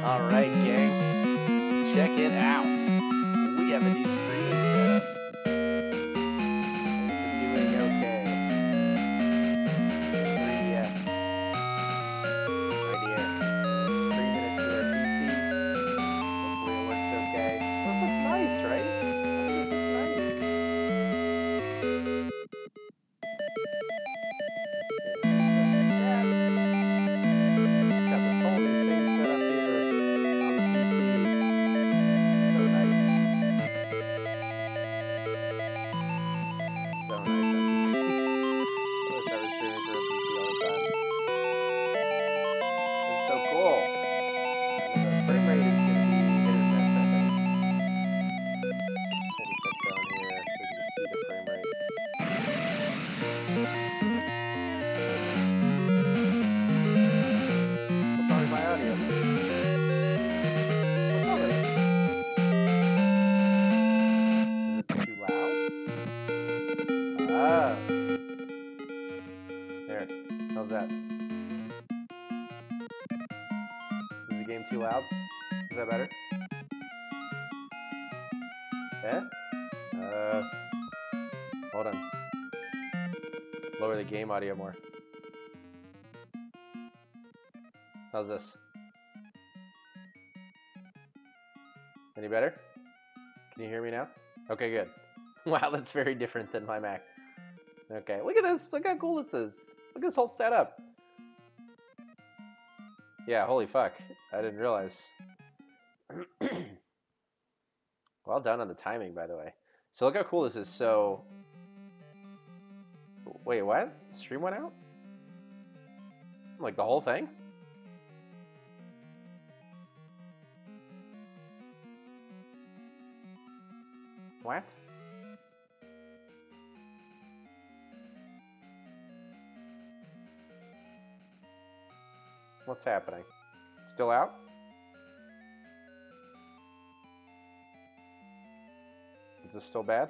Alright, gang. Check it out. We have a new streaming setup. It's doing okay. 3DS. Right here. Streaming it to our PC. Hopefully it works okay. This looks nice, right? This is nice. Got this whole new thing set up here on the PC. So nice. So nice on PC. I wish I was streaming for a PC all the time. It's so cool. The frame rate is going to be hit or miss, I think. Pull this up down here so you can see the frame rate. What's wrong with my audio? What's wrong with it? Is it too loud? Ah. There. How's that? Is the game too loud? Is that better? Yeah? Hold on. Lower the game audio more. How's this? Any better? Can you hear me now? Okay, good. Wow, that's very different than my Mac. Okay, look at this. Look how cool this is. Look at this whole setup. Yeah, holy fuck. I didn't realize. Well done on the timing, by the way. So look how cool this is. So, wait, what? The stream went out? Like the whole thing? What? What's happening? Still out? Is this still bad?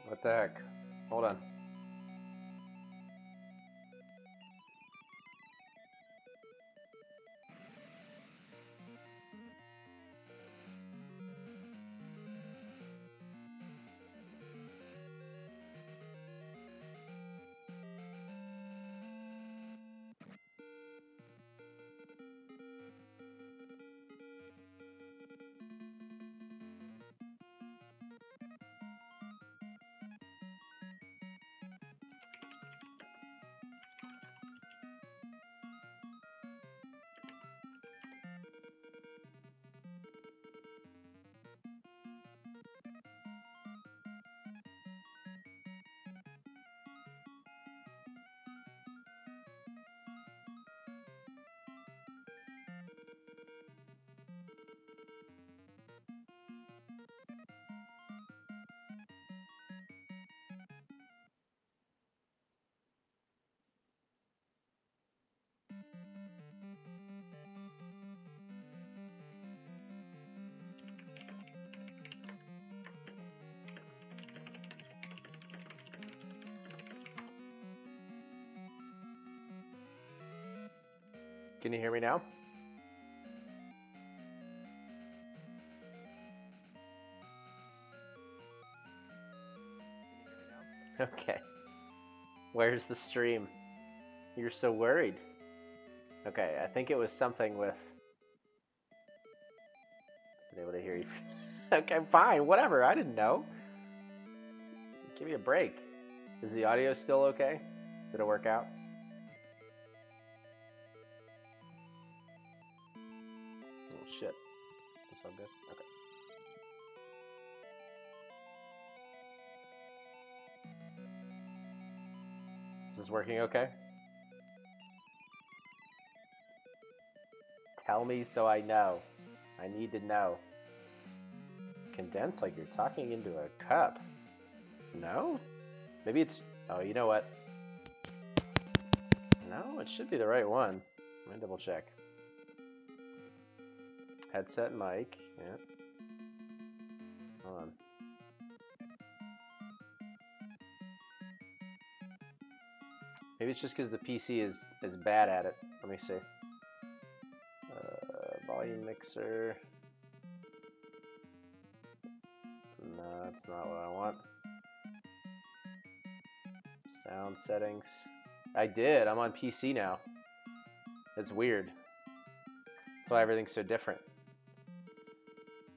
What the heck? Hold on. Can you hear me now? Okay. Where's the stream? You're so worried. Okay, I think it was something with... Been able to hear you. Okay, fine, whatever, I didn't know. Give me a break. Is the audio still okay? Did it work out? Oh shit. That's all good? Okay. Is this working okay? Tell me so I know. I need to know. Condensed like you're talking into a cup. No? Maybe it's... Oh, you know what? No, it should be the right one. Let me double check. Headset mic. Yeah. Hold on. Maybe it's just because the PC is bad at it. Let me see. Volume mixer. No, that's not what I want. Sound settings. I did. I'm on PC now. It's weird. That's why everything's so different.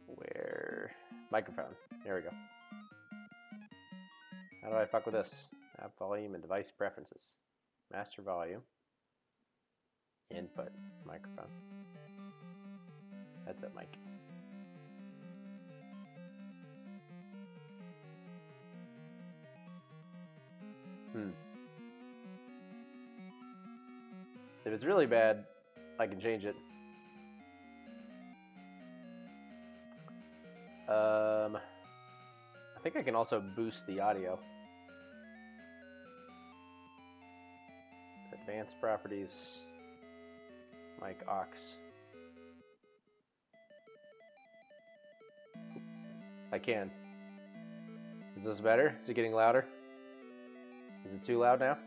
Where? Microphone. There we go. How do I fuck with this? App volume and device preferences. Master volume. Input. Microphone. Headset mic. If it's really bad, I can change it. I think I can also boost the audio. Advanced properties. Mic aux. I can. Is this better? Is it getting louder? Is it too loud now?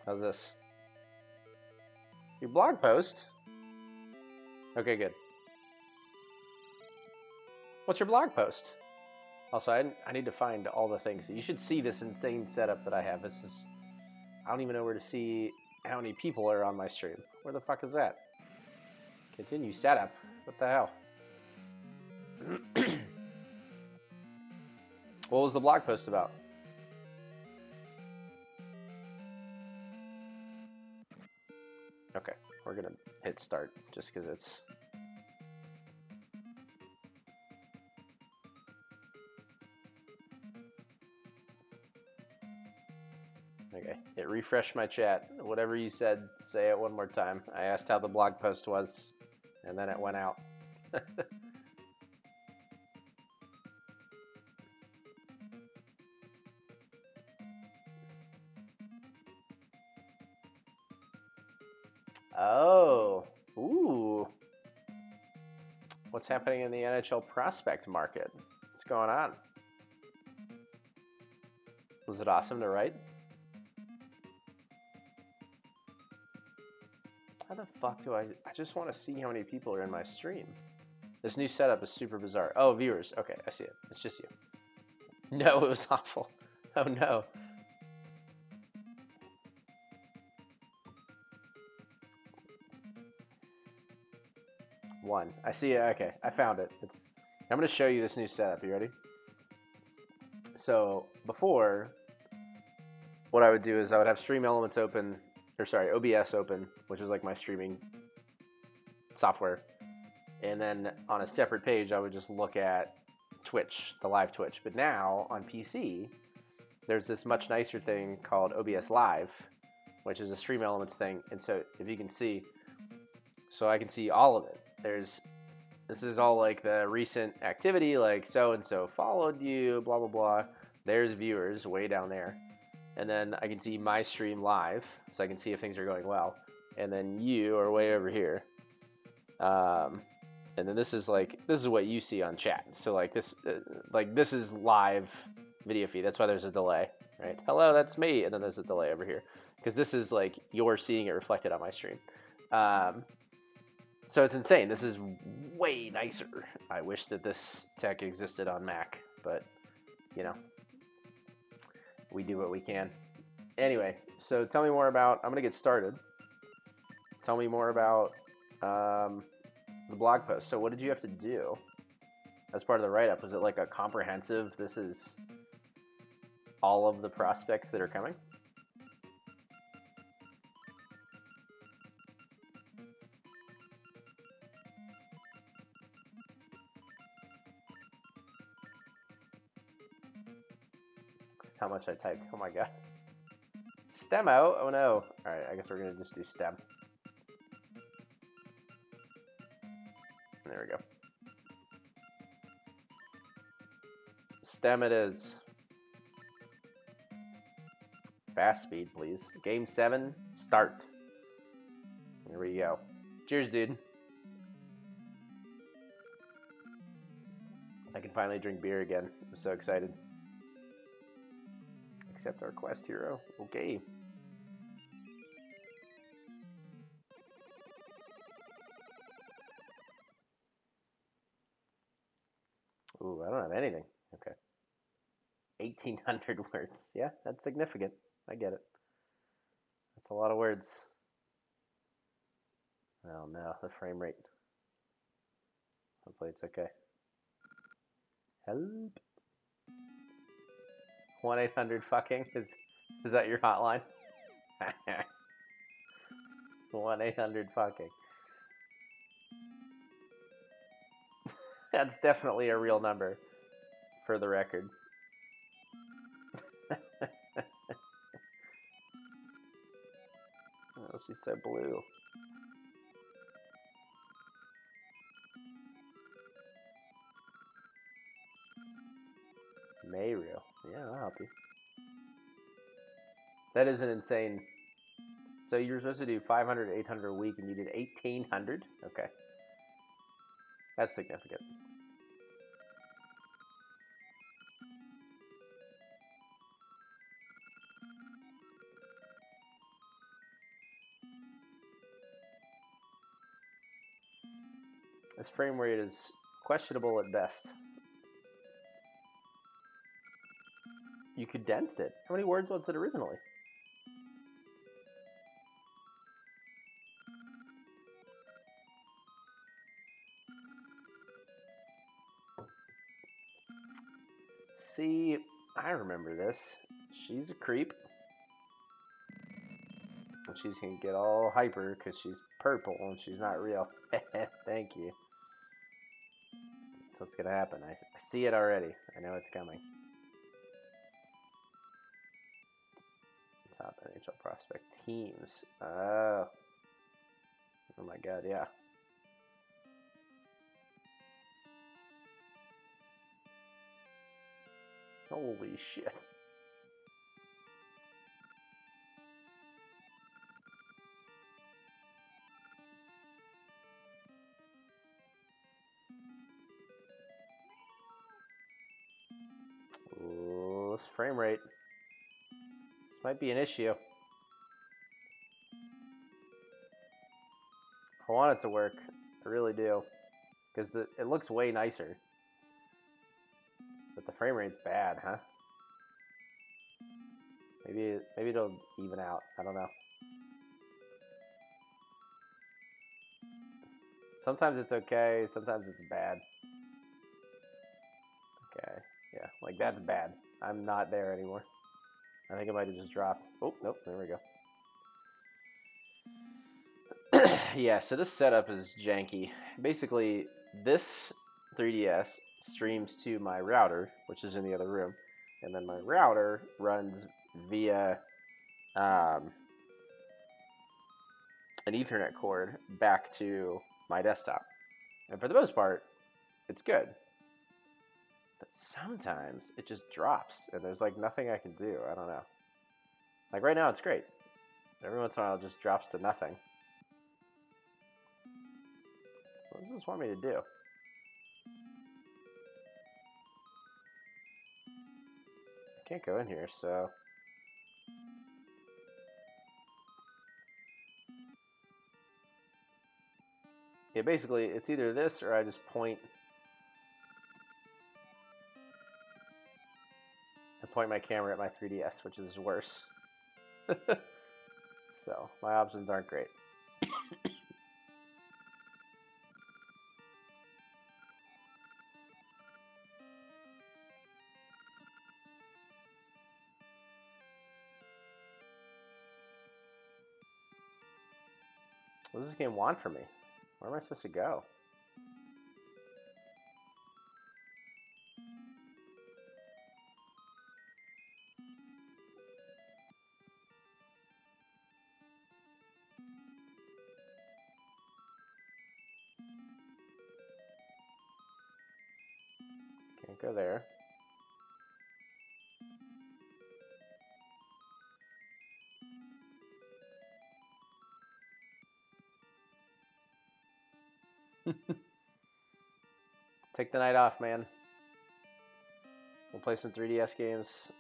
How's this? Your blog post? Okay, good. What's your blog post? Also, I need to find all the things. You should see this insane setup that I have. This is... I don't even know where to see how many people are on my stream. Where the fuck is that? Continue setup. What the hell? What was the blog post about? Okay, we're gonna hit start just because it's... Okay, it refreshed my chat. Whatever you said, say it one more time. I asked how the blog post was, and then it went out. Oh, ooh. What's happening in the NHL prospect market? What's going on? Was it awesome to write? How the fuck do I just want to see how many people are in my stream. This new setup is super bizarre. Oh, viewers. Okay, I see it. It's just you. No, it was awful. Oh, no. One. I see it. Okay, I found it. I'm going to show you this new setup. You ready? So, before, what I would do is I would have Stream Elements open, or sorry, OBS open, which is like my streaming software. And then on a separate page, I would just look at Twitch, the live Twitch. But now on PC, there's this much nicer thing called OBS Live, which is a Stream Elements thing. And so if you can see, so I can see all of it. This is all like the recent activity, like so-and-so followed you, blah, blah, blah. There's viewers way down there. And then I can see my stream live, so I can see if things are going well. And then you are way over here. And then this is what you see on chat. So this is live video feed. That's why there's a delay, right? Hello, that's me. And then there's a delay over here because this is like you're seeing it reflected on my stream. So it's insane. This is way nicer. I wish that this tech existed on Mac, but you know, we do what we can. Anyway, so tell me more about. I'm gonna get started. Tell me more about the blog post. So what did you have to do as part of the write-up? Was it like a comprehensive, this is all of the prospects that are coming? How much I typed, oh my god. Stem out, oh no. All right, I guess we're gonna just do stem. There we go. STEM it is. Fast speed, please. Game 7, start. Here we go. Cheers, dude. I can finally drink beer again. I'm so excited. Accept our quest hero. Okay. Ooh, I don't have anything. Okay. 1,800 words. Yeah, that's significant. I get it. That's a lot of words. Oh no, the frame rate. Hopefully it's okay. Help. 1-800-fucking is that your hotline? 1-800-fucking. That's definitely a real number, for the record. Oh, she's so blue. Mayru. Yeah, I'll help you. That is an insane. So you were supposed to do 500, 800 a week, and you did 1,800? Okay. That's significant. This frame rate is questionable at best. You condensed it. How many words was it originally? See, I remember this. She's a creep. And she's gonna get all hyper because she's purple and she's not real. Thank you. That's what's gonna happen. I see it already. I know it's coming. Top NHL prospect teams. Oh my god, yeah. Holy shit. Ooh, this frame rate. This might be an issue. I want it to work. I really do. Because it looks way nicer. But the frame rate's bad, huh? Maybe it'll even out. I don't know. Sometimes it's okay, sometimes it's bad. Okay, yeah, like that's bad. I'm not there anymore. I think it might have just dropped. Oh, nope, there we go. Yeah, so this setup is janky. Basically, this 3DS streams to my router, which is in the other room, and then my router runs via an Ethernet cord back to my desktop. And for the most part, it's good. But sometimes it just drops, and there's like nothing I can do. I don't know. Like right now, it's great. Every once in a while, it just drops to nothing. What does this want me to do? I can't go in here, so... Yeah, basically, it's either this or I just point... I point my camera at my 3DS, which is worse. So, my options aren't great. What does this game want from me? Where am I supposed to go? Can't go there. Take the night off, man. We'll play some 3DS games.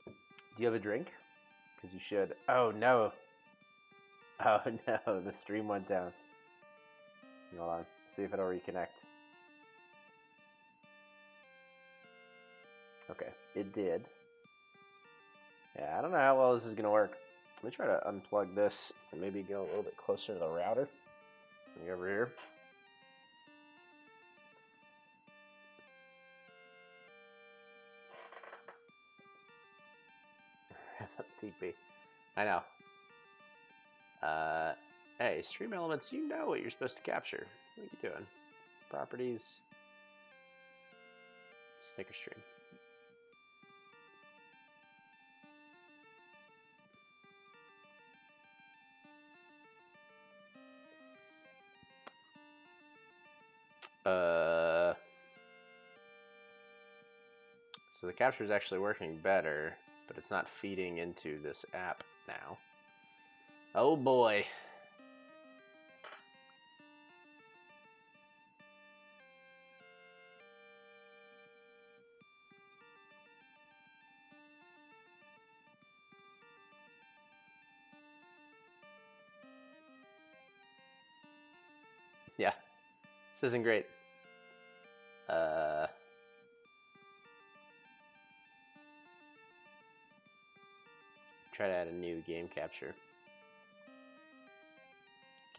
Do you have a drink? Because you should. Oh, no. Oh, no. The stream went down. Hold on. See if it'll reconnect. Okay. It did. Yeah, I don't know how well this is going to work. Let me try to unplug this and maybe go a little bit closer to the router. Let me go over here. TP. I know. Hey, Stream Elements, you know what you're supposed to capture. What are you doing? Properties. Sticker stream. So the capture is actually working better, but it's not feeding into this app now. Oh boy. Yeah, this isn't great. Try to add a new game capture.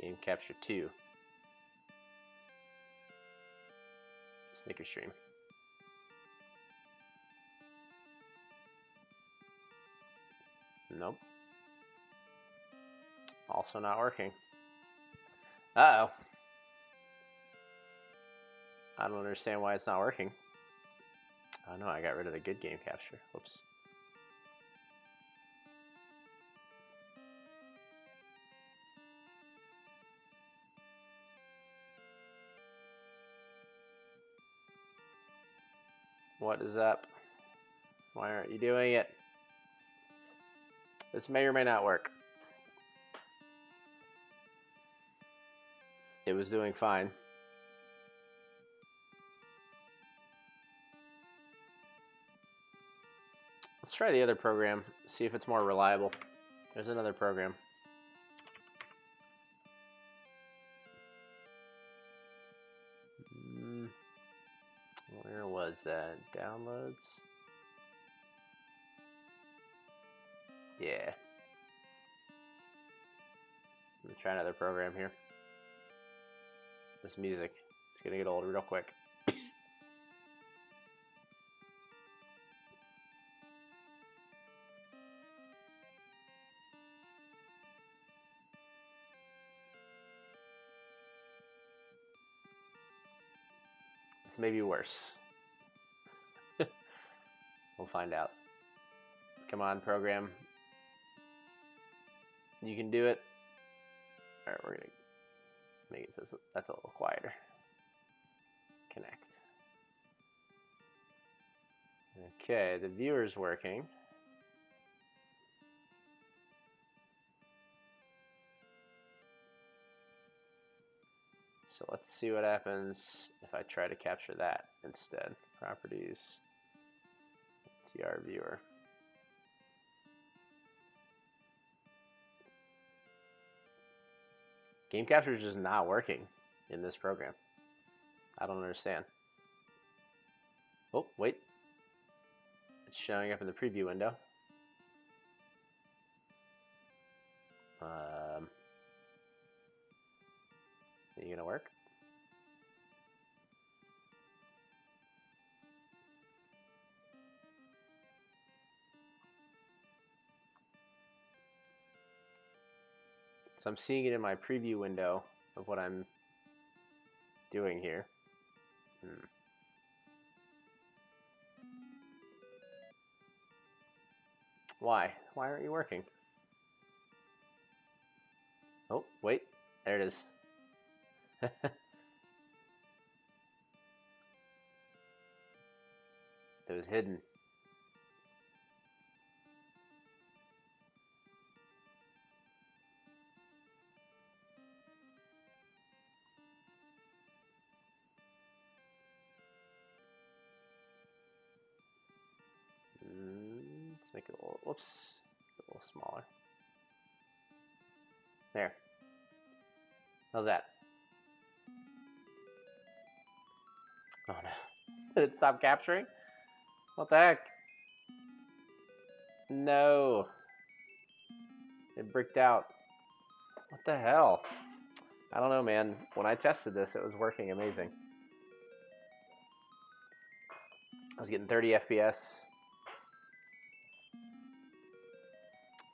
Game capture 2. Snicker stream. Nope. Also not working. Uh-oh. I don't understand why it's not working. Oh no, I got rid of the good game capture. Whoops. What is up? Why aren't you doing it? This may or may not work. It was doing fine. Let's try the other program, see if it's more reliable. There's another program. Where was that? Downloads? Yeah. Let me try another program here. This music, it's gonna get old real quick. This may be worse. We'll find out. Come on, program. You can do it. Alright, we're gonna make it so that's a little quieter. Connect. Okay, the viewer's working. So let's see what happens if I try to capture that instead. Properties, TR viewer. Game capture is just not working in this program. I don't understand. Oh, wait. It's showing up in the preview window. Are you gonna work? So I'm seeing it in my preview window of what I'm doing here. Why? Why aren't you working? Oh, wait. There it is. It was hidden. Whoops. A little smaller. There. How's that? Oh no. Did it stop capturing? What the heck? No. It bricked out. What the hell? I don't know, man. When I tested this, it was working amazing. I was getting 30 FPS.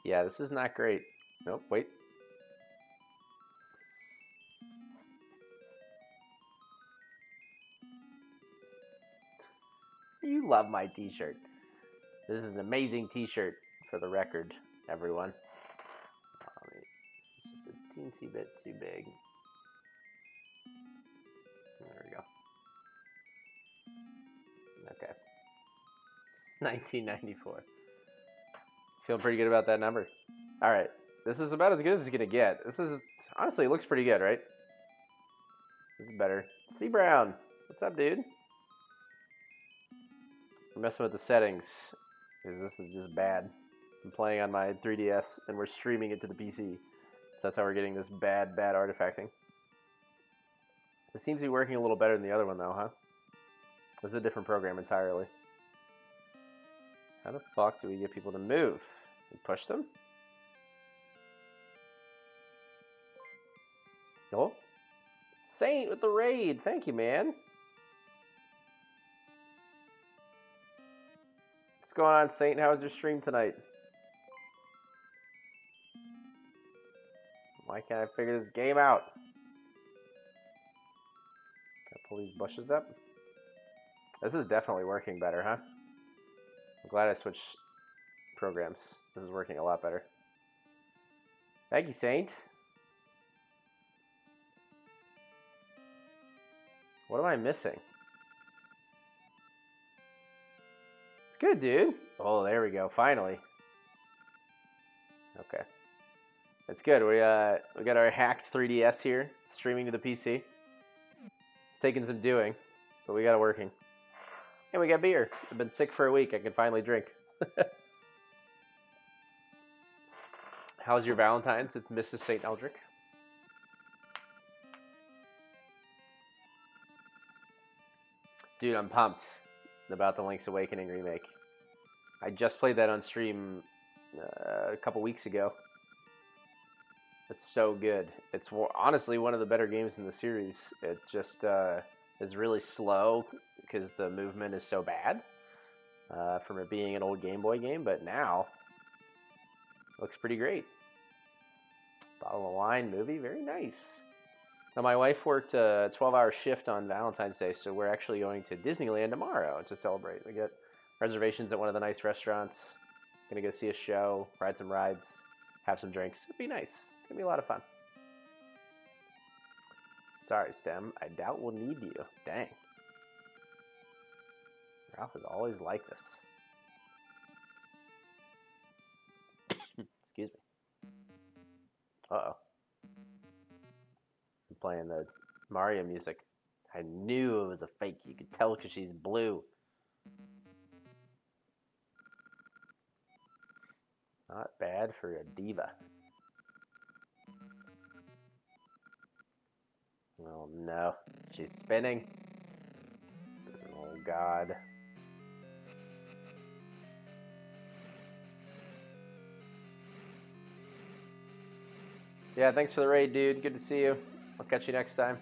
Yeah, this is not great. Nope, wait. You love my t-shirt. This is an amazing t-shirt for the record, everyone. It's just a teensy bit too big. There we go. Okay. 1994. Feeling pretty good about that number. All right. This is about as good as it's going to get. This is, honestly, it looks pretty good, right? This is better. C Brown. What's up, dude? We're messing with the settings because this is just bad. I'm playing on my 3DS and we're streaming it to the PC. So that's how we're getting this bad artifacting. This seems to be working a little better than the other one though, huh? This is a different program entirely. How the fuck do we get people to move? We push them? Oh. Saint with the raid. Thank you, man. What's going on, Saint? How was your stream tonight? Why can't I figure this game out? Can I pull these bushes up? This is definitely working better, huh? I'm glad I switched programs. This is working a lot better. Thank you, Saint. What am I missing? It's good, dude. Oh, there we go. Finally. Okay. That's good. We got our hacked 3DS here, streaming to the PC. It's taking some doing, but we got it working. And we got beer. I've been sick for a week. I can finally drink. How's your Valentine's with Mrs. St. Eldrick? Dude, I'm pumped about the Link's Awakening remake. I just played that on stream a couple weeks ago. It's so good. It's honestly one of the better games in the series. It just is really slow because the movement is so bad from it being an old Game Boy game, but now it looks pretty great. Bottle of wine movie, very nice. Now my wife worked a 12-hour shift on Valentine's Day, so we're actually going to Disneyland tomorrow to celebrate. We get reservations at one of the nice restaurants. Gonna go see a show, ride some rides, have some drinks. It'd be nice. It's gonna be a lot of fun. Sorry, Stem. I doubt we'll need you. Dang. Ralph is always like this. Excuse me. Uh-oh. I'm playing the Mario music. I knew it was a fake. You could tell because she's blue. Not bad for a diva. Oh no. She's spinning. Oh god. Yeah, thanks for the raid, dude. Good to see you. I'll catch you next time.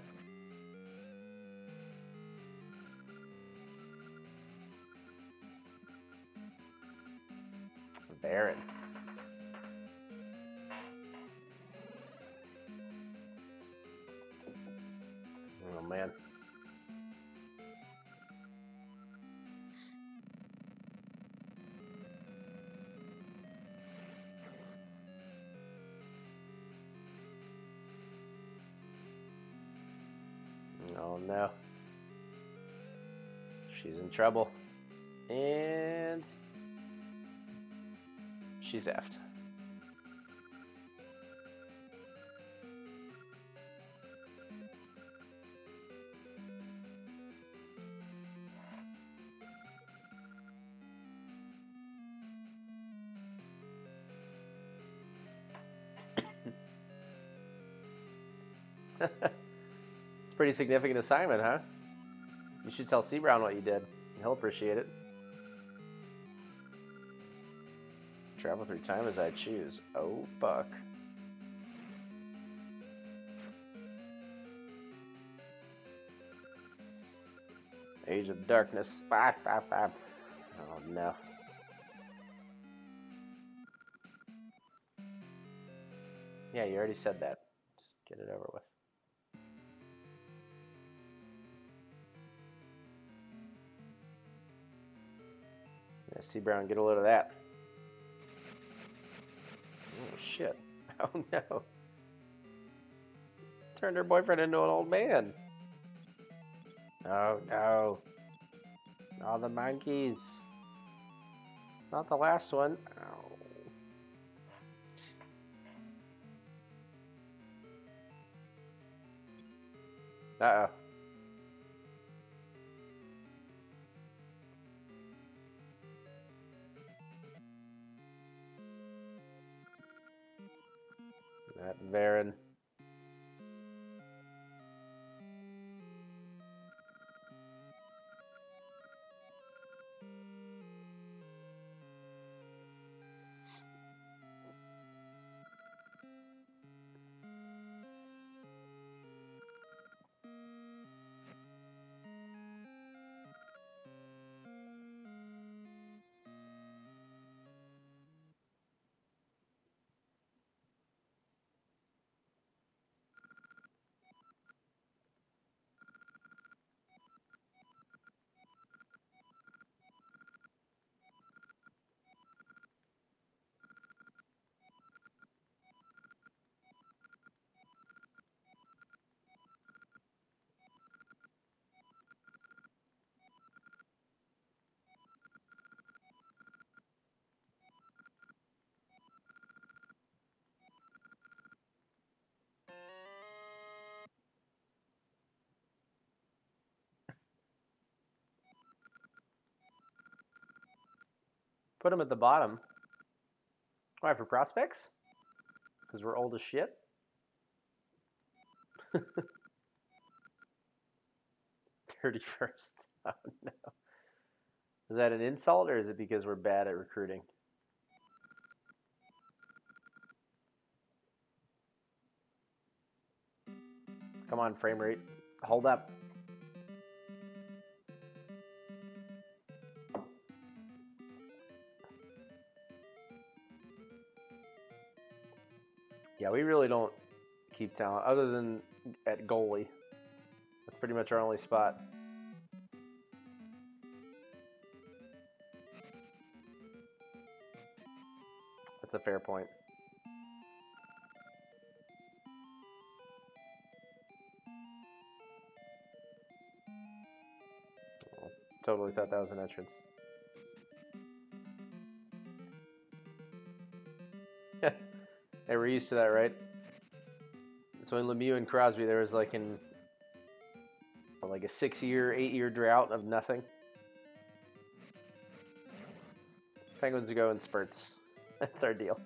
Baron. Oh man. Oh no. She's in trouble. And she's effed. It's a pretty significant assignment, huh? You should tell C Brown what you did. He'll appreciate it. Travel through time as I choose. Oh, fuck. Age of Darkness. Oh, no. Yeah, you already said that. Just get it over with. Yeah, C Brown, get a load of that. Oh, shit. Oh, no. Turned her boyfriend into an old man. Oh, no. All the monkeys. Not the last one. Oh. Uh-oh. That Varen. Put him at the bottom. Why, for prospects? Because we're old as shit? 31st. Oh, no. Is that an insult, or is it because we're bad at recruiting? Come on, frame rate. Hold up. Yeah, we really don't keep talent, other than at goalie. That's pretty much our only spot. That's a fair point. Well, totally thought that was an entrance. Hey, we're used to that, right? So in Lemieux and Crosby, there was like a 6-year, 8-year drought of nothing. Penguins would go in spurts. That's our deal.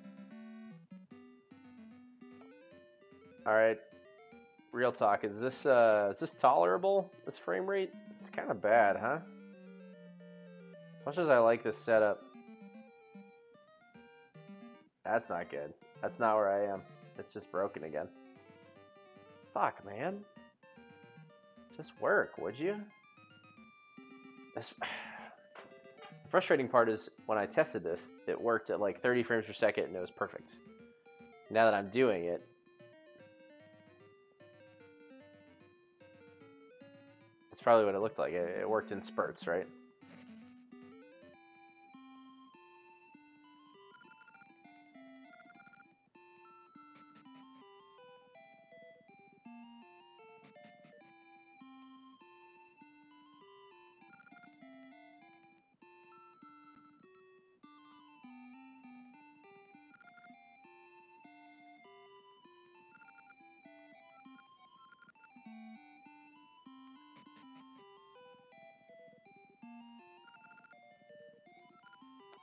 All right, real talk. Is this tolerable? This frame rate? It's kind of bad, huh? As much as I like this setup, that's not good. That's not where I am. It's just broken again. Fuck, man. Just work, would you? This frustrating part is when I tested this, it worked at like 30 frames per second and it was perfect. Now that I'm doing it, it's probably what it looked like. It worked in spurts, right?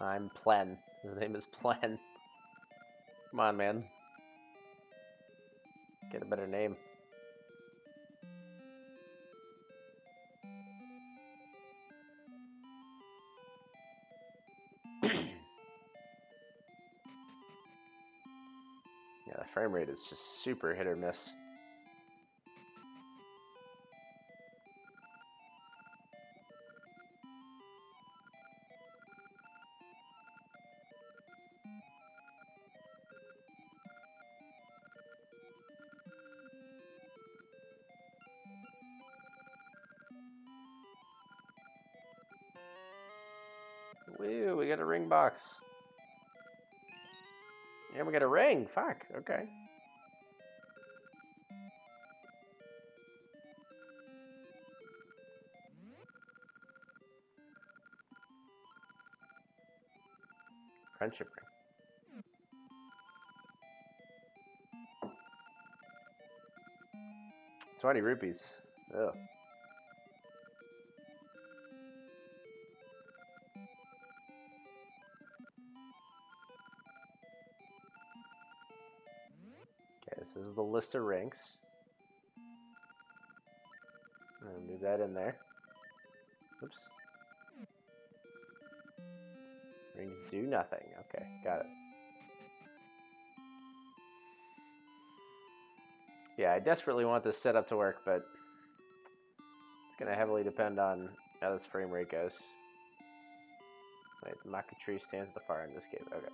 I'm Plen. His name is Plen. Come on, man. Get a better name. frame rate is just super hit or miss. Woo, we got a ring box. Yeah, we got a ring. Fuck, okay. Friendship ring. 20 rupees. Ugh. Okay, this is the list of rings. I'll move that in there. Oops. Rings do nothing. Okay, got it. Yeah, I desperately want this setup to work, but it's going to heavily depend on how this frame rate goes. Wait, the maca tree stands at the far end of this cave. Okay.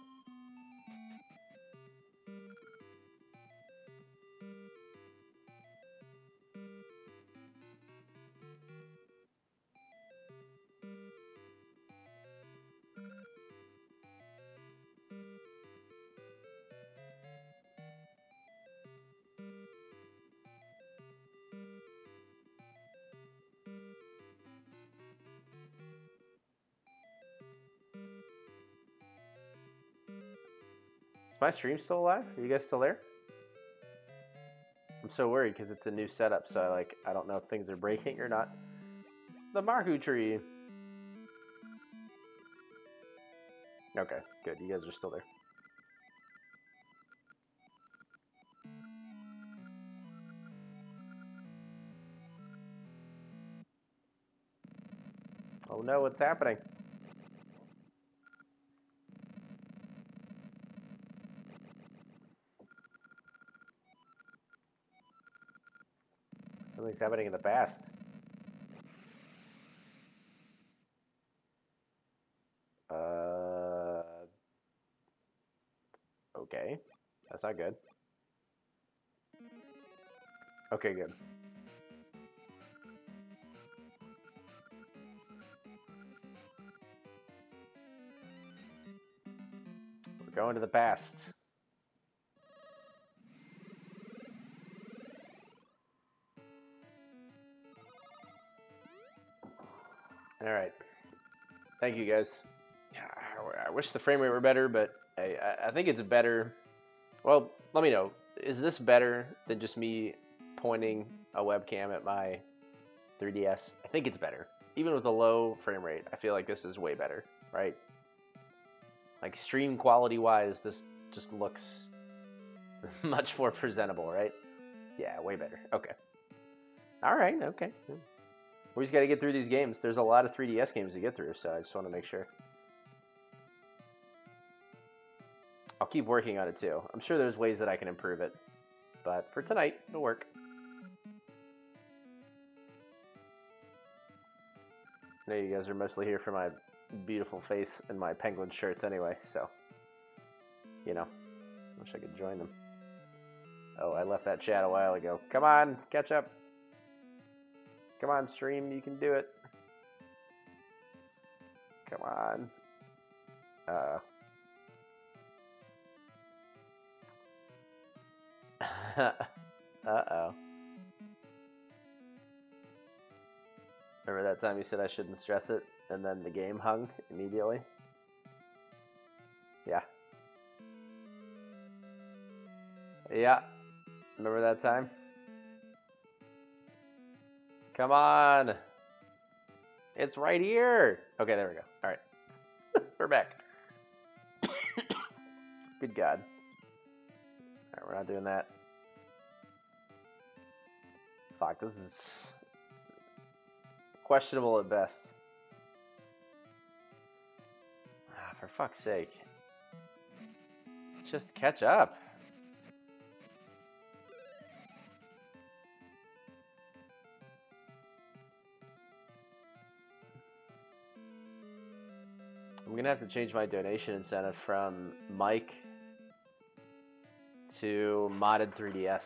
Is my stream still alive? Are you guys still there? I'm so worried because it's a new setup, so I don't know if things are breaking or not. The Maku tree. Okay, good. You guys are still there. Oh no, what's happening? Something's happening in the past. Okay. That's not good. Okay, good. We're going to the past. All right. Thank you, guys. I wish the frame rate were better, but I think it's better. Well, let me know. Is this better than just me pointing a webcam at my 3DS? I think it's better. Even with a low frame rate, I feel like this is way better, right? Like stream quality wise, this just looks much more presentable, right? Yeah, way better. Okay. All right, okay. We just got to get through these games. There's a lot of 3DS games to get through, so I just want to make sure. I'll keep working on it too. I'm sure there's ways that I can improve it. But for tonight, it'll work. I know you guys are mostly here for my beautiful face and my penguin shirts anyway, so, you know, wish I could join them. Oh, I left that chat a while ago. Come on, catch up. Come on, stream, you can do it. Come on. Uh-oh. Remember that time you said I shouldn't stress it, and then the game hung immediately? Yeah. Yeah. Remember that time? Come on. It's right here. Okay, there we go. All right. We're back. Good God. All right, we're not doing that. Fuck, this is questionable at best. Ah, for fuck's sake. Just catch up. I'm gonna have to change my donation incentive from Mike to modded 3DS.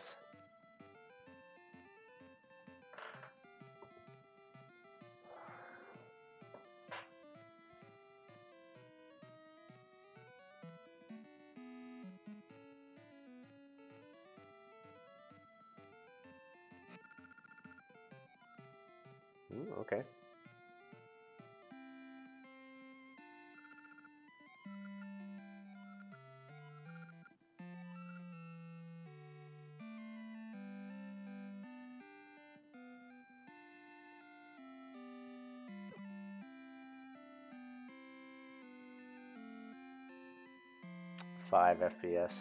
Ooh, okay. Five FPS.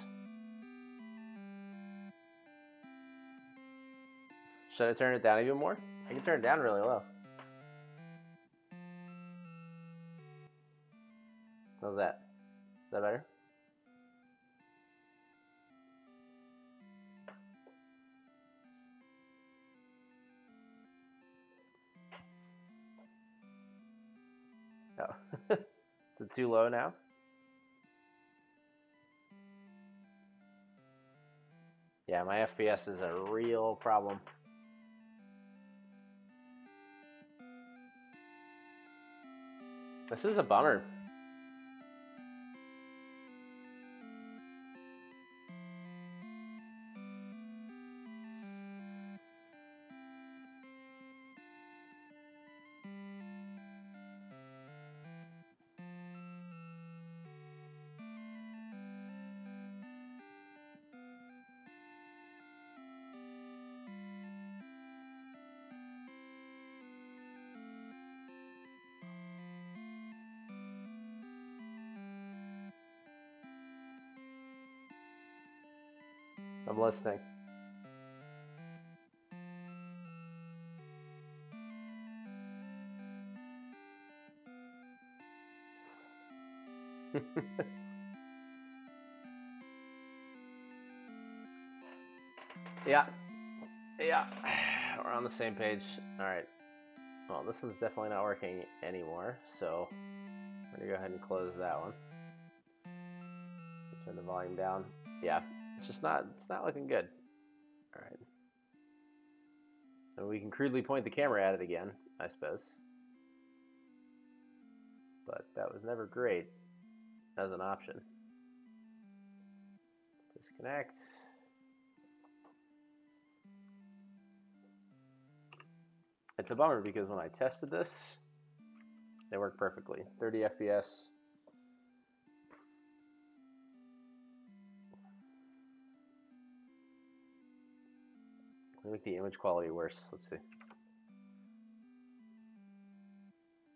Should I turn it down even more? I can turn it down really low. How's that? Is that better? Oh. Is it too low now? Yeah, my FPS is a real problem. This is a bummer. I'm listening. Yeah. Yeah. We're on the same page. Alright. Well, this one's definitely not working anymore, so we're gonna go ahead and close that one. Turn the volume down. Yeah. It's not looking good. Alright. And we can crudely point the camera at it again, I suppose. But that was never great as an option. Disconnect. It's a bummer because when I tested this, they worked perfectly. 30 FPS. Let me make the image quality worse. Let's see.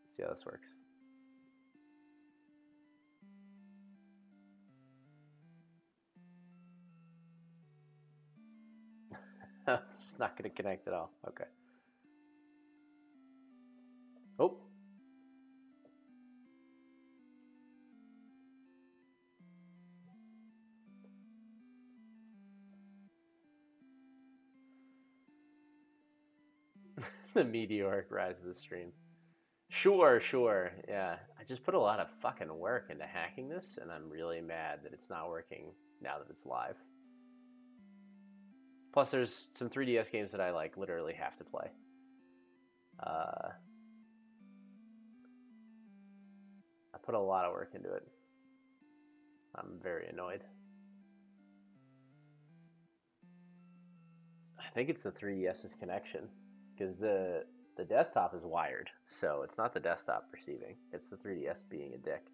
Let's see how this works. It's just not going to connect at all. Okay. Oh. The meteoric rise of the stream. Sure. Yeah. I just put a lot of fucking work into hacking this, and I'm really mad that it's not working now that it's live. Plus, there's some 3DS games that I like literally have to play. I put a lot of work into it. I'm very annoyed. I think it's the 3DS's connection, because the desktop is wired, so it's not the desktop receiving. It's the 3DS being a dick.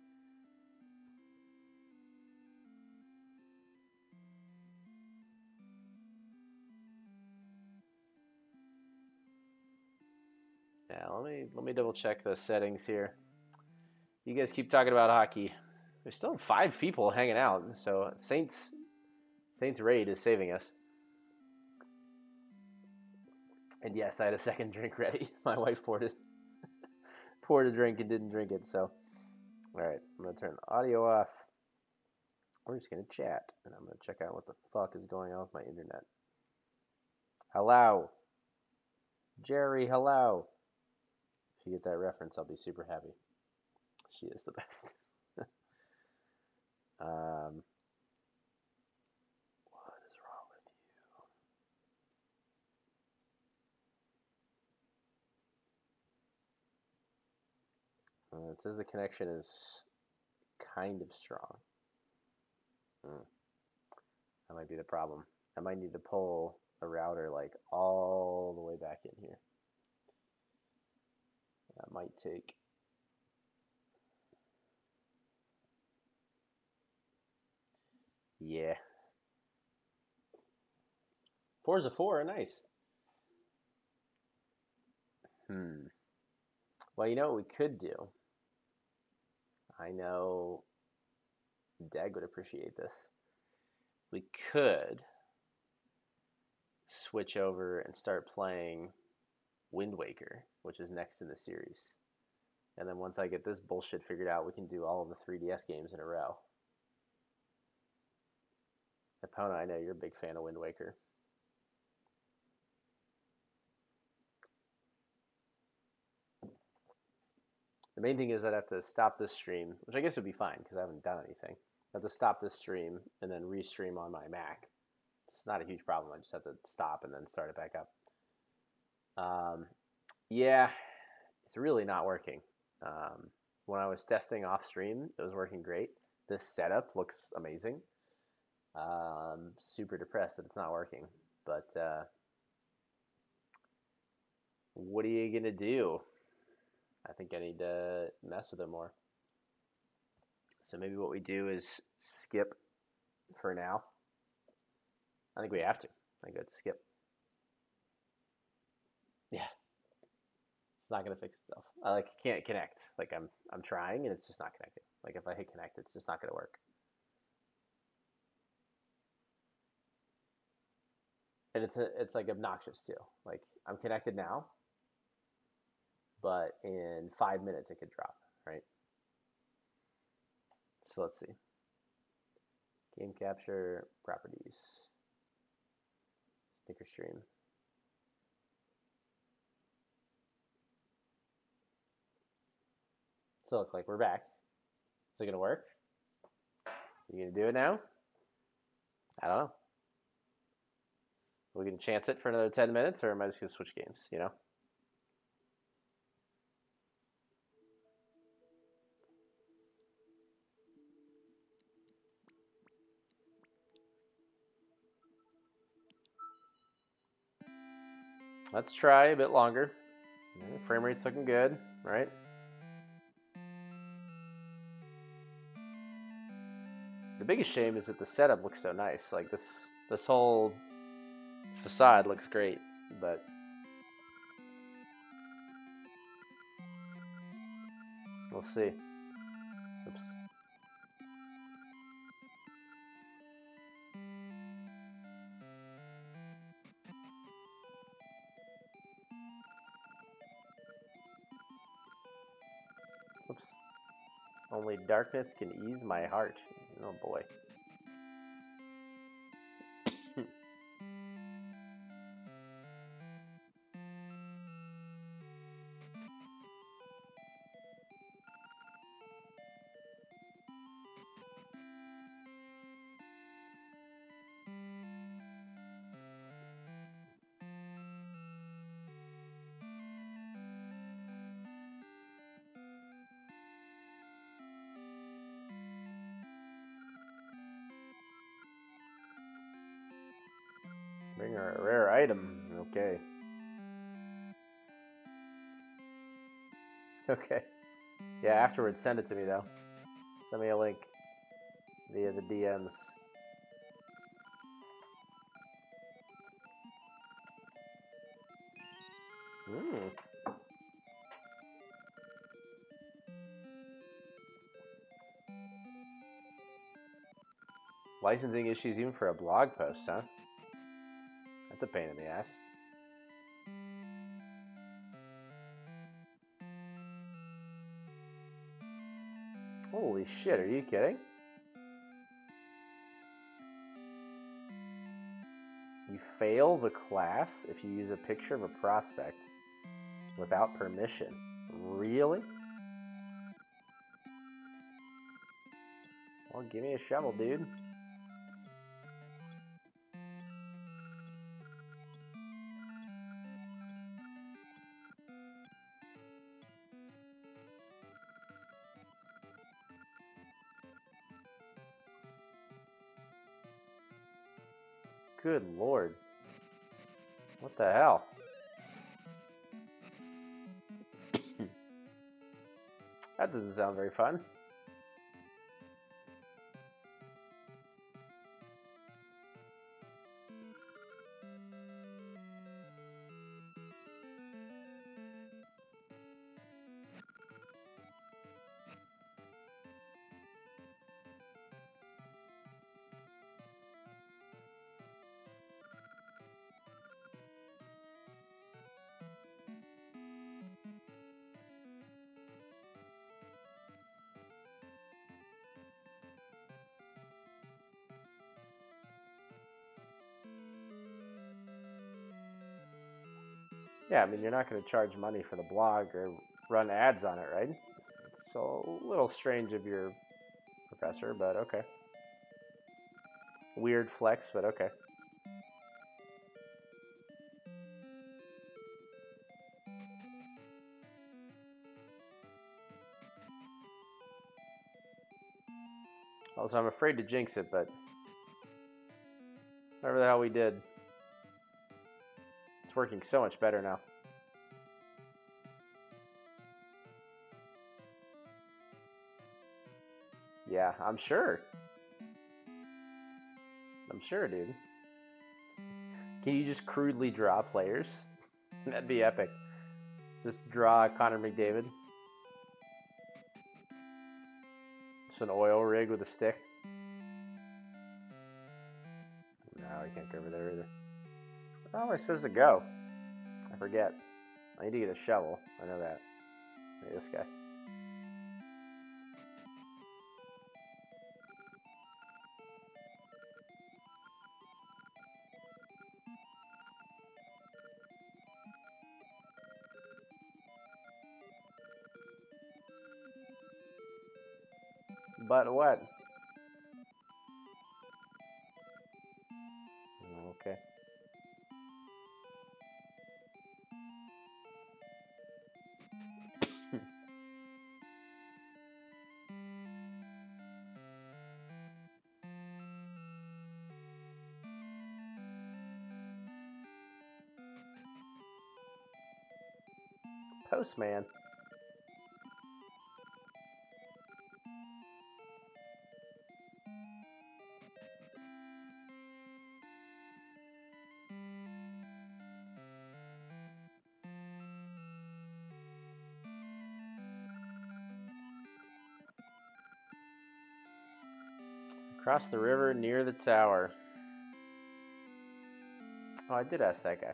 Yeah, let me double check the settings here. You guys keep talking about hockey. There's still 5 people hanging out, so Saints Raid is saving us. And yes, I had a second drink ready. My wife poured a drink and didn't drink it, so all right, I'm gonna turn the audio off. We're just gonna chat, and I'm gonna check out what the fuck is going on with my internet. Hello, Jerry. Hello. If you get that reference, I'll be super happy. She is the best. What is wrong with you? It says the connection is kind of strong. That might be the problem. I might need to pull a router like all the way back in here. That might take. Yeah. Forza 4, nice. Well, you know what we could do? I know Dag would appreciate this. We could switch over and start playing Wind Waker, which is next in the series. And then once I get this bullshit figured out, we can do all of the 3DS games in a row. Epona, I know you're a big fan of Wind Waker. The main thing is I'd have to stop this stream, which I guess would be fine because I haven't done anything. I have to stop this stream and then restream on my Mac. It's not a huge problem. I just have to stop and then start it back up. Yeah, it's really not working. When I was testing off stream, it was working great. This setup looks amazing. Super depressed that it's not working, but what are you gonna do? I think I need to mess with it more. So maybe what we do is skip for now. I think we have to. I go to skip. Yeah, it's not gonna fix itself. I like can't connect. Like I'm trying and it's just not connecting. Like if I hit connect, it's just not gonna work. And it's like obnoxious too. Like I'm connected now, but in 5 minutes it could drop, right? So let's see. Game capture properties. Snicker stream. So look, like we're back. Is it gonna work? You gonna do it now? I don't know. We can chance it for another 10 minutes, or am I just gonna switch games? You know? Let's try a bit longer. Frame rate's looking good, right? The biggest shame is that the setup looks so nice. Like this whole facade looks great, but we'll see. Oops. Oops. Only darkness can ease my heart. Oh boy. Bring our rare item. Okay. Okay. Yeah, afterwards, send it to me, though. Send me a link via the DMs. Licensing issues even for a blog post, huh? That's a pain in the ass. Holy shit, are you kidding? You fail the class if you use a picture of a prospect without permission. Really? Well, give me a shovel, dude. Good lord. What the hell? That doesn't sound very fun. Yeah, I mean, you're not going to charge money for the blog or run ads on it, right? It's a little strange of your professor, but okay. Weird flex, but okay. Also, I'm afraid to jinx it, but whatever the hell we did, it's working so much better now. Yeah, I'm sure. I'm sure, dude. Can you just crudely draw players? That'd be epic. Just draw Connor McDavid. Just an oil rig with a stick. No, I can't go over there either. Where am I supposed to go? I forget. I need to get a shovel. I know that. Maybe this guy. But what? Okay. Postman. Across the river near the tower. Oh, I did ask that guy.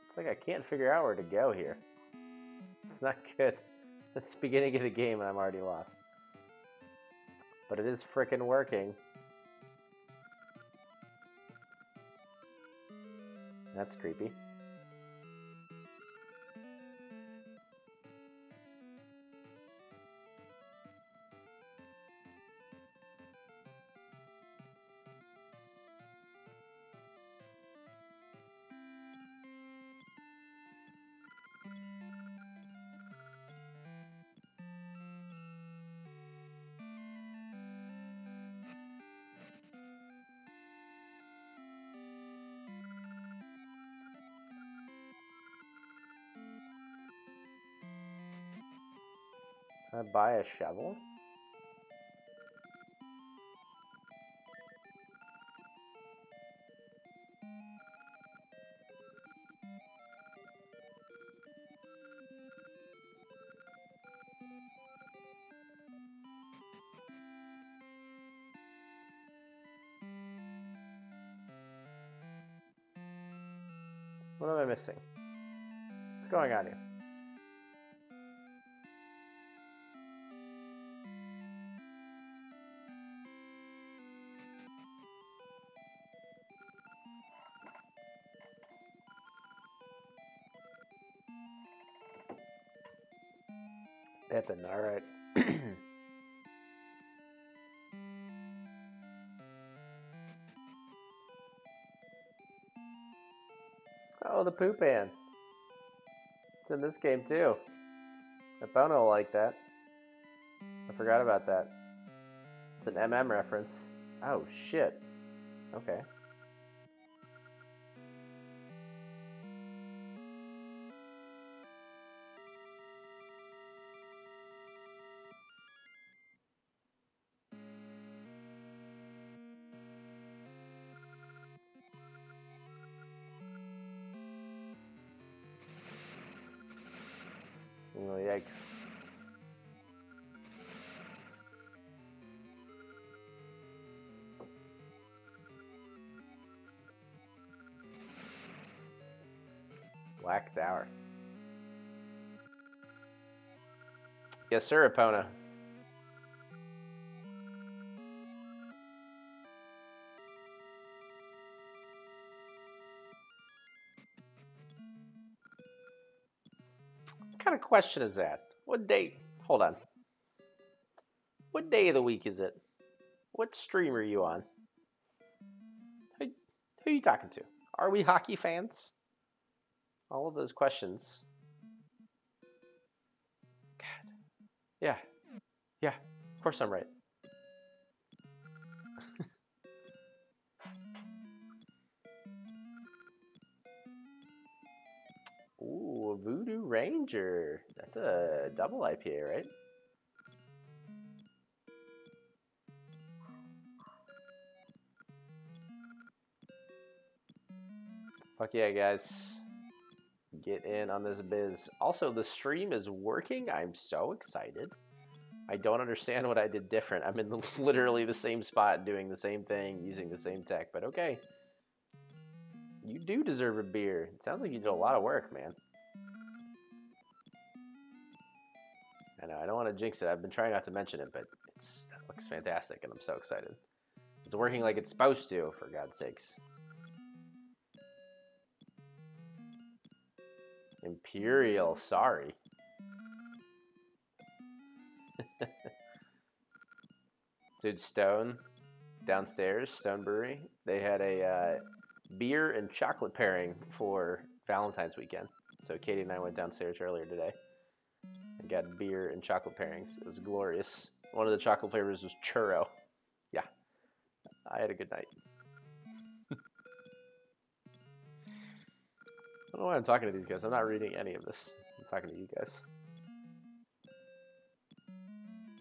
It's like I can't figure out where to go here. It's not good. It's the beginning of the game and I'm already lost. But it is frickin' working. That's creepy. Can I buy a shovel? What am I missing? What's going on here? Pippin, alright. Oh, the poo pan. It's in this game too. Bono will like that. I forgot about that. It's an MM reference. Oh, shit. Okay. Oh, yikes. Black Tower. Yes, sir, Epona. What kind of question is that? What day? Hold on. What day of the week is it? What stream are you on? Who are you talking to? Are we hockey fans? All of those questions. God. Yeah. Yeah. Of course I'm right. Ooh, Voodoo Ranger. That's a double IPA, right? Fuck yeah, guys. Get in on this biz. Also, the stream is working. I'm so excited. I don't understand what I did different. I'm in literally the same spot doing the same thing, using the same tech, but okay. You do deserve a beer. It sounds like you did a lot of work, man. I know, I don't want to jinx it. I've been trying not to mention it, but it looks fantastic, and I'm so excited. It's working like it's supposed to, for God's sakes. Imperial, sorry. Dude, Stone, downstairs, Stone Brewery, they had a beer and chocolate pairing for Valentine's weekend. So Katie and I went downstairs earlier today and got beer and chocolate pairings. It was glorious. One of the chocolate flavors was churro. Yeah, I had a good night. I don't know why I'm talking to these guys. I'm not reading any of this. I'm talking to you guys.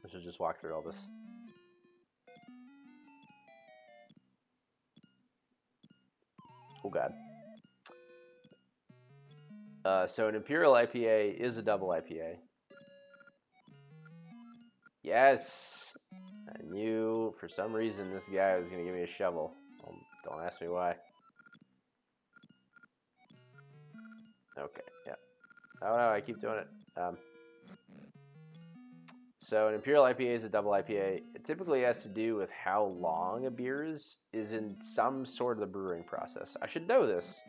I should just walk through all this. Oh, God. So an Imperial IPA is a double IPA. Yes! I knew for some reason this guy was going to give me a shovel. Don't ask me why. Okay, yeah. Oh no, I keep doing it. So an Imperial IPA is a double IPA. It typically has to do with how long a beer is in some sort of the brewing process. I should know this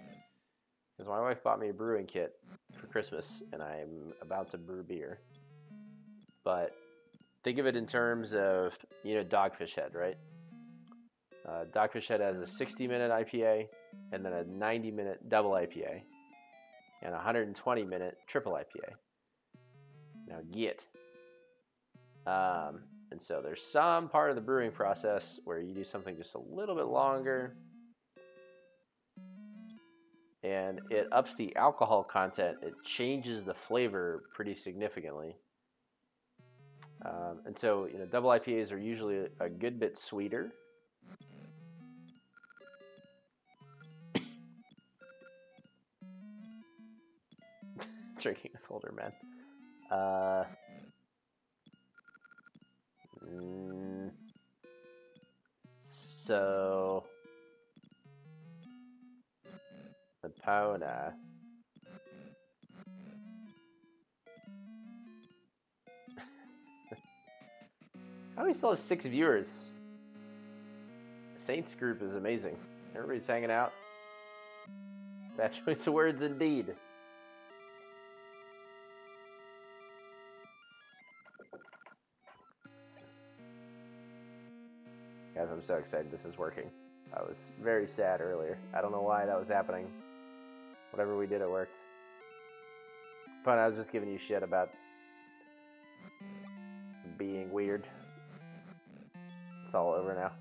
because my wife bought me a brewing kit for Christmas, and I'm about to brew beer. But think of it in terms of, you know, Dogfish Head, right? Dogfish Head has a 60-minute IPA, and then a 90-minute double IPA, and a 120-minute triple IPA. Now get. And so there's some part of the brewing process where you do something just a little bit longer, and it ups the alcohol content. It changes the flavor pretty significantly. And so, you know, double IPAs are usually a good bit sweeter. Drinking with older men. So the Pona. How do we still have 6 viewers? Saints group is amazing. Everybody's hanging out. Bad choice of words indeed. Guys, I'm so excited this is working. I was very sad earlier. I don't know why that was happening. Whatever we did, it worked. But I was just giving you shit about being weird. It's all over now.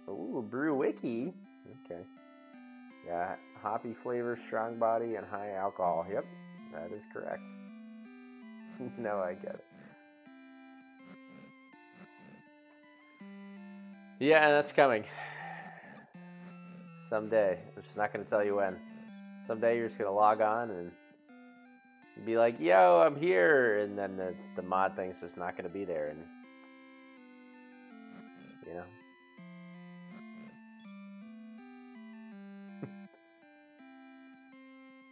Ooh, Brew Wiki. Okay. Yeah, hoppy flavor, strong body, and high alcohol. Yep, that is correct. No, I get it. Yeah, that's coming. Someday. I'm just not going to tell you when. Someday you're just going to log on and be like, yo, I'm here. And then the mod thing's just not going to be there. And, you know.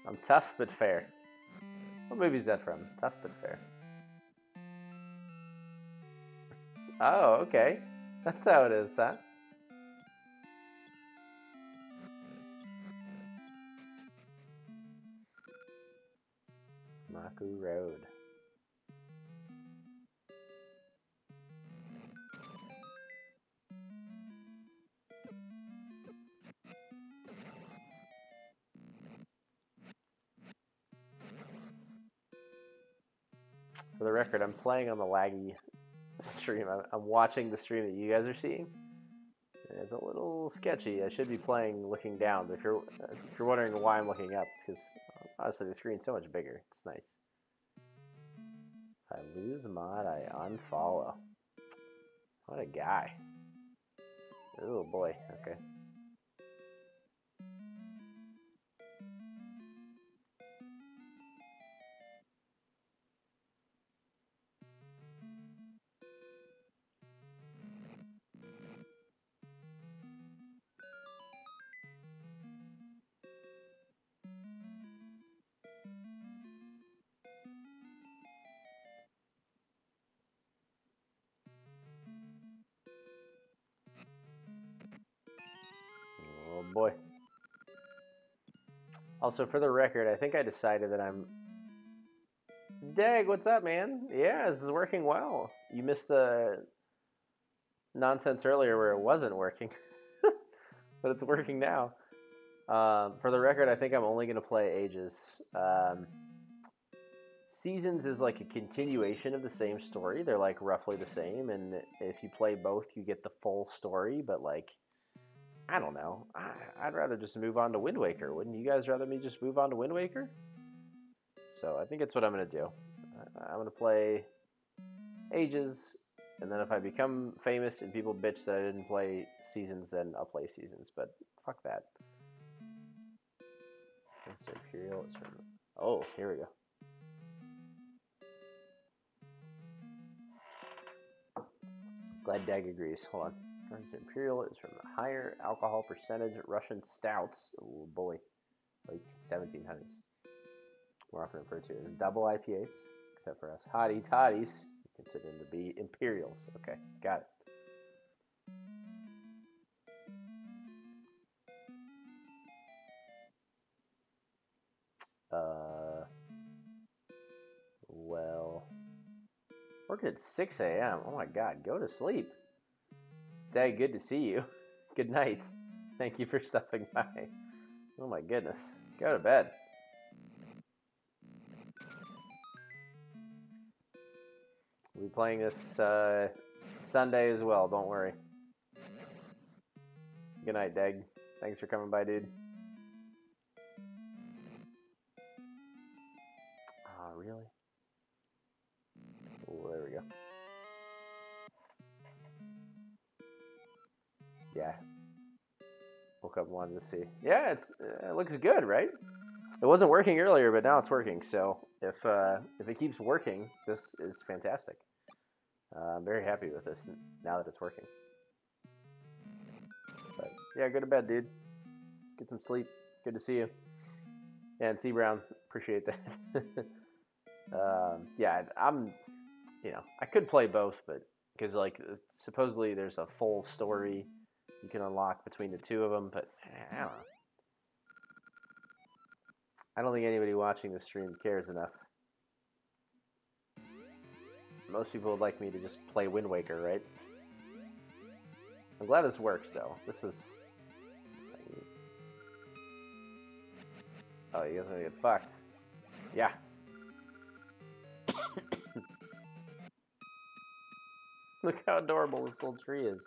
I'm tough but fair. What movie is that from? Tough but fair. Oh, okay. That's how it is, huh? Maku Road. For the record, I'm playing on the laggy stream. I'm watching the stream that you guys are seeing. And it's a little sketchy. I should be playing looking down. But if you're wondering why I'm looking up, it's because honestly the screen's so much bigger. It's nice. If I lose a mod, I unfollow. What a guy. Oh boy. Okay. Oh boy. Also, for the record, I think I decided that I'm... Dag, what's up, man? Yeah, this is working well. You missed the nonsense earlier where it wasn't working. But it's working now. For the record, I think I'm only going to play Ages. Seasons is like a continuation of the same story. They're like roughly the same, and if you play both, you get the full story. But like, I don't know. I'd rather just move on to Wind Waker. Wouldn't you guys rather me just move on to Wind Waker? So I think it's what I'm going to do. I'm going to play Ages, and then if I become famous and people bitch that I didn't play Seasons, then I'll play Seasons. But fuck that. Imperial is from... Oh, here we go. Glad Dag agrees. Hold on. Imperial is from the higher alcohol percentage Russian stouts. Oh boy. Late 1700s. More often referred to as double IPAs, except for us hottie toddies. Consider them to be Imperials. Okay, got it. Well, working at 6 a.m. Oh my god, go to sleep. Dag, good to see you. Good night. Thank you for stopping by. Oh my goodness. Go to bed. We'll be playing this Sunday as well, don't worry. Good night, Dag. Thanks for coming by, dude. Ah, really? Oh, there we go. Yeah. Woke up and wanted to see. Yeah, it looks good, right? It wasn't working earlier, but now it's working. So if it keeps working, this is fantastic. I'm very happy with this now that it's working. But yeah, go to bed, dude. Get some sleep. Good to see you. Yeah, and C Brown, appreciate that. Yeah, I'm. I could play both, but because like supposedly there's a full story you can unlock between the two of them, but I don't know. I don't think anybody watching the stream cares enough. Most people would like me to just play Wind Waker, right? I'm glad this works, though. This was... Oh, you guys are gonna get fucked. Yeah. Look how adorable this little tree is.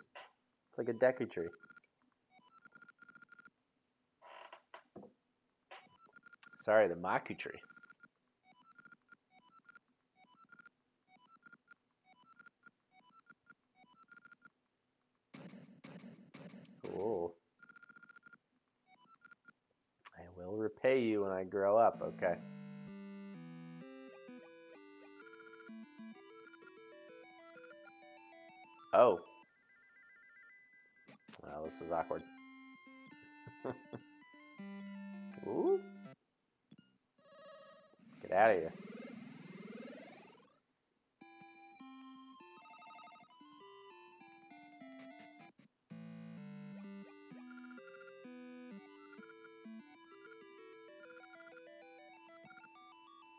It's like a Deku tree. Sorry, the Maku tree. Cool. I will repay you when I grow up, okay? Oh. Well, this is awkward. Ooh. Get out of here.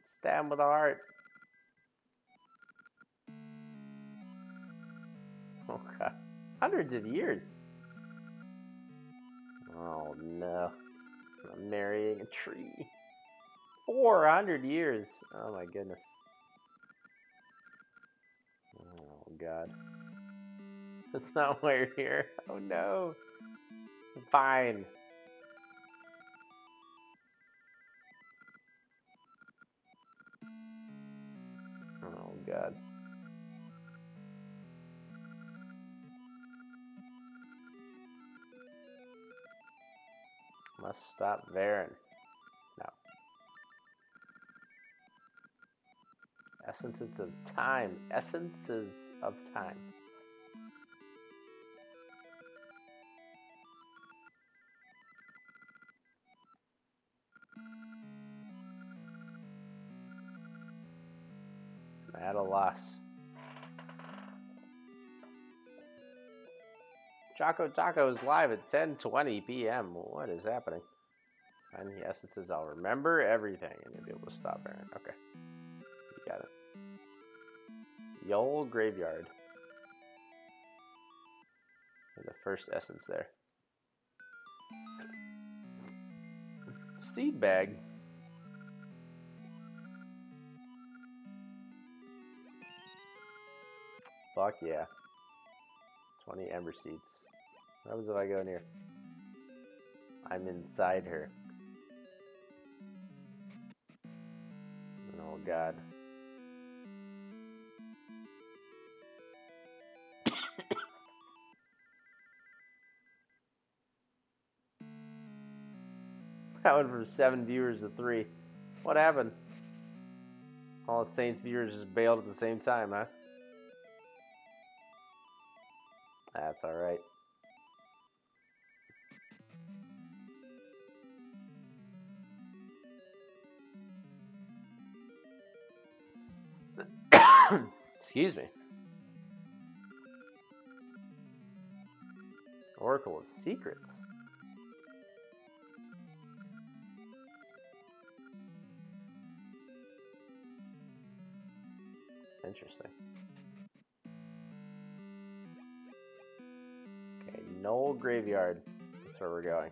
Stab him with a heart. Oh, God. Hundreds of years. Oh, no. I'm marrying a tree. 400 years. Oh, my goodness. Oh, God. That's not why you're here. Oh, no. Fine. Oh, God. Must stop Varen. No. Essences of time. Essences of time. At a loss. Choco Taco is live at 10:20 p.m. What is happening? Find the essences. I'll remember everything, and you'll be able to stop Aaron. Okay, you got it. The old graveyard. And the first essence there. Seed bag. Fuck yeah. 20 ember seeds. What happens if I go in here? I'm inside her. Oh, God. That went from 7 viewers to 3. What happened? All the Saints viewers just bailed at the same time, huh? That's alright. Excuse me. Oracle of Secrets. Interesting. Okay, Knoll Graveyard. That's where we're going.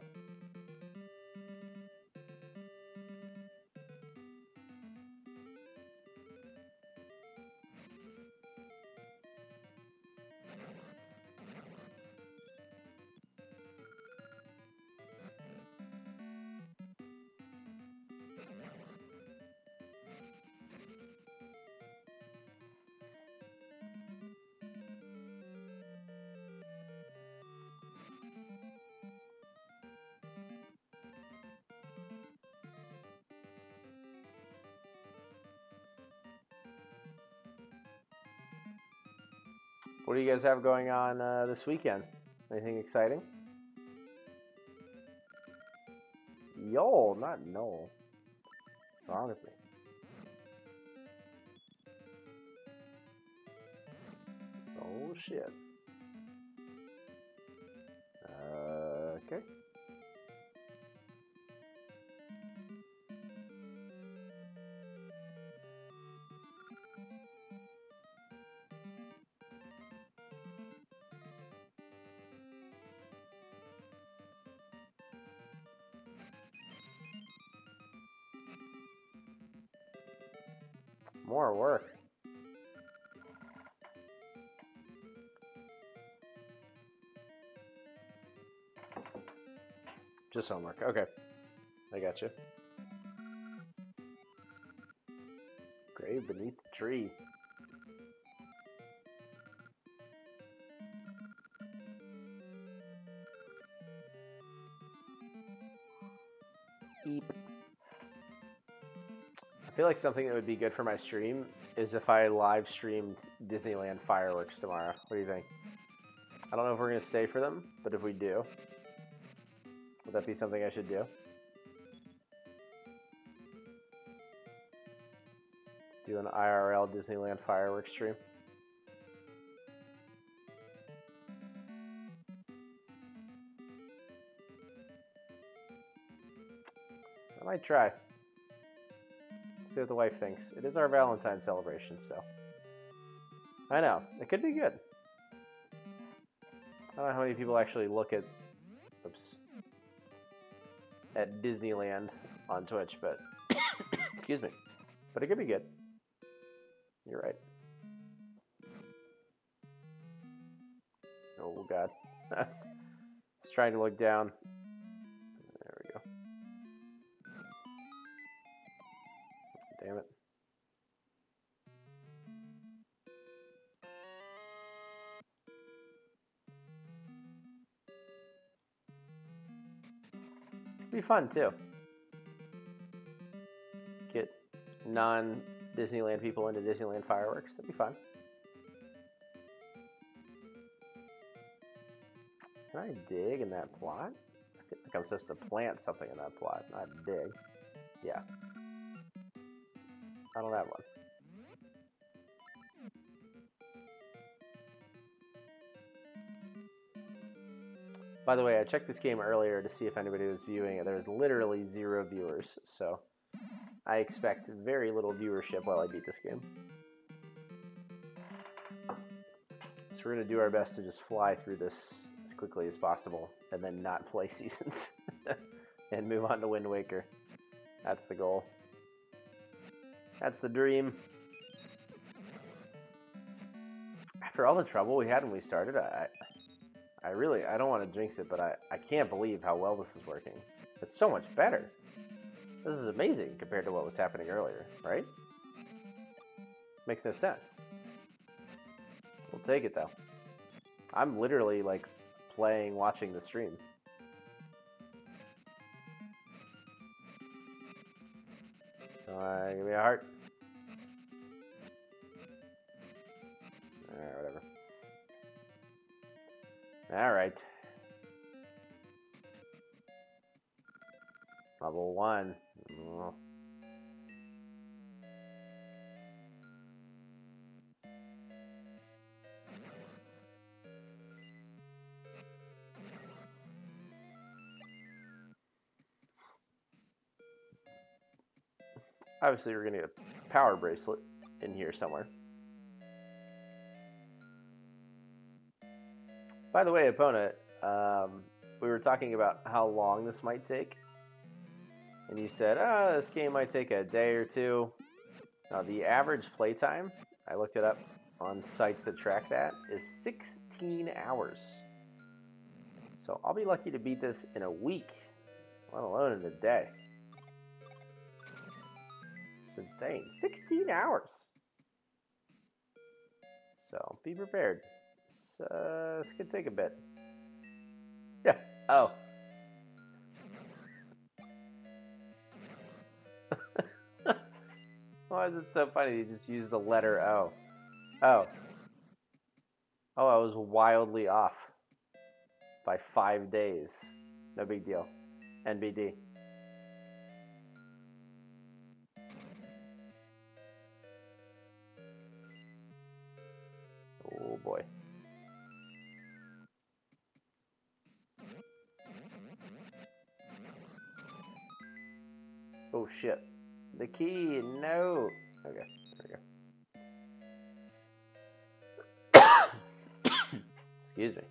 What do you guys have going on this weekend? Anything exciting? Yo, not Knoll. What's wrong with me? Oh, shit. Okay. More work. Just homework. Okay. I got you. Grave beneath the tree. Eep. I feel like something that would be good for my stream is if I live streamed Disneyland fireworks tomorrow. What do you think? I don't know if we're going to stay for them, but if we do, would that be something I should do? Do an IRL Disneyland fireworks stream? I might try. See what the wife thinks. It is our Valentine's celebration, so. I know. It could be good. I don't know how many people actually look at, at Disneyland on Twitch, but excuse me. But it could be good. You're right. Oh god. I was trying to look down. There we go. Damn it. It'd be fun too. Get non-Disneyland people into Disneyland fireworks. That'd be fun. Can I dig in that plot? I feel like I'm supposed to plant something in that plot, not dig. Yeah. I don't have one. By the way, I checked this game earlier to see if anybody was viewing it. There was literally 0 viewers, so I expect very little viewership while I beat this game. So we're going to do our best to just fly through this as quickly as possible and then not play Seasons and move on to Wind Waker. That's the goal. That's the dream. After all the trouble we had when we started, I don't want to jinx it, but I can't believe how well this is working. It's so much better. This is amazing compared to what was happening earlier, right? Makes no sense. We'll take it, though. I'm literally, like, playing, watching the stream. Give me a heart. Alright, whatever. Alright. Level 1. Oh. Obviously, we're going to get a power bracelet in here somewhere. By the way, opponent, we were talking about how long this might take. And you said, oh, this game might take a day or two. Now, the average playtime, I looked it up on sites that track that, is 16 hours. So I'll be lucky to beat this in a week, let alone in a day. It's insane. 16 hours. So be prepared. This could take a bit. Yeah. Oh. Why is it so funny? You just use the letter O. Oh. Oh, I was wildly off by 5 days. No big deal. NBD. Oh boy. Oh shit. The key, no. Okay, there we go. Excuse me.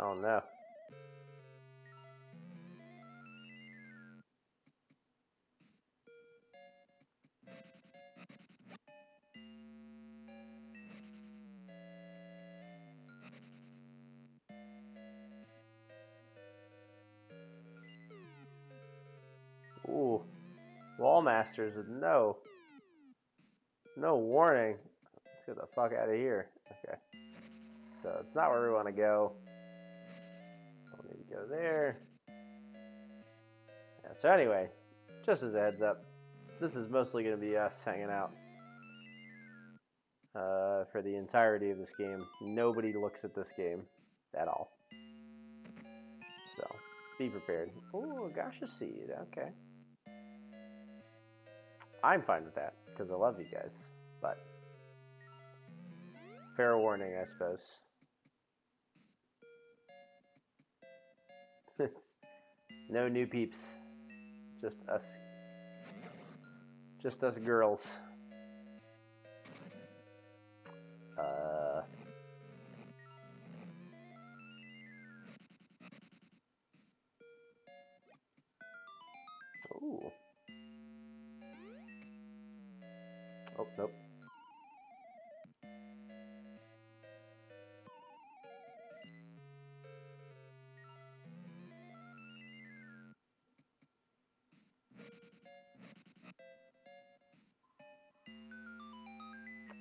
Oh no. Ooh. Wall masters with no warning. Let's get the fuck out of here. Okay. So it's not where we want to go. Don't need to go there. Yeah, so anyway, just as a heads up, this is mostly going to be us hanging out for the entirety of this game. Nobody looks at this game at all. So be prepared. Ooh, a gacha seed. Okay. I'm fine with that because I love you guys. But fair warning, I suppose. It's no new peeps. Just us. Just us girls. Ooh. Oh, nope.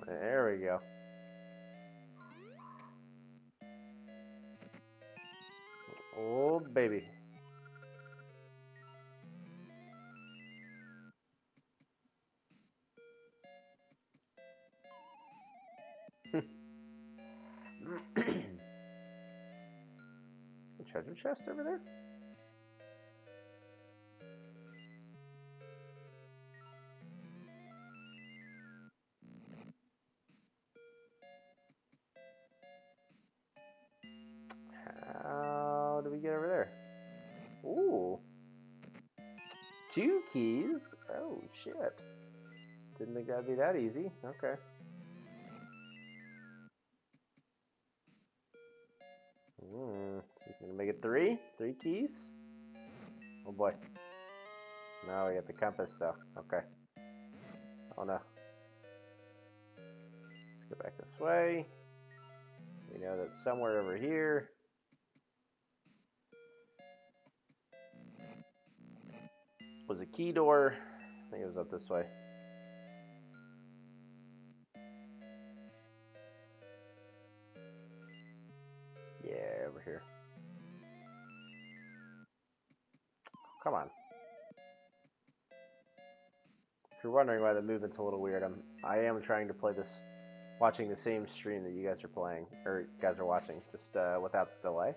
There we go. Oh, baby. Treasure chest over there? How do we get over there? Ooh. 2 keys? Oh, shit. Didn't think that'd be that easy. Okay. So gonna make it 3? 3 keys? Oh boy. Now we got the compass though. Okay. Oh no. Let's go back this way. We know that somewhere over here was a key door. I think it was up this way. Yeah, over here. Come on. If you're wondering why the movement's a little weird, I am trying to play this, watching the same stream that you guys are playing, or guys are watching, just without delay.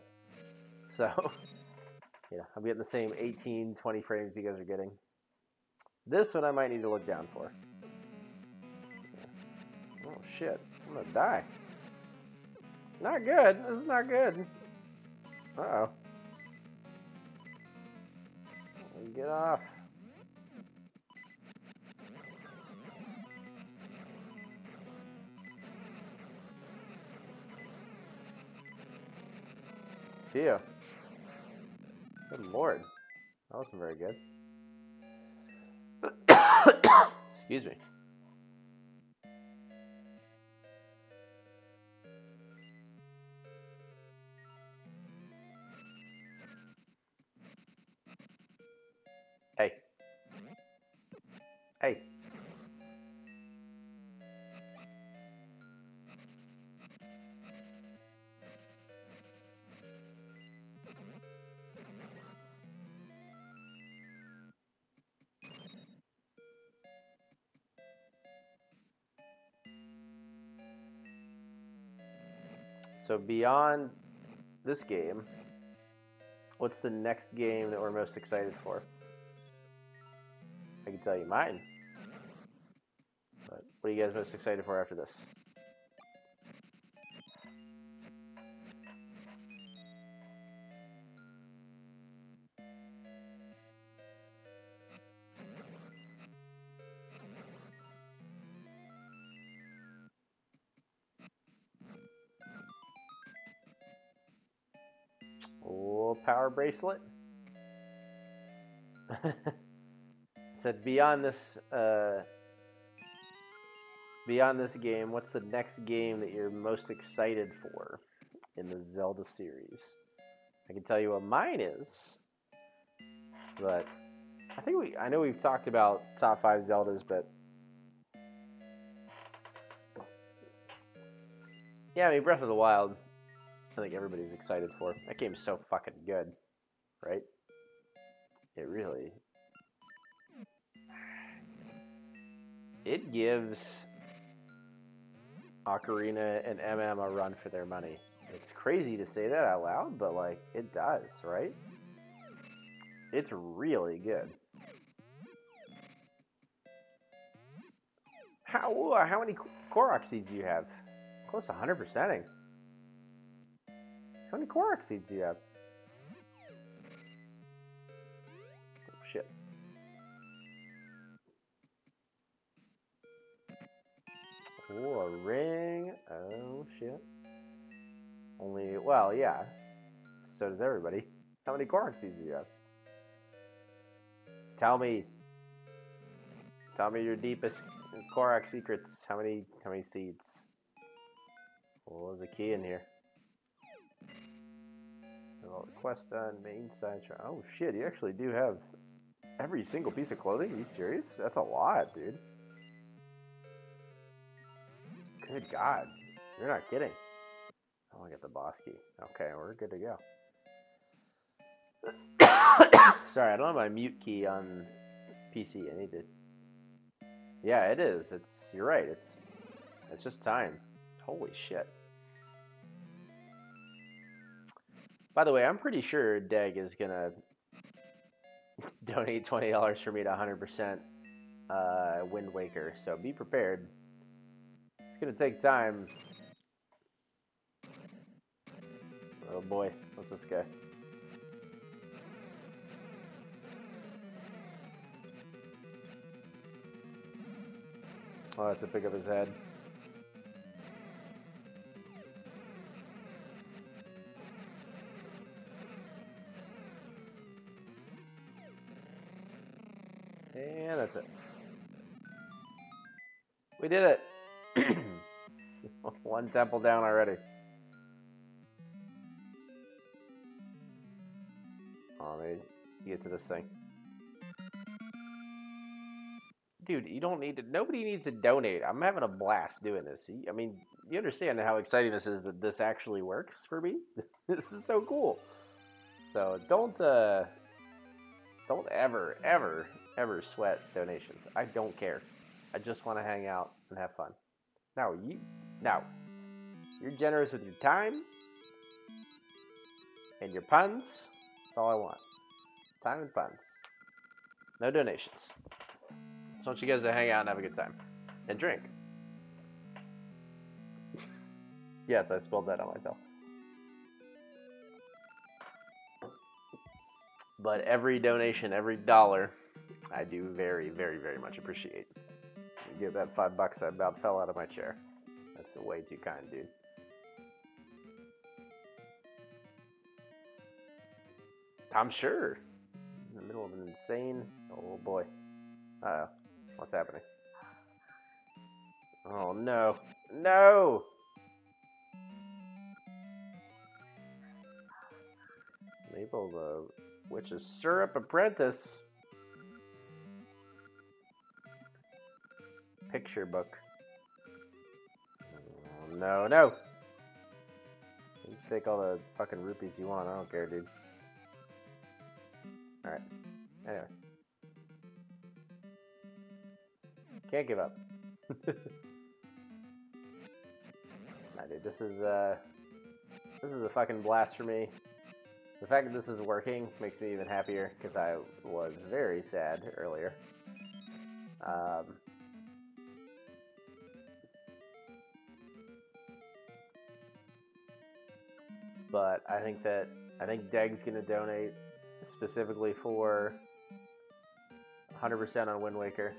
So, yeah, I'm getting the same 18, 20 frames you guys are getting. This one I might need to look down for. Yeah. Oh shit, I'm gonna die. Not good, this is not good. Uh-oh. Get off. Phew. Good lord. That wasn't very good. Excuse me. Hey. Hey. So beyond this game, what's the next game that we're most excited for? I can tell you mine. But what are you guys most excited for after this? power bracelet. Said beyond this game, what's the next game that you're most excited for in the Zelda series? I can tell you what mine is, but I know we've talked about top 5 Zeldas, but yeah, I mean Breath of the Wild, I think everybody's excited for. That game's so fucking good, right? It gives Ocarina and MM a run for their money. It's crazy to say that out loud, but like it does, right? It's really good. How many Korok seeds do you have? Close to 100%ing. How many Korok seeds do you have? Oh, shit. Oh, a ring. Oh, shit. Only, well, yeah. So does everybody. How many Korok seeds do you have? Tell me your deepest Korok secrets. How many seeds? Well, there's a key in here. Oh, quest done, main side. Oh shit, you actually do have every single piece of clothing? Are you serious? That's a lot, dude. Good God. You're not kidding. I want to get the boss key. Okay, we're good to go. Sorry, I don't have my mute key on PC. I need to. Yeah, it is. You're right. It's just time. Holy shit. By the way, I'm pretty sure Deg is gonna donate $20 for me to 100% Wind Waker. So be prepared. It's gonna take time. Oh boy, what's this guy? Oh, I have to pick up his head. And that's it. We did it. One temple down already. Oh, let me get to this thing. Dude, you don't need to. Nobody needs to donate. I'm having a blast doing this. I mean, you understand how exciting this is that this actually works for me? This is so cool. So don't ever sweat donations. I don't care. I just want to hang out and have fun. Now you're generous with your time and your puns. That's all I want. Time and puns. No donations. Just want you guys to hang out and have a good time. And drink. Yes, I spilled that on myself. But every donation, every dollar, I do very, very, very much appreciate. You give that $5, I about fell out of my chair. That's way too kind, dude. I'm sure. In the middle of an insane... Oh, boy. Uh-oh. What's happening? Oh, no. No! Maple the Witch's Syrup Apprentice. Picture book. Oh, no, no! You can take all the fucking rupees you want. I don't care, dude. Alright. Anyway. Can't give up. Nah, dude, this is a fucking blast for me. The fact that this is working makes me even happier because I was very sad earlier. But I think Deg's gonna donate specifically for 100% on Wind Waker.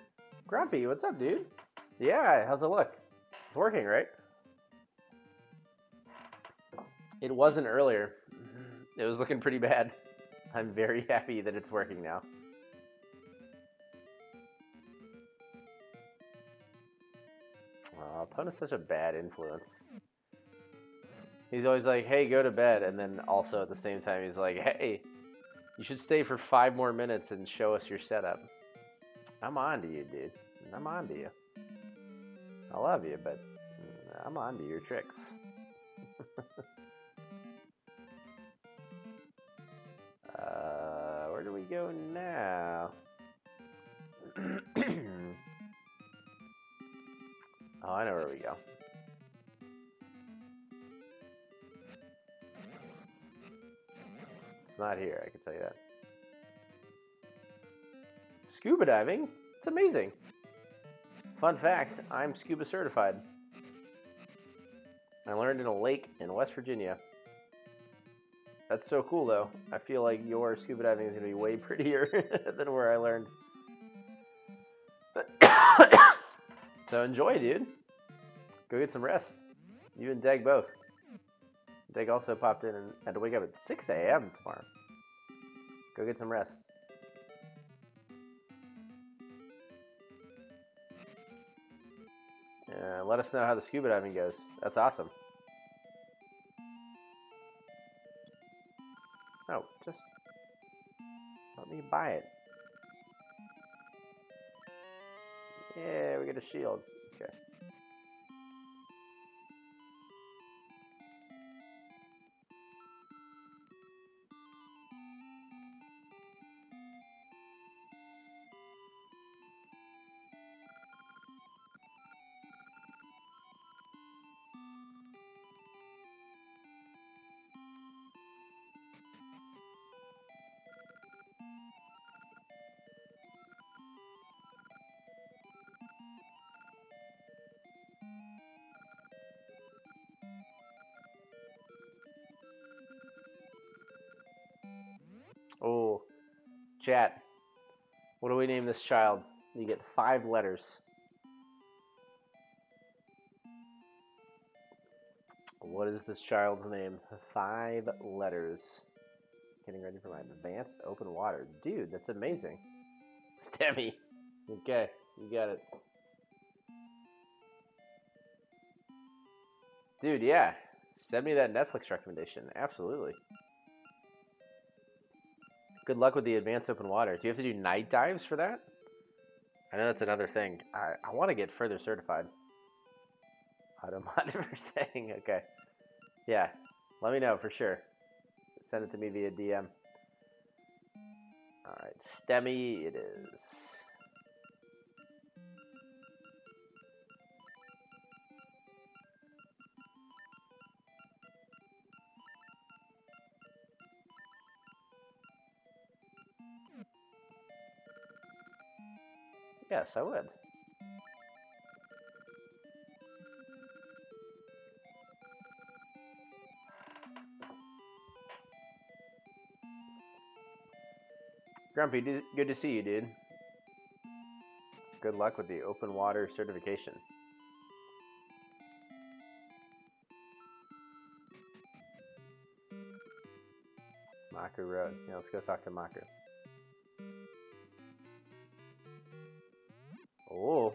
Grumpy, what's up, dude? Yeah, how's it look? It's working, right? It wasn't earlier. It was looking pretty bad. I'm very happy that it's working now. Pona's such a bad influence. He's always like, hey, go to bed. And then also at the same time, he's like, hey, you should stay for 5 more minutes and show us your setup. I'm on to you, dude. I'm on to you. I love you, but I'm on to your tricks. Where do we go now? Oh, I know where we go. It's not here, I can tell you that. Scuba diving? It's amazing. Fun fact, I'm scuba certified. I learned in a lake in West Virginia. That's so cool, though. I feel like your scuba diving is going to be way prettier than where I learned. So enjoy, dude. Go get some rest. You and Deg both. Deg also popped in and had to wake up at 6 a.m. tomorrow. Go get some rest. Let us know how the scuba diving goes. That's awesome. Oh, just let me buy it. Yeah, we get a shield. Okay. Oh, chat. What do we name this child? You get 5 letters. What is this child's name? 5 letters. Getting ready for my advanced open water. Dude, that's amazing. Stemmy. Okay, you got it. Dude, yeah. Send me that Netflix recommendation. Absolutely. Good luck with the advanced open water. Do you have to do night dives for that? I know that's another thing. I want to get further certified. Automated for saying, okay. Yeah, let me know for sure. Send it to me via DM. All right, STEMmy it is. Yes, I would. Grumpy, good to see you, dude. Good luck with the open water certification. Maku Road. Yeah, let's go talk to Maku. Oh.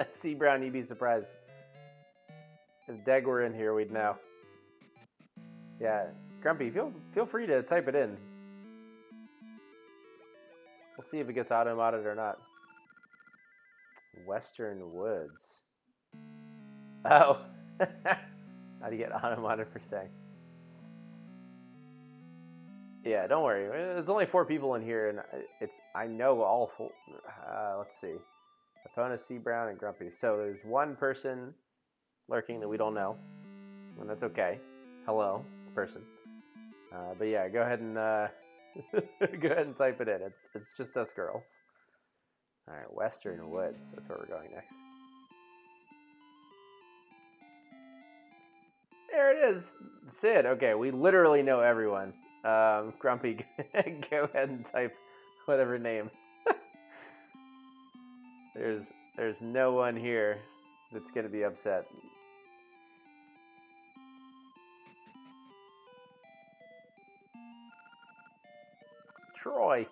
C Brown, you'd be surprised. If Deg were in here, we'd know. Yeah, Grumpy, feel free to type it in. We'll see if it gets auto-modded or not. Western Woods. Oh. How do you get auto-modded for saying? Yeah, don't worry. There's only 4 people in here, and I know all 4. Let's see. Epona, C Brown, and Grumpy. So there's one person lurking that we don't know, and that's okay. Hello, person. But yeah, go ahead and go ahead and type it in. It's just us girls. All right, Western Woods. That's where we're going next. There it is, Sid. Okay, we literally know everyone. Grumpy, go ahead and type whatever name. There's no one here that's gonna be upset. Troy.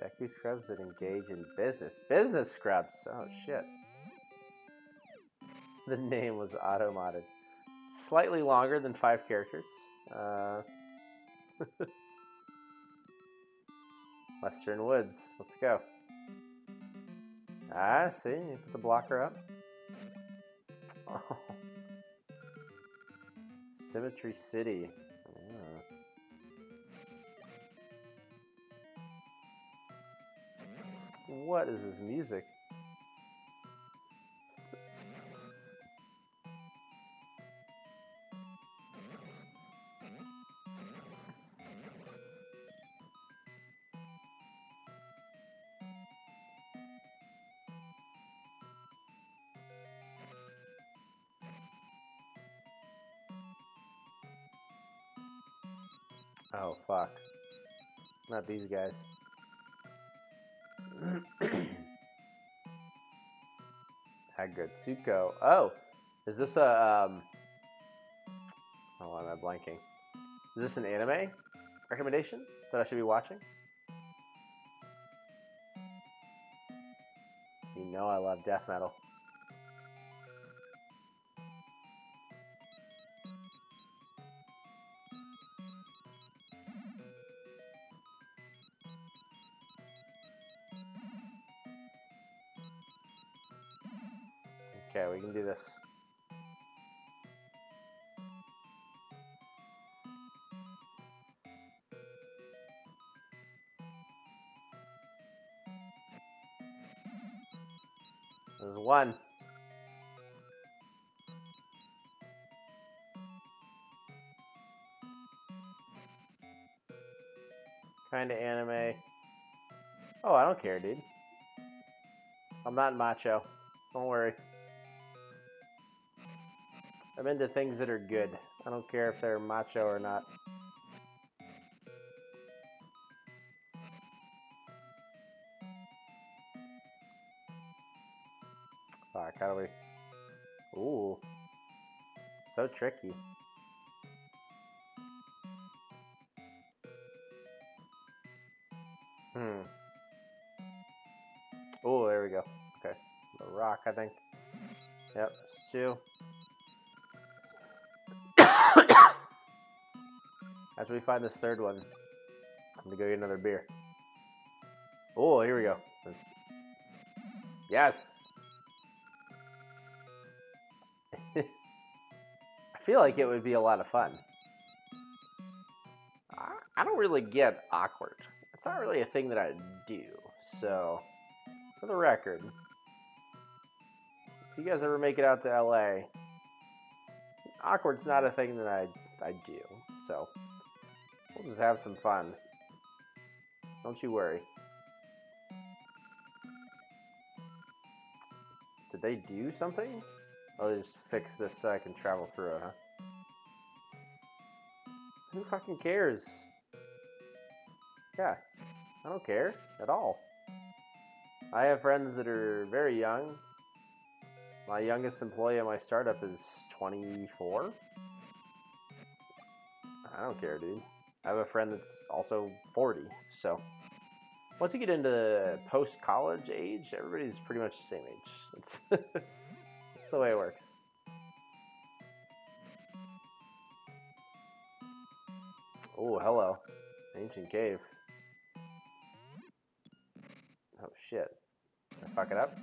Deku scrubs that engage in business. Business scrubs. Oh shit. The name was auto-modded. Slightly longer than 5 characters. Western Woods. Let's go. Ah, see? You put the blocker up. Oh. Symmetry City. Oh. What is this music? Oh, fuck. Not these guys. Hagutsuko. Oh! Is this a, oh, why am I blanking? Is this an anime recommendation that I should be watching? You know I love death metal. Okay, we can do this. There's one. Kinda anime. Oh, I don't care, dude. I'm not macho. Don't worry. I'm into things that are good. I don't care if they're macho or not. Fuck, how do we... Ooh. So tricky. Oh, there we go. Okay. The rock, I think. Yep, two. After we find this third one, I'm gonna go get another beer. Oh, here we go. Yes! I feel like it would be a lot of fun. I don't really get awkward. It's not really a thing that I do. So, for the record, if you guys ever make it out to LA, awkward's not a thing that I do. So, we'll just have some fun. Don't you worry. Did they do something? Oh, they just fixed this so I can travel through it, huh? Who fucking cares? Yeah, I don't care at all. I have friends that are very young. My youngest employee at my startup is 24. I don't care, dude. I have a friend that's also 40. So, once you get into post-college age, everybody's pretty much the same age. It's, it's the way it works. Oh, hello. Ancient cave. Oh, shit. Did I fuck it up?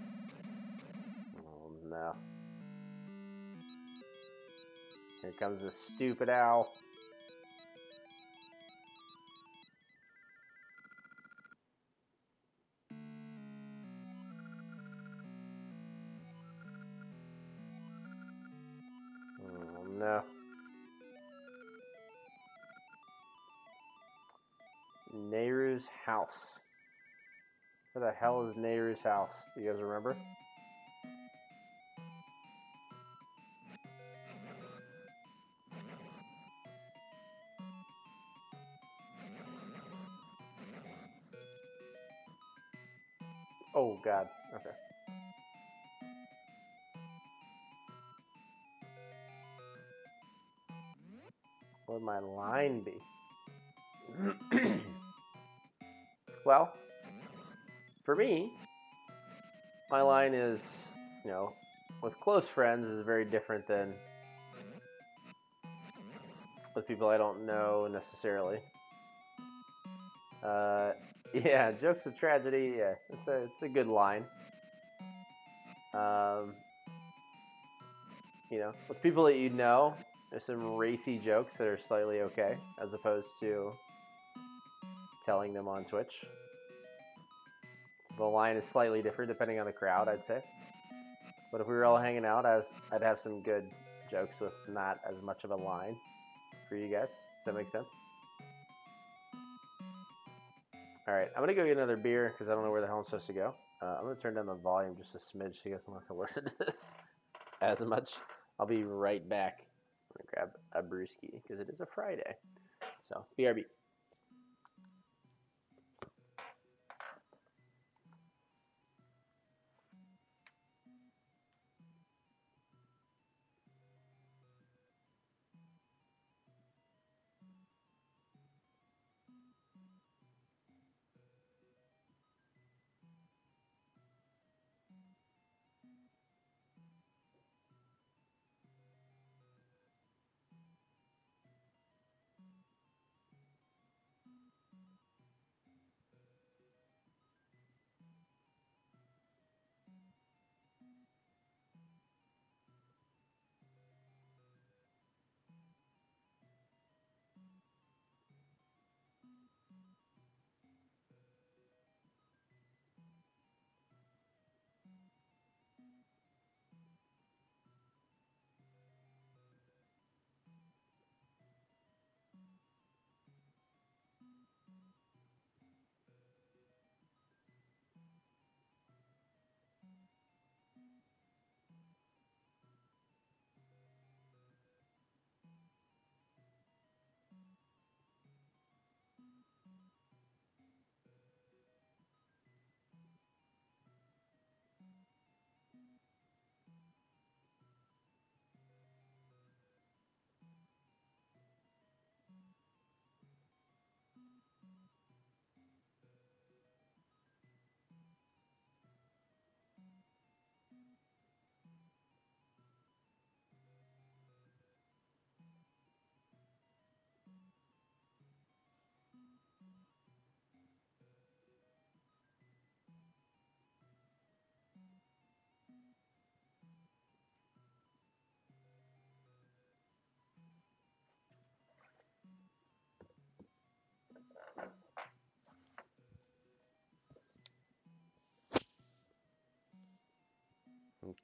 Oh, no. Here comes this stupid owl. Oh, no. Nehru's house. Where the hell is Nehru's house? Do you guys remember? Oh, God. Okay. What would my line be? Well, for me, my line is, with close friends is very different than with people I don't know necessarily. Yeah, jokes of tragedy. Yeah, it's a good line. With people that you know, there's some racy jokes that are slightly okay, as opposed to telling them on Twitch. The line is slightly different depending on the crowd, I'd say. But if we were all hanging out, I'd have some good jokes with not as much of a line for you guys. Does that make sense? All right, I'm gonna go get another beer because I don't know where the hell I'm supposed to go. I'm gonna turn down the volume just a smidge so you guys don't have to listen to this as much. I'll be right back. I'm gonna grab a brewski because it is a Friday. So, BRB.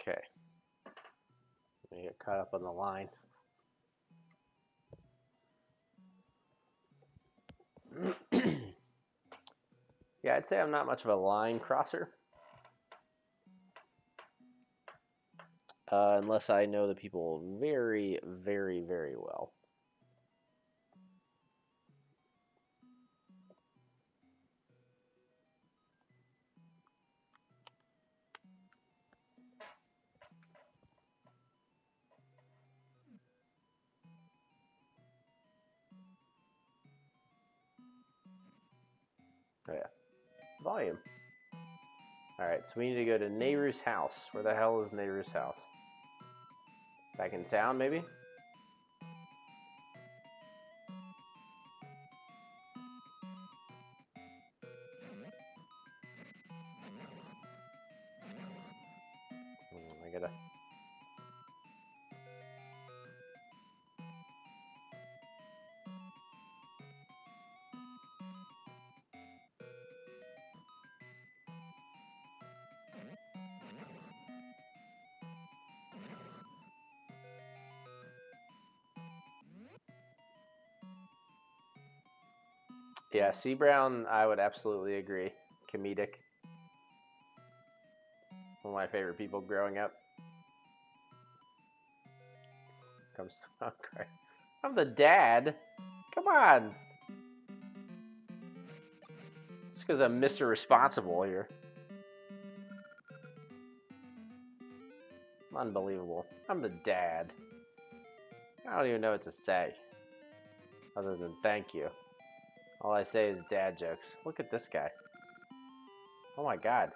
Okay. Let me get caught up on the line. Yeah, I'd say I'm not much of a line crosser. Unless I know the people very, very, very well. Oh, yeah. Volume. Alright, so we need to go to Nehru's house. Where the hell is Nehru's house? Back in town, maybe? I gotta... Yeah, C. Brown, I would absolutely agree. Comedic. One of my favorite people growing up. Comes... Okay. I'm the dad. Come on. Just because I'm Mr. Responsible here. Unbelievable. I'm the dad. I don't even know what to say. Other than thank you. All I say is dad jokes. Look at this guy. Oh my god.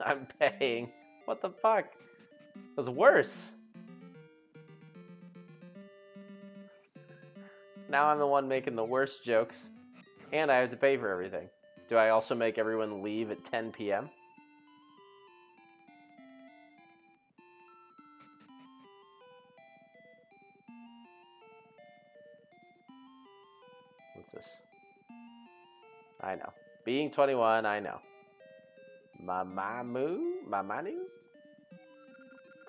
I'm paying. What the fuck? That's worse. Now I'm the one making the worst jokes, and I have to pay for everything. Do I also make everyone leave at 10 p.m.? What's this? I know. Being 21, I know. Mamanu?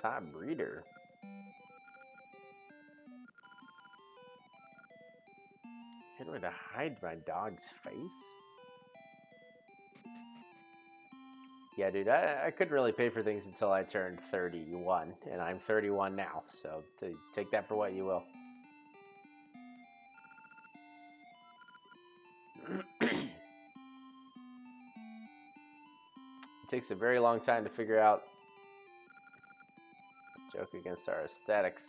Time breeder. Hit way to hide my dog's face? Yeah, dude, I couldn't really pay for things until I turned 31, and I'm 31 now, so take that for what you will. It takes a very long time to figure out. Joke against our aesthetics.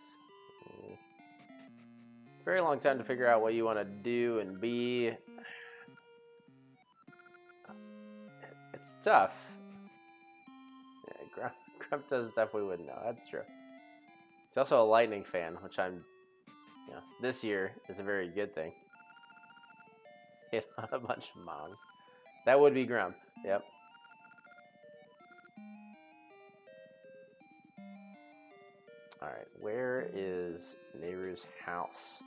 Very long time to figure out what you want to do and be. It's tough. Yeah, Grump does stuff we wouldn't know. That's true. He's also a Lightning fan, which this year is a very good thing. Hit on a bunch of moms. That would be Grump. Yep. Alright, where is Nehru's house?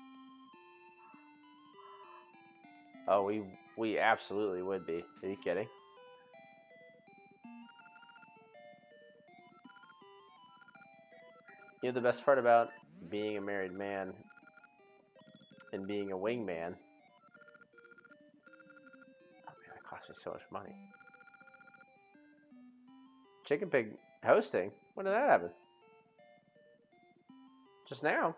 Oh, we absolutely would be. Are you kidding? You know the best part about being a married man and being a wingman? Oh man, that cost me so much money. Chicken Pig hosting? When did that happen? Just now.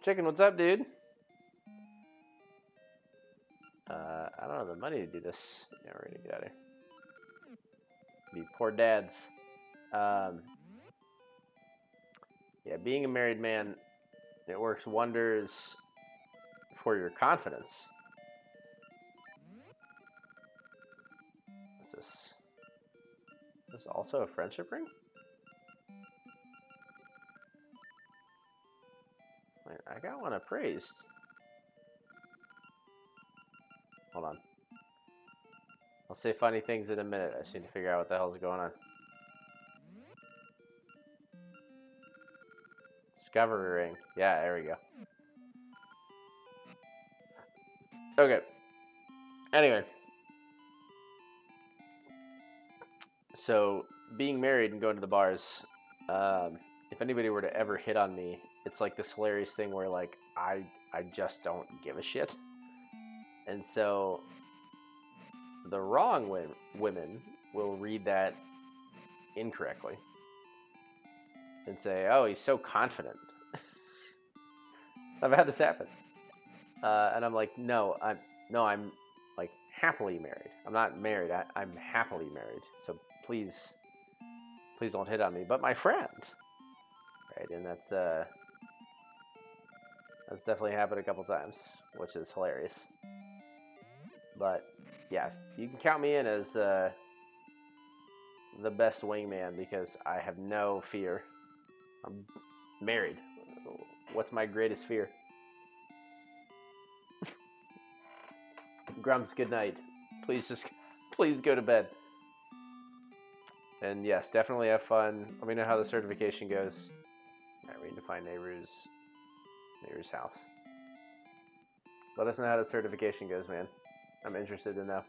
Chicken, what's up, dude? I don't have the money to do this. Yeah, we're gonna get out of here. Be poor dads. Yeah, being a married man, it works wonders for your confidence. What's this? Is this also a friendship ring? Wait, I got one appraised. Hold on. I'll say funny things in a minute. I just need to figure out what the hell's going on. Discovery ring. Yeah, there we go. Okay. Anyway. So, being married and going to the bars, if anybody were to ever hit on me, it's like this hilarious thing where, like, I just don't give a shit. And so, the wrong women will read that incorrectly and say, "Oh, he's so confident." I've had this happen, and I'm like, "No, I'm like happily married. I'm not married. I'm happily married. So please don't hit on me." But my friend, right? And that's definitely happened a couple times, which is hilarious. But yeah, you can count me in as the best wingman because I have no fear. I'm married. What's my greatest fear? Grumps, good night. Please go to bed. And yes, definitely have fun. Let me know how the certification goes. Alright, we need to find Nehru's house. Let us know how the certification goes, man. I'm interested to know.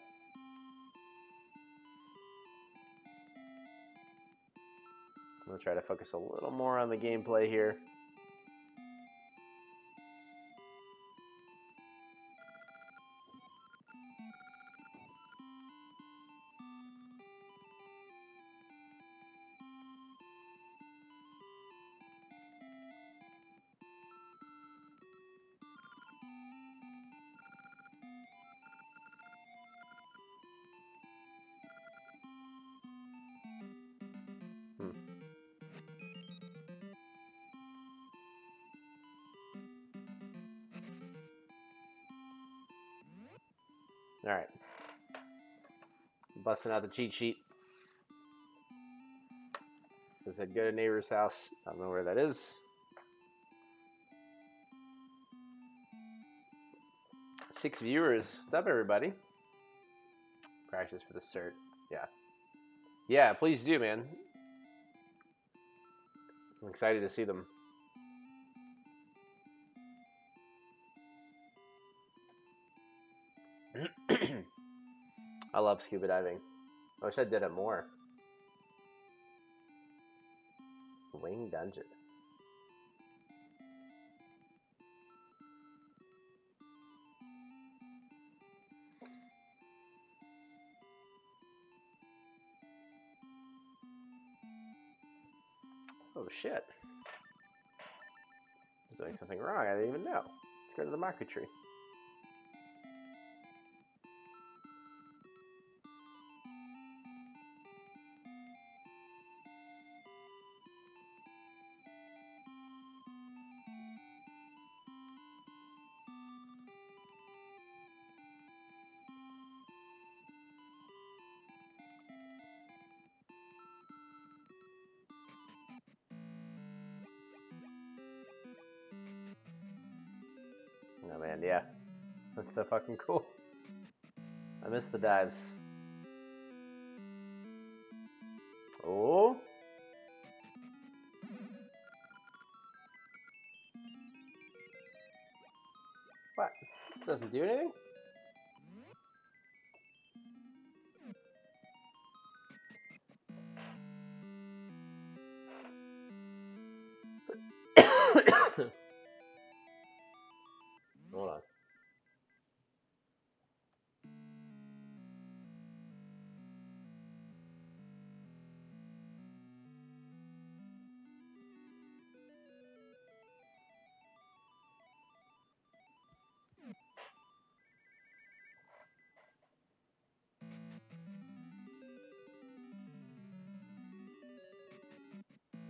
I'm going to try to focus a little more on the gameplay here. Alright. Busting out the cheat sheet. I said go to neighbor's house. I don't know where that is. Six viewers. What's up, everybody? Practice for the cert. Yeah. Yeah, please do, man. I'm excited to see them. I love scuba diving. I wish I did it more. Wing Dungeon. Oh shit. I was doing something wrong. I didn't even know. Let's go to the Mako tree. Oh man, yeah. That's so fucking cool. I miss the dives. Oh. What? It doesn't do anything? Hold on.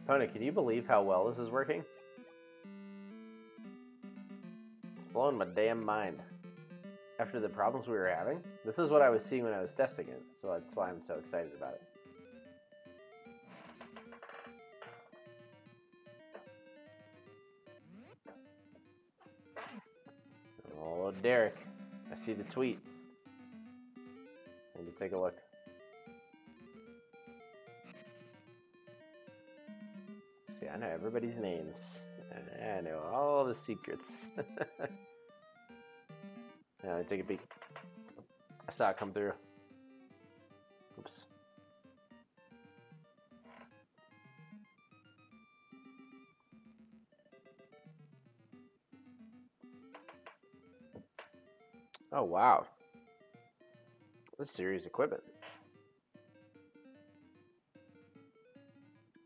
Pony, can you believe how well this is working? It's blowing my damn mind. After the problems we were having, this is what I was seeing when I was testing it, so that's why I'm so excited about it. Oh, Derek, I see the tweet. Let me take a look. See, I know everybody's names. I know all the secrets. Now, let me take a peek. I saw it come through. Oops. Oh, wow. This series equipment.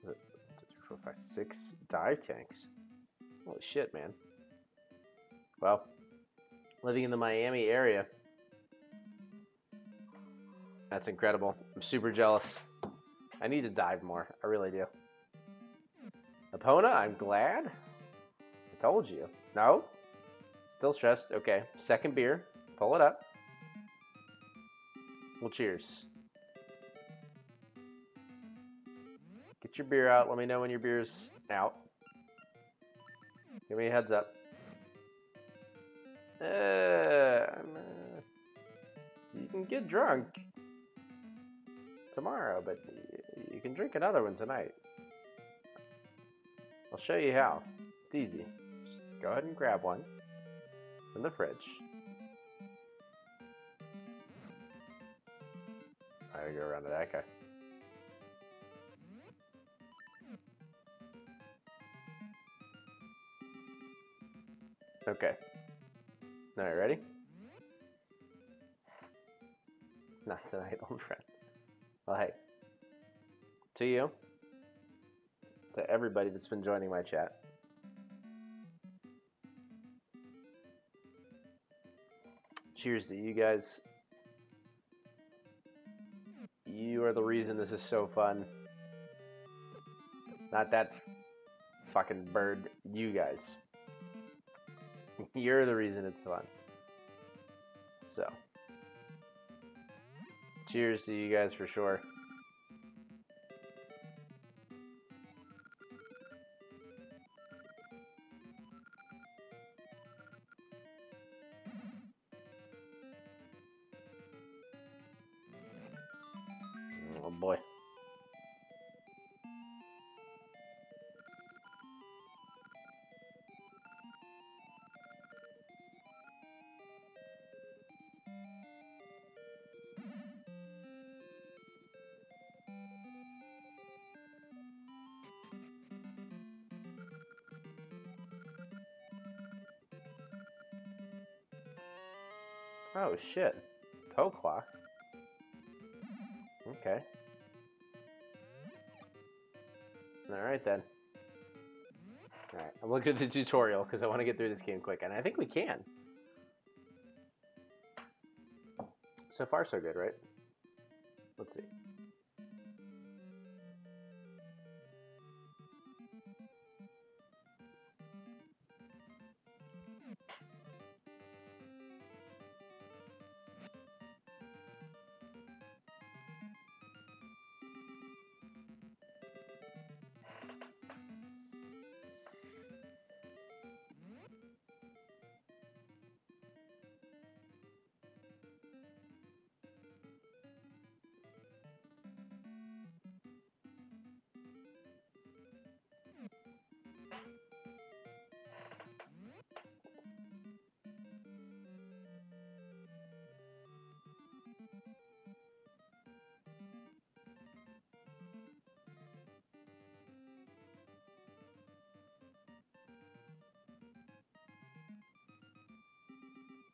2, 3, 4, 5, 6 dive tanks. Holy shit, man. Well, living in the Miami area, that's incredible. I'm super jealous. I need to dive more. I really do. Epona, I'm glad. I told you. No? Still stressed. Okay. Second beer. Pull it up. Well, cheers. Get your beer out. Let me know when your beer's out. Give me a heads up. You can get drunk tomorrow, but you can drink another one tonight. I'll show you how. It's easy. Just go ahead and grab one from the fridge. I gotta go around to that guy. Okay. All right, ready? Not tonight, old friend. Well, hey. To you. To everybody that's been joining my chat. Cheers to you guys. You are the reason this is so fun. Not that fucking bird. You guys. You're the reason it's fun. So, Cheers to you guys for sure. Oh boy. Oh shit. Toe clock. Okay. Alright then. Alright, I'm looking at the tutorial because I want to get through this game quick, and I think we can. So far, so good, right? Let's see.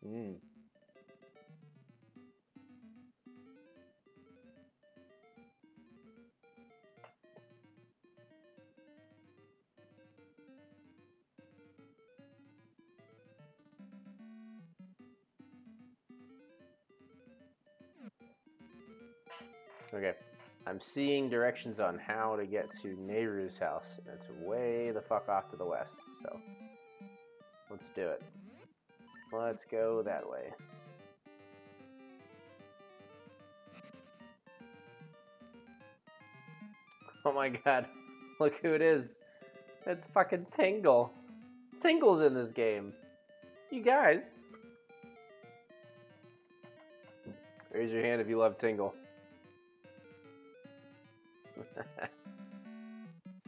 Mm. Okay. I'm seeing directions on how to get to Nehru's house, and it's way the fuck off to the west, so let's do it. Let's go that way. Oh my god, look who it is. It's fucking Tingle. Tingle's in this game. You guys. Raise your hand if you love Tingle.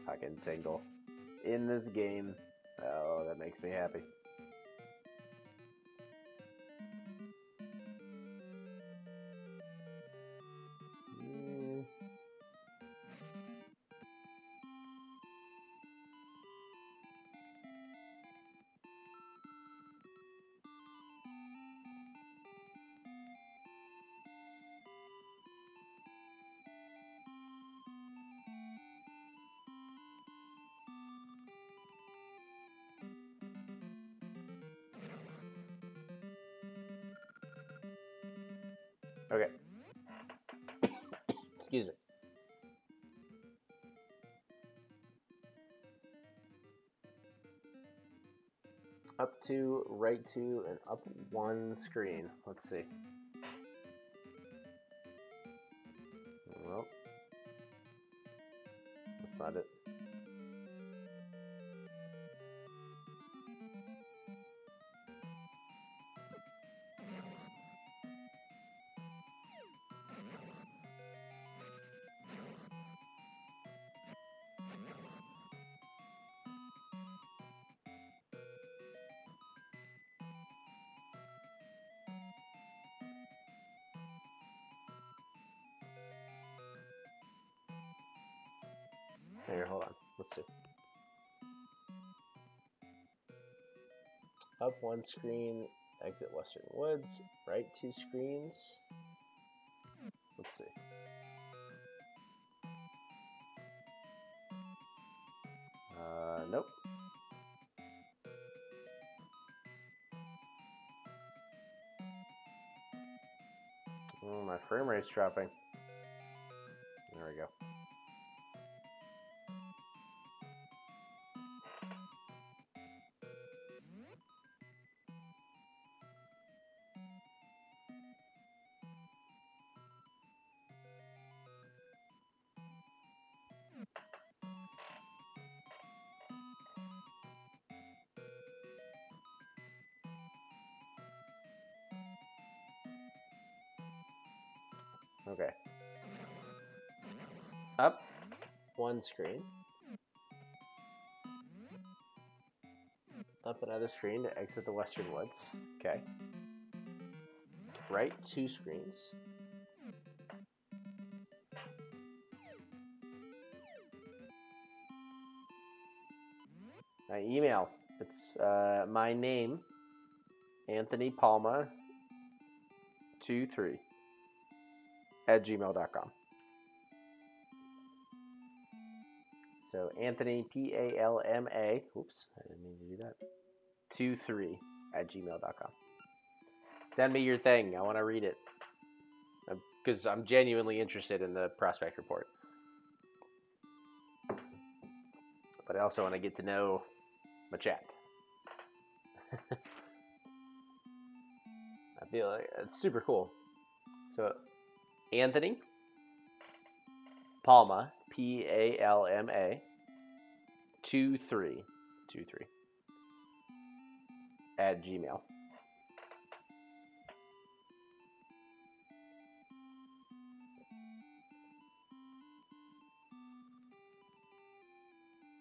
Fucking Tingle. In this game. Oh, that makes me happy. Okay. Excuse me. Up to, right to, and up one screen. Let's see. Well, that's not it. Here, hold on. Let's see. Up one screen, exit Western Woods, right two screens. Let's see. Nope. Oh, my frame rate's dropping. There we go. Okay. Up one screen. Up another screen to exit the Western Woods. Okay. Right two screens. My email. It's my name, Anthony Palma 23 @gmail.com. So Anthony Palma. Oops, I didn't mean to do that. 23 @gmail.com. Send me your thing. I want to read it because I'm genuinely interested in the prospect report. But I also want to get to know my chat. I feel like it's super cool. So Anthony Palma, Palma 23 @gmail.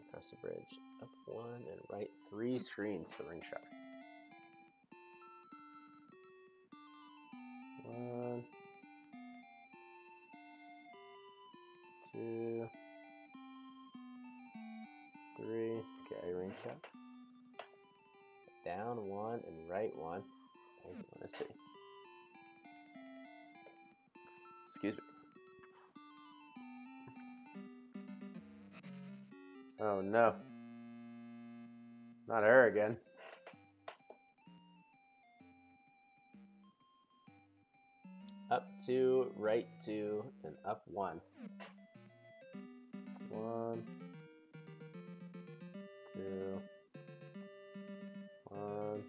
Across the bridge, up one and right three screens to the ring shot. 1, 2, 3. Okay, ring shot. Down one and right one. I want to see. Excuse me. Oh no. Not her again. Up two, right two, and up one. 1, 2, 1.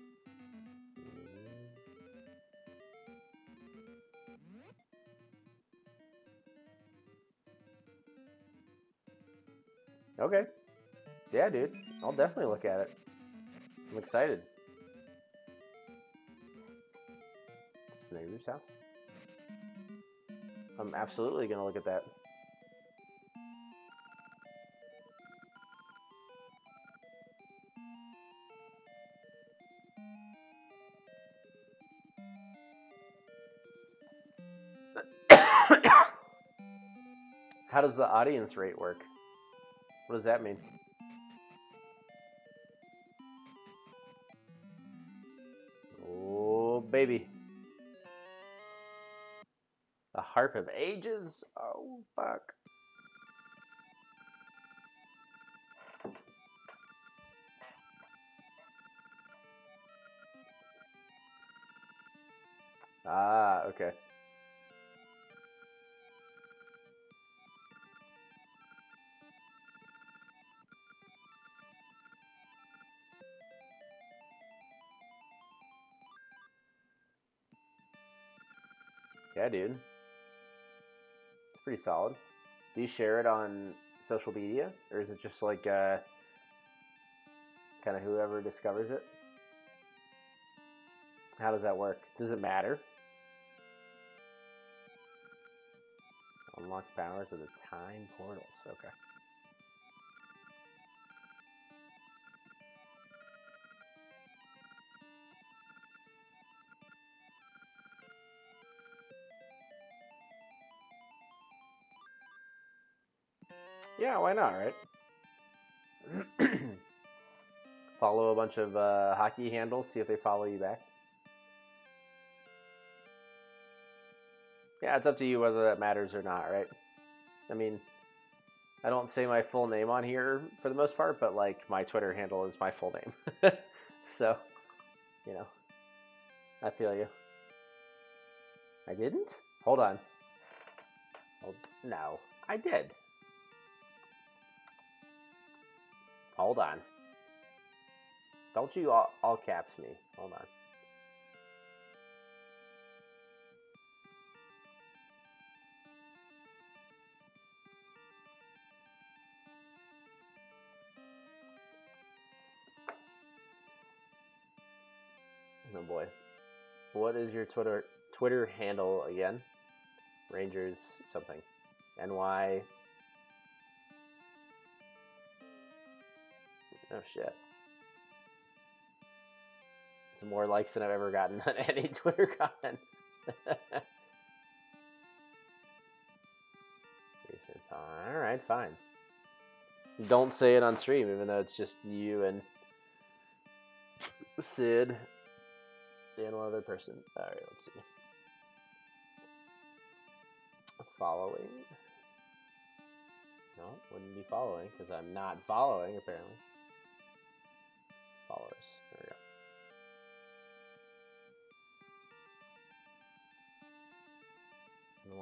Okay. Yeah, dude. I'll definitely look at it. I'm excited. It's the neighbor's house. I'm absolutely going to look at that. How does the audience rate work? What does that mean? Oh, baby. The Harp of Ages? Oh, fuck. Ah, okay. Yeah, dude. It's pretty solid. Do you share it on social media? Or is it just like kind of whoever discovers it? How does that work? Does it matter? Unlock powers of the time portals. Okay. Yeah, why not, right? Follow a bunch of hockey handles, see if they follow you back. Yeah, it's up to you whether that matters or not, right? I mean, I don't say my full name on here for the most part, but like my Twitter handle is my full name. So, you know, I feel you. I didn't? Hold on. Oh, no, I did. Hold on. Don't you all caps me. Hold on. Oh boy. What is your Twitter handle again? Rangers something. NY. Oh shit. It's more likes than I've ever gotten on any Twitter comment. Alright, fine. Don't say it on stream, even though it's just you and Sid and one other person. Alright, let's see. Following. No, wouldn't be following, because I'm not following, apparently. Followers. There we go.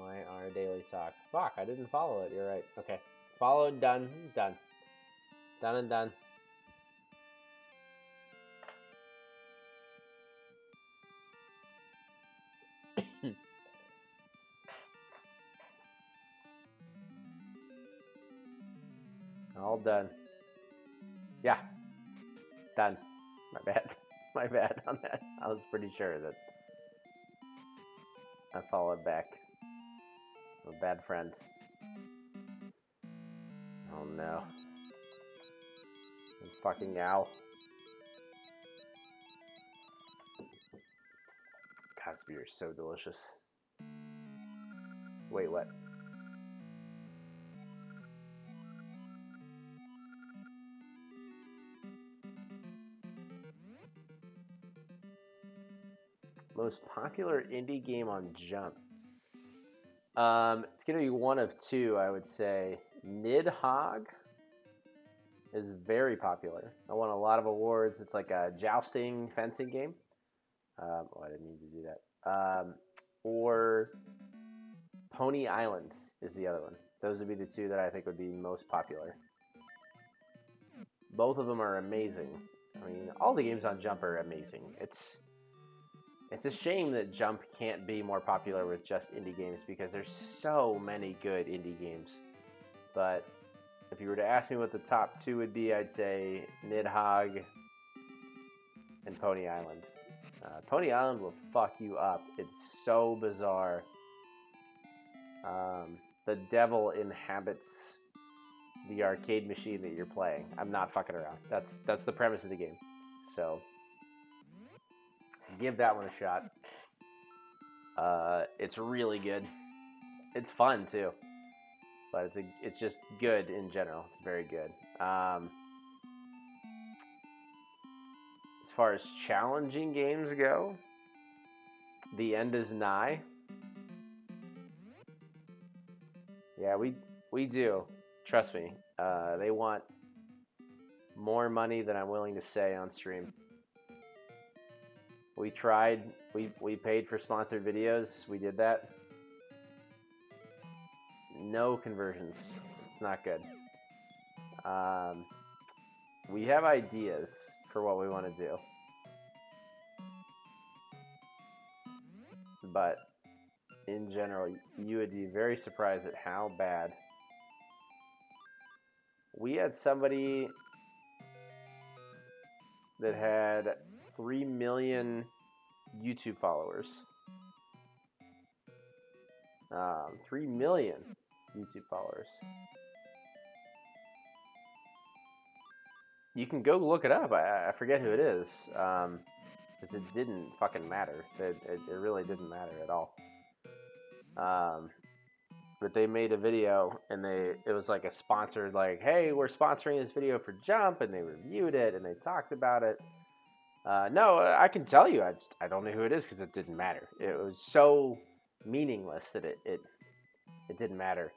Why our daily talk? Fuck, I didn't follow it. You're right. Okay. Followed, done, done. Done and done. All done. Yeah. Done. My bad. My bad on that. I was pretty sure that I followed back. I'm a bad friend. Oh no. Fucking ow. God, this beer is so delicious. Wait, what? Most popular indie game on Jump. It's gonna be one of two, I would say. Nidhogg is very popular. I won a lot of awards. It's like a jousting fencing game. Oh, I didn't need to do that. Or Pony Island is the other one. Those would be the two that I think would be most popular. Both of them are amazing. I mean, all the games on Jump are amazing. It's a shame that Jump can't be more popular with just indie games because there's so many good indie games. But if you were to ask me what the top two would be, I'd say Nidhogg and Pony Island. Pony Island will fuck you up. It's so bizarre. The devil inhabits the arcade machine that you're playing. I'm not fucking around. That's the premise of the game. So give that one a shot. It's really good. It's fun too, but it's just good in general. It's very good. As far as challenging games go, The End Is Nigh. Yeah, we do. Trust me. They want more money than I'm willing to say on stream. We tried. We paid for sponsored videos. We did that. No conversions. It's not good. We have ideas for what we want to do. But in general, you would be very surprised at how bad. We had somebody that had 3 million YouTube followers. 3 million YouTube followers. You can go look it up. I forget who it is. Because it didn't fucking matter. It really didn't matter at all. But they made a video and it was like a sponsored, like, hey, we're sponsoring this video for Jump, and they reviewed it and they talked about it. No, I can tell you, I don't know who it is because it didn't matter. It was so meaningless that it didn't matter.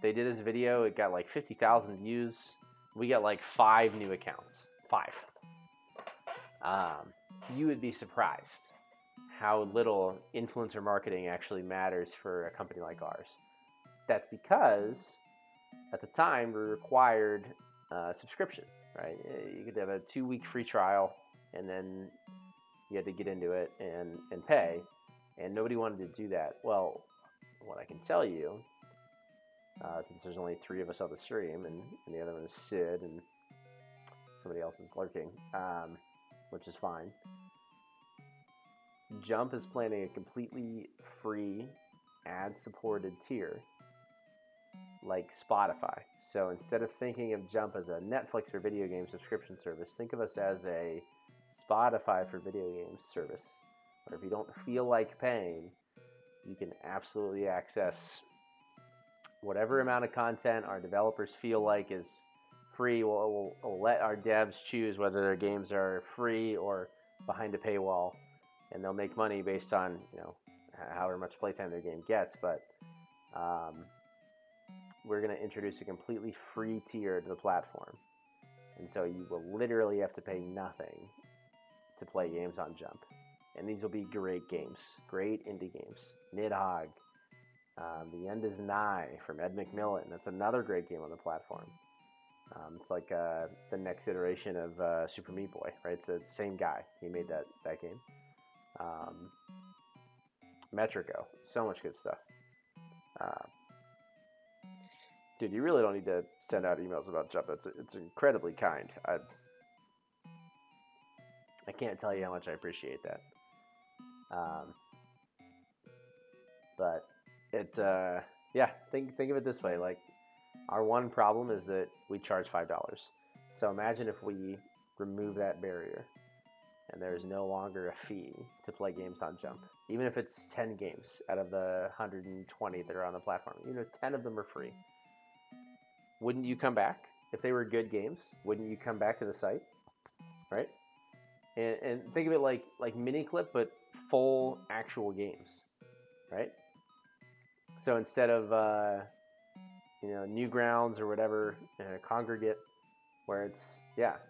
They did this video, it got like 50,000 views. We got like 5 new accounts. 5. You would be surprised how little influencer marketing actually matters for a company like ours. That's because at the time we required subscription, right? You could have a 2-week free trial, and then you had to get into it and pay, and nobody wanted to do that. Well, what I can tell you, since there's only 3 of us on the stream, and the other one is Sid, and somebody else is lurking, which is fine. Jump is planning a completely free ad-supported tier like Spotify. So instead of thinking of Jump as a Netflix for video game subscription service, think of us as a Spotify for video games service. Or if you don't feel like paying, you can absolutely access whatever amount of content our developers feel like is free. We'll let our devs choose whether their games are free or behind a paywall, and they'll make money based on however much playtime their game gets. But we're going to introduce a completely free tier to the platform, and so you will literally have to pay nothing to play games on Jump. And these will be great games, great indie games. Nidhogg, The End Is Nigh from Ed McMillan. That's another great game on the platform. It's like the next iteration of Super Meat Boy, right? It's the same guy. He made that game. Metrico, so much good stuff. Dude, you really don't need to send out emails about Jump. It's incredibly kind. I can't tell you how much I appreciate that. But it, think of it this way. Like, our one problem is that we charge $5. So imagine if we remove that barrier and there's no longer a fee to play games on Jump. Even if it's 10 games out of the 120 that are on the platform, 10 of them are free. Wouldn't you come back? If they were good games, wouldn't you come back to the site? Right? And think of it like Miniclip, but full actual games, right? So instead of Newgrounds or whatever, Congregate, where it's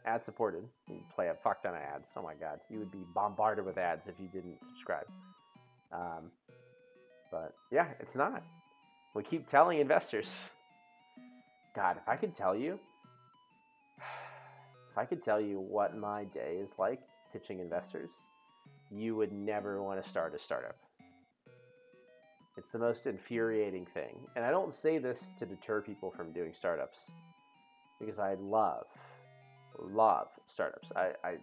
ad supported, you play a fuck ton of ads. Oh my god, you would be bombarded with ads if you didn't subscribe. But yeah, it's not. We keep telling investors. God, if I could tell you what my day is like pitching investors, you would never want to start a startup. It's the most infuriating thing. And I don't say this to deter people from doing startups, because I love startups. I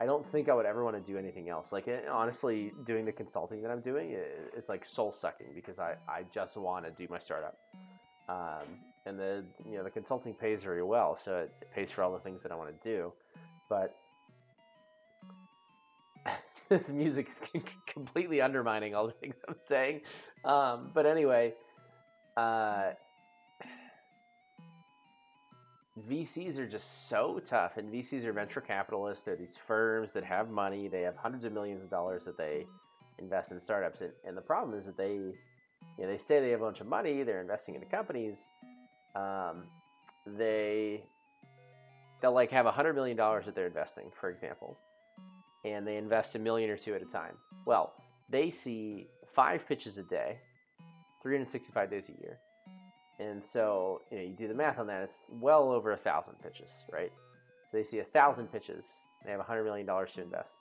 don't think I would ever want to do anything else. Like, honestly, doing the consulting that I'm doing is like soul sucking, because I just want to do my startup. And the consulting pays very well, so it pays for all the things that I want to do. But this music is completely undermining all the things I'm saying. But anyway, VCs are just so tough, and VCs are venture capitalists. They're these firms that have money. They have hundreds of millions of dollars that they invest in startups. And the problem is that they say they have a bunch of money. They're investing into companies. They'll like have $100 million that they're investing, for example, and they invest $1 million or $2 million at a time. Well, they see 5 pitches a day, 365 days a year. And so, you do the math on that, it's well over 1,000 pitches, right? So they see 1,000 pitches, they have $100 million to invest.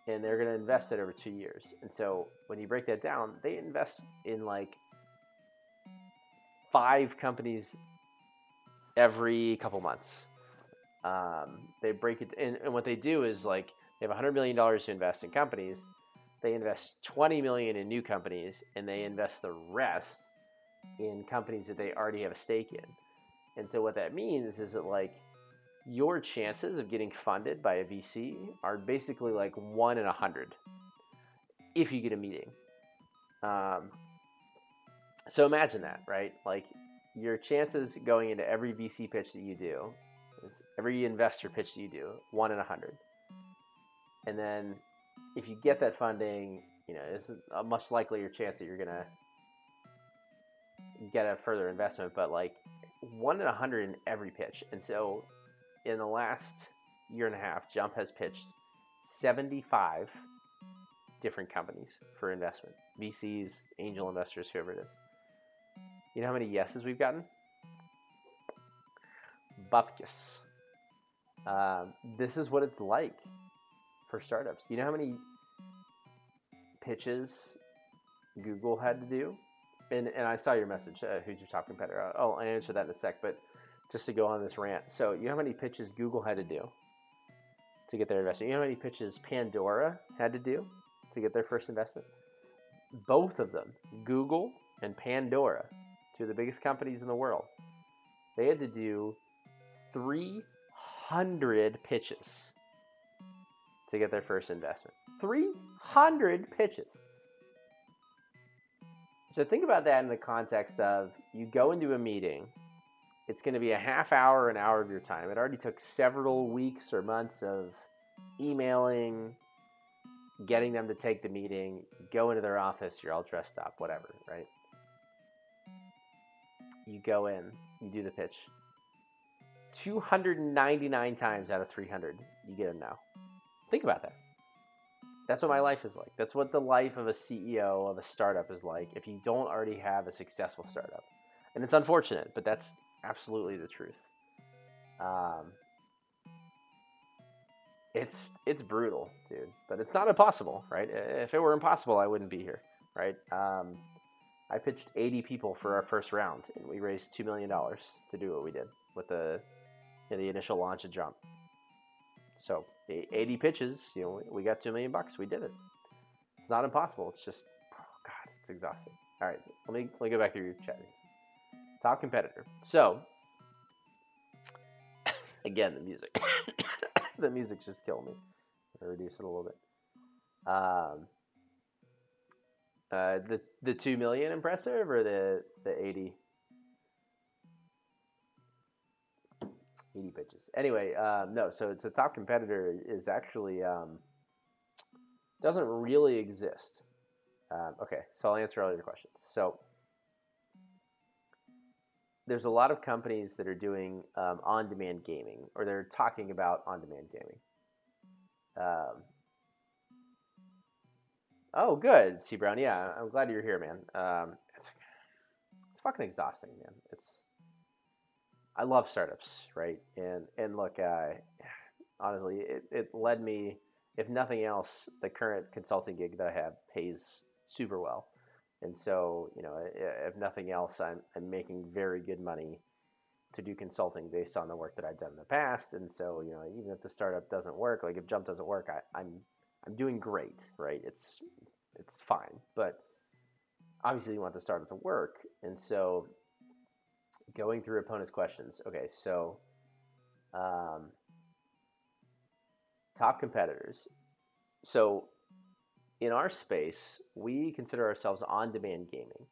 And they're going to invest it over 2 years. And so when you break that down, they invest in like 5 companies every couple months. They break it, and what they do is, like, they have $100 million to invest in companies. They invest $20 million in new companies, and they invest the rest in companies that they already have a stake in. And so what that means is that, like, your chances of getting funded by a VC are basically like 1 in 100 if you get a meeting. So imagine that, right? Like, your chances going into every VC pitch that you do, every investor pitch that you do, 1 in 100. And then if you get that funding, it's a much likelier chance that you're going to get a further investment, but like 1 in 100 in every pitch. And so in the last year and a half, Jump has pitched 75 different companies for investment. VCs, angel investors, whoever it is. You know how many yeses we've gotten? Bupkis. This is what it's like for startups. You know how many pitches Google had to do? And I saw your message. Who's your top competitor? I'll answer that in a sec, but just to go on this rant. So you know how many pitches Google had to do to get their investment? You know how many pitches Pandora had to do to get their first investment? Both of them, Google and Pandora, two of the biggest companies in the world, they had to do 300 pitches to get their first investment. 300 pitches. So think about that in the context of you go into a meeting, it's going to be a half hour, an hour of your time. It already took several weeks or months of emailing, getting them to take the meeting, go into their office, you're all dressed up, whatever, right? You go in, you do the pitch. 299 times out of 300, you get a no. Think about that. That's what my life is like. That's what the life of a CEO of a startup is like if you don't already have a successful startup. And it's unfortunate, but that's absolutely the truth. It's brutal, dude. But it's not impossible, right? If it were impossible, I wouldn't be here, right? I pitched 80 people for our first round, and we raised $2 million to do what we did with the initial launch of Jump. So 80 pitches, we got $2 million. We did it. It's not impossible. It's just, oh God, it's exhausting. All right, let me go back through your chat. Top competitor. So again, the music. The music's just killing me. I'll reduce it a little bit. The 2 million impressive or the 80 pitches. Anyway, no. So it's a top competitor is actually doesn't really exist. Okay, so I'll answer all your questions. So there's a lot of companies that are doing on-demand gaming, or they're talking about on-demand gaming. Oh, good, C Brown. Yeah, I'm glad you're here, man. It's fucking exhausting, man. I love startups, right? And look, honestly, it led me, if nothing else, the current consulting gig that I have pays super well. And so, if nothing else, I'm making very good money to do consulting based on the work that I've done in the past. And so, even if the startup doesn't work, like if Jump doesn't work, I'm doing great, right? It's fine. But obviously you want the startup to work. And so going through opponents' questions. Okay, so top competitors. So in our space, we consider ourselves on-demand gaming.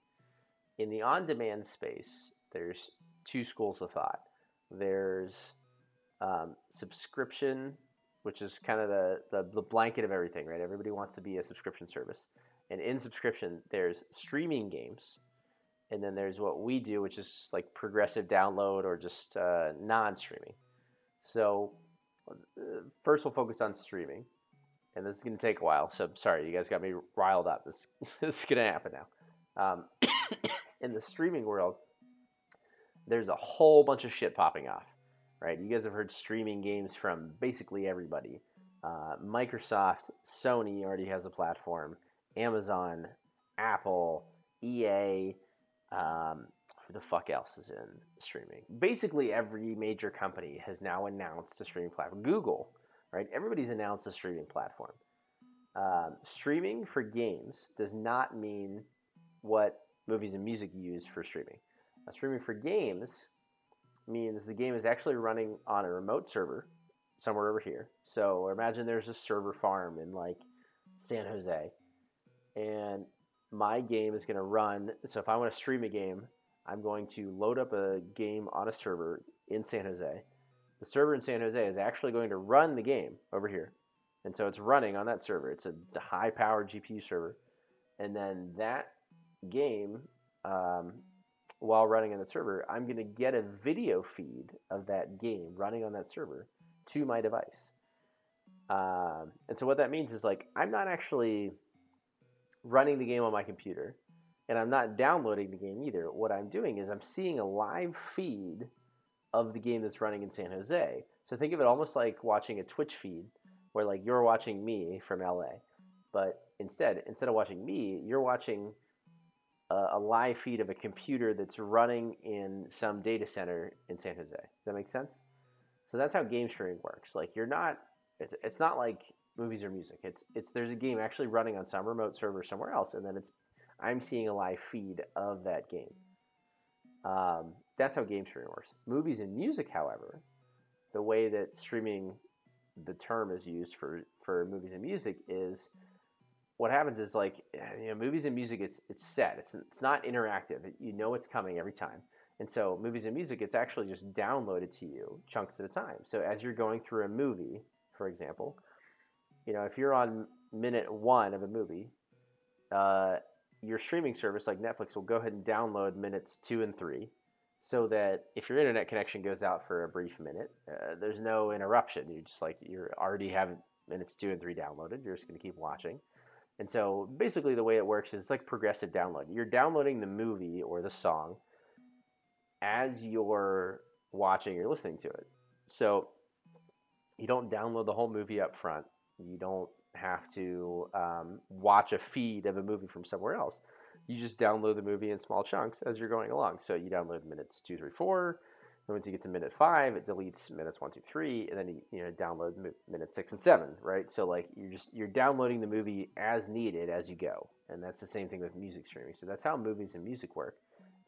In the on-demand space, there's two schools of thought. There's subscription, which is kind of the blanket of everything, right? Everybody wants to be a subscription service. And in subscription, there's streaming games. And then there's what we do, which is like progressive download or just non-streaming. So first we'll focus on streaming. And this is going to take a while. So sorry, you guys got me riled up. This is going to happen now. In the streaming world, there's a whole bunch of shit popping off, right? You guys have heard streaming games from basically everybody. Microsoft, Sony already has a platform. Amazon, Apple, EA, who the fuck else is in streaming? Basically, every major company has now announced a streaming platform. Google, right? Everybody's announced a streaming platform. Streaming for games does not mean what movies and music use for streaming. Streaming for games means the game is actually running on a remote server somewhere over here. So imagine there's a server farm in like San Jose, and my game is going to run. So if I want to stream a game, I'm going to load up a game on a server in San Jose. The server in San Jose is actually going to run the game over here. And so it's running on that server. It's a high-powered GPU server. And then that game, while running on the server, I'm going to get a video feed of that game running on that server to my device. And so what that means is like I'm not actually running the game on my computer, and I'm not downloading the game either. What I'm doing is I'm seeing a live feed of the game that's running in San Jose. So think of it almost like watching a Twitch feed where like you're watching me from LA. But instead of watching me, you're watching a live feed of a computer that's running in some data center in San Jose. Does that make sense? So that's how game streaming works. Like it's not like movies or music. It's there's a game actually running on some remote server somewhere else, and then it's I'm seeing a live feed of that game. That's how game streaming works. Movies and music, however, the way that streaming, the term is used for movies and music, is what happens is like, movies and music, it's set. It's not interactive. You know it's coming every time. And so movies and music, it's actually just downloaded to you chunks at a time. So as you're going through a movie, for example, if you're on minute 1 of a movie, uh, your streaming service like Netflix will go ahead and download minutes 2 and 3, so that if your internet connection goes out for a brief minute, there's no interruption. You're already having minutes 2 and 3 downloaded. You're just going to keep watching. And so basically the way it works is it's like progressive download. You're downloading the movie or the song as you're watching or listening to it. So you don't download the whole movie up front. You don't have to watch a feed of a movie from somewhere else. You just download the movie in small chunks as you're going along. So you download minutes 2, 3, 4. And once you get to minute 5, it deletes minutes 1, 2, 3, and then you download minutes 6 and 7, right? So like you're downloading the movie as needed as you go, and that's the same thing with music streaming. So that's how movies and music work.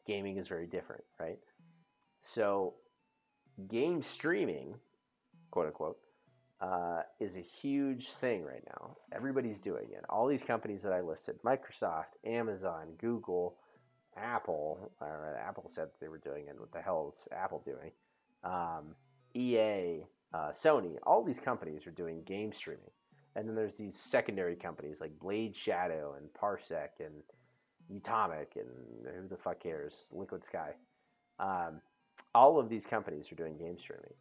Gaming is very different, right? So game streaming, quote unquote, is a huge thing right now. Everybody's doing it. All these companies that I listed: Microsoft, Amazon, Google, Apple. Apple said they were doing it. What the hell is Apple doing? EA, Sony. All these companies are doing game streaming. And then there's these secondary companies like Blade Shadow and Parsec and Utomic and who the fuck cares? Liquid Sky. All of these companies are doing game streaming,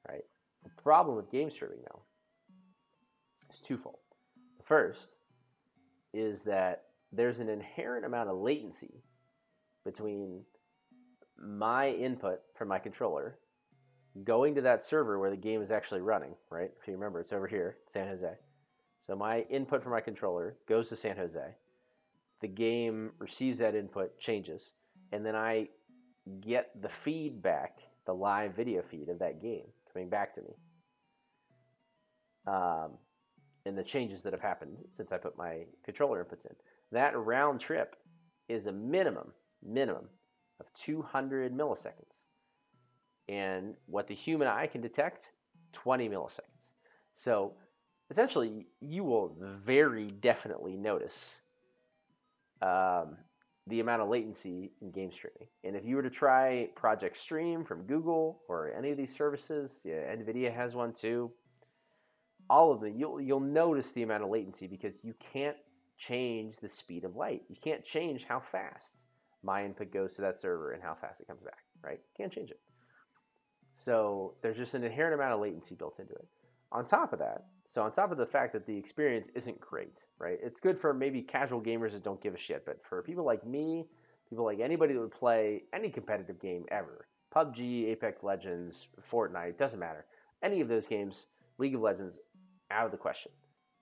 right? The problem with game streaming, though, is twofold. The first is that there's an inherent amount of latency between my input from my controller going to that server where the game is actually running, right? If you remember, it's over here, San Jose. So my input from my controller goes to San Jose. The game receives that input, changes, and then I get the feedback, the live video feed of that game coming back to me. And the changes that have happened since I put my controller inputs in. That round trip is a minimum of 200 milliseconds. And what the human eye can detect, 20 milliseconds. So essentially, you will very definitely notice the amount of latency in game streaming. And if you were to try Project Stream from Google or any of these services, NVIDIA has one too, all of them, you'll notice the amount of latency because you can't change the speed of light. You can't change how fast my input goes to that server and how fast it comes back, right? Can't change it. So there's just an inherent amount of latency built into it. On top of that, so on top of the fact that the experience isn't great, right? It's good for maybe casual gamers that don't give a shit, but for people like me, people like anybody that would play any competitive game ever, PUBG, Apex Legends, Fortnite, doesn't matter. Any of those games, League of Legends, out of the question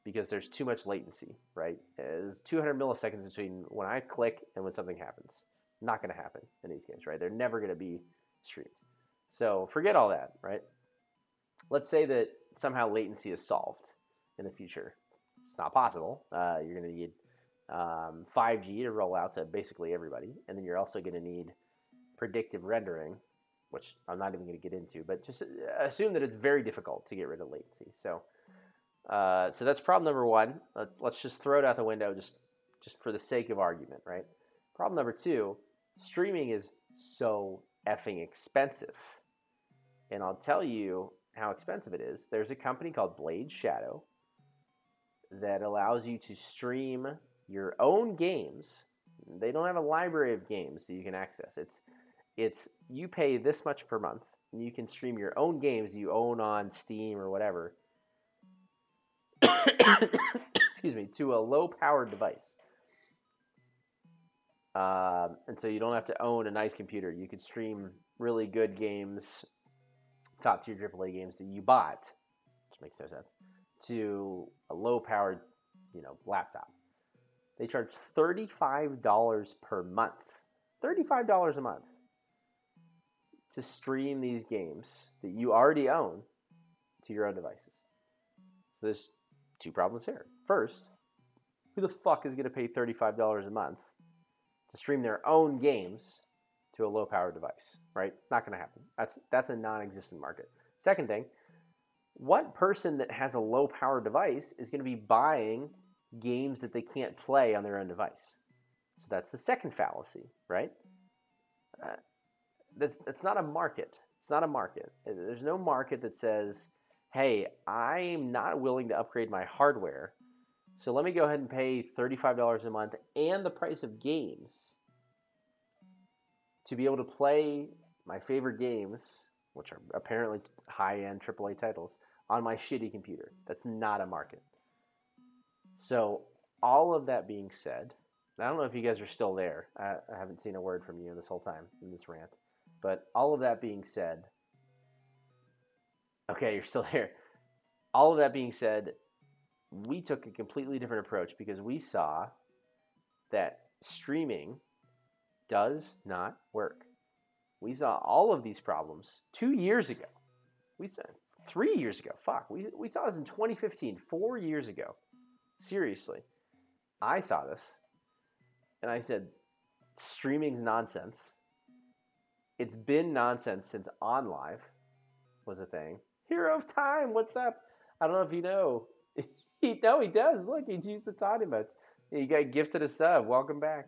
because there's too much latency, right? There's 200 milliseconds between when I click and when something happens. Not going to happen in these games, right? They're never going to be streamed. So forget all that, right? Let's say that somehow latency is solved in the future. It's not possible. You're going to need 5G to roll out to basically everybody, and then you're also going to need predictive rendering, which I'm not even going to get into, but just assume that it's very difficult to get rid of latency. So that's problem number one. Let's just throw it out the window just for the sake of argument, right? Problem number two, streaming is so effing expensive. And I'll tell you how expensive it is. There's a company called Blade Shadow that allows you to stream your own games. They don't have a library of games that you can access. It's you pay this much per month, and you can stream your own games you own on Steam or whatever. Excuse me, to a low-powered device. And so you don't have to own a nice computer. You could stream really good games, top-tier AAA games that you bought, which makes no sense, to a low-powered, laptop. They charge $35 per month. $35 a month to stream these games that you already own to your own devices. So there's two problems here. First, who the fuck is going to pay $35 a month to stream their own games to a low-powered device, right? Not going to happen. That's a non-existent market. Second thing, what person that has a low-powered device is going to be buying games that they can't play on their own device? So that's the second fallacy, right? Uh, that's not a market. It's not a market. There's no market that says, hey, I'm not willing to upgrade my hardware, so let me go ahead and pay $35 a month and the price of games to be able to play my favorite games, which are apparently high-end AAA titles, on my shitty computer. That's not a market. So all of that being said, I don't know if you guys are still there. I haven't seen a word from you this whole time in this rant. But all of that being said, okay, you're still there. All of that being said, we took a completely different approach because we saw that streaming does not work. We saw all of these problems 2 years ago. We saw 3 years ago. Fuck, we saw this in 2015, 4 years ago. Seriously. I saw this, and I said, streaming's nonsense. It's been nonsense since OnLive was a thing. Hero of Time, what's up? I don't know if you know. He does. Look, he's used the time emotes. You got gifted a sub. Welcome back.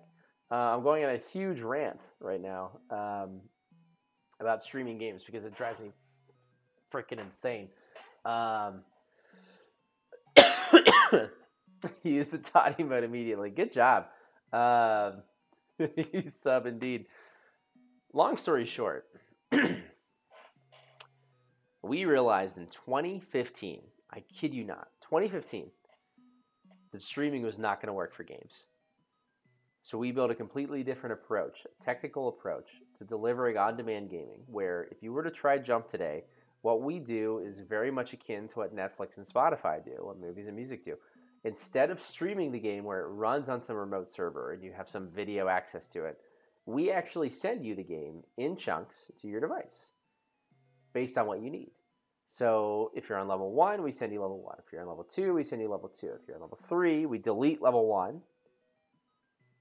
I'm going on a huge rant right now about streaming games because it drives me freaking insane. He used the toddy mode immediately. Good job. He's sub indeed. Long story short, we realized in 2015, I kid you not, 2015, that streaming was not going to work for games. So we built a completely different approach, a technical approach to delivering on-demand gaming, where if you were to try Jump today, what we do is very much akin to what Netflix and Spotify do, what movies and music do. Instead of streaming the game where it runs on some remote server and you have some video access to it, we actually send you the game in chunks to your device based on what you need. So if you're on level 1, we send you level 1. If you're on level 2, we send you level 2. If you're on level 3, we delete level 1.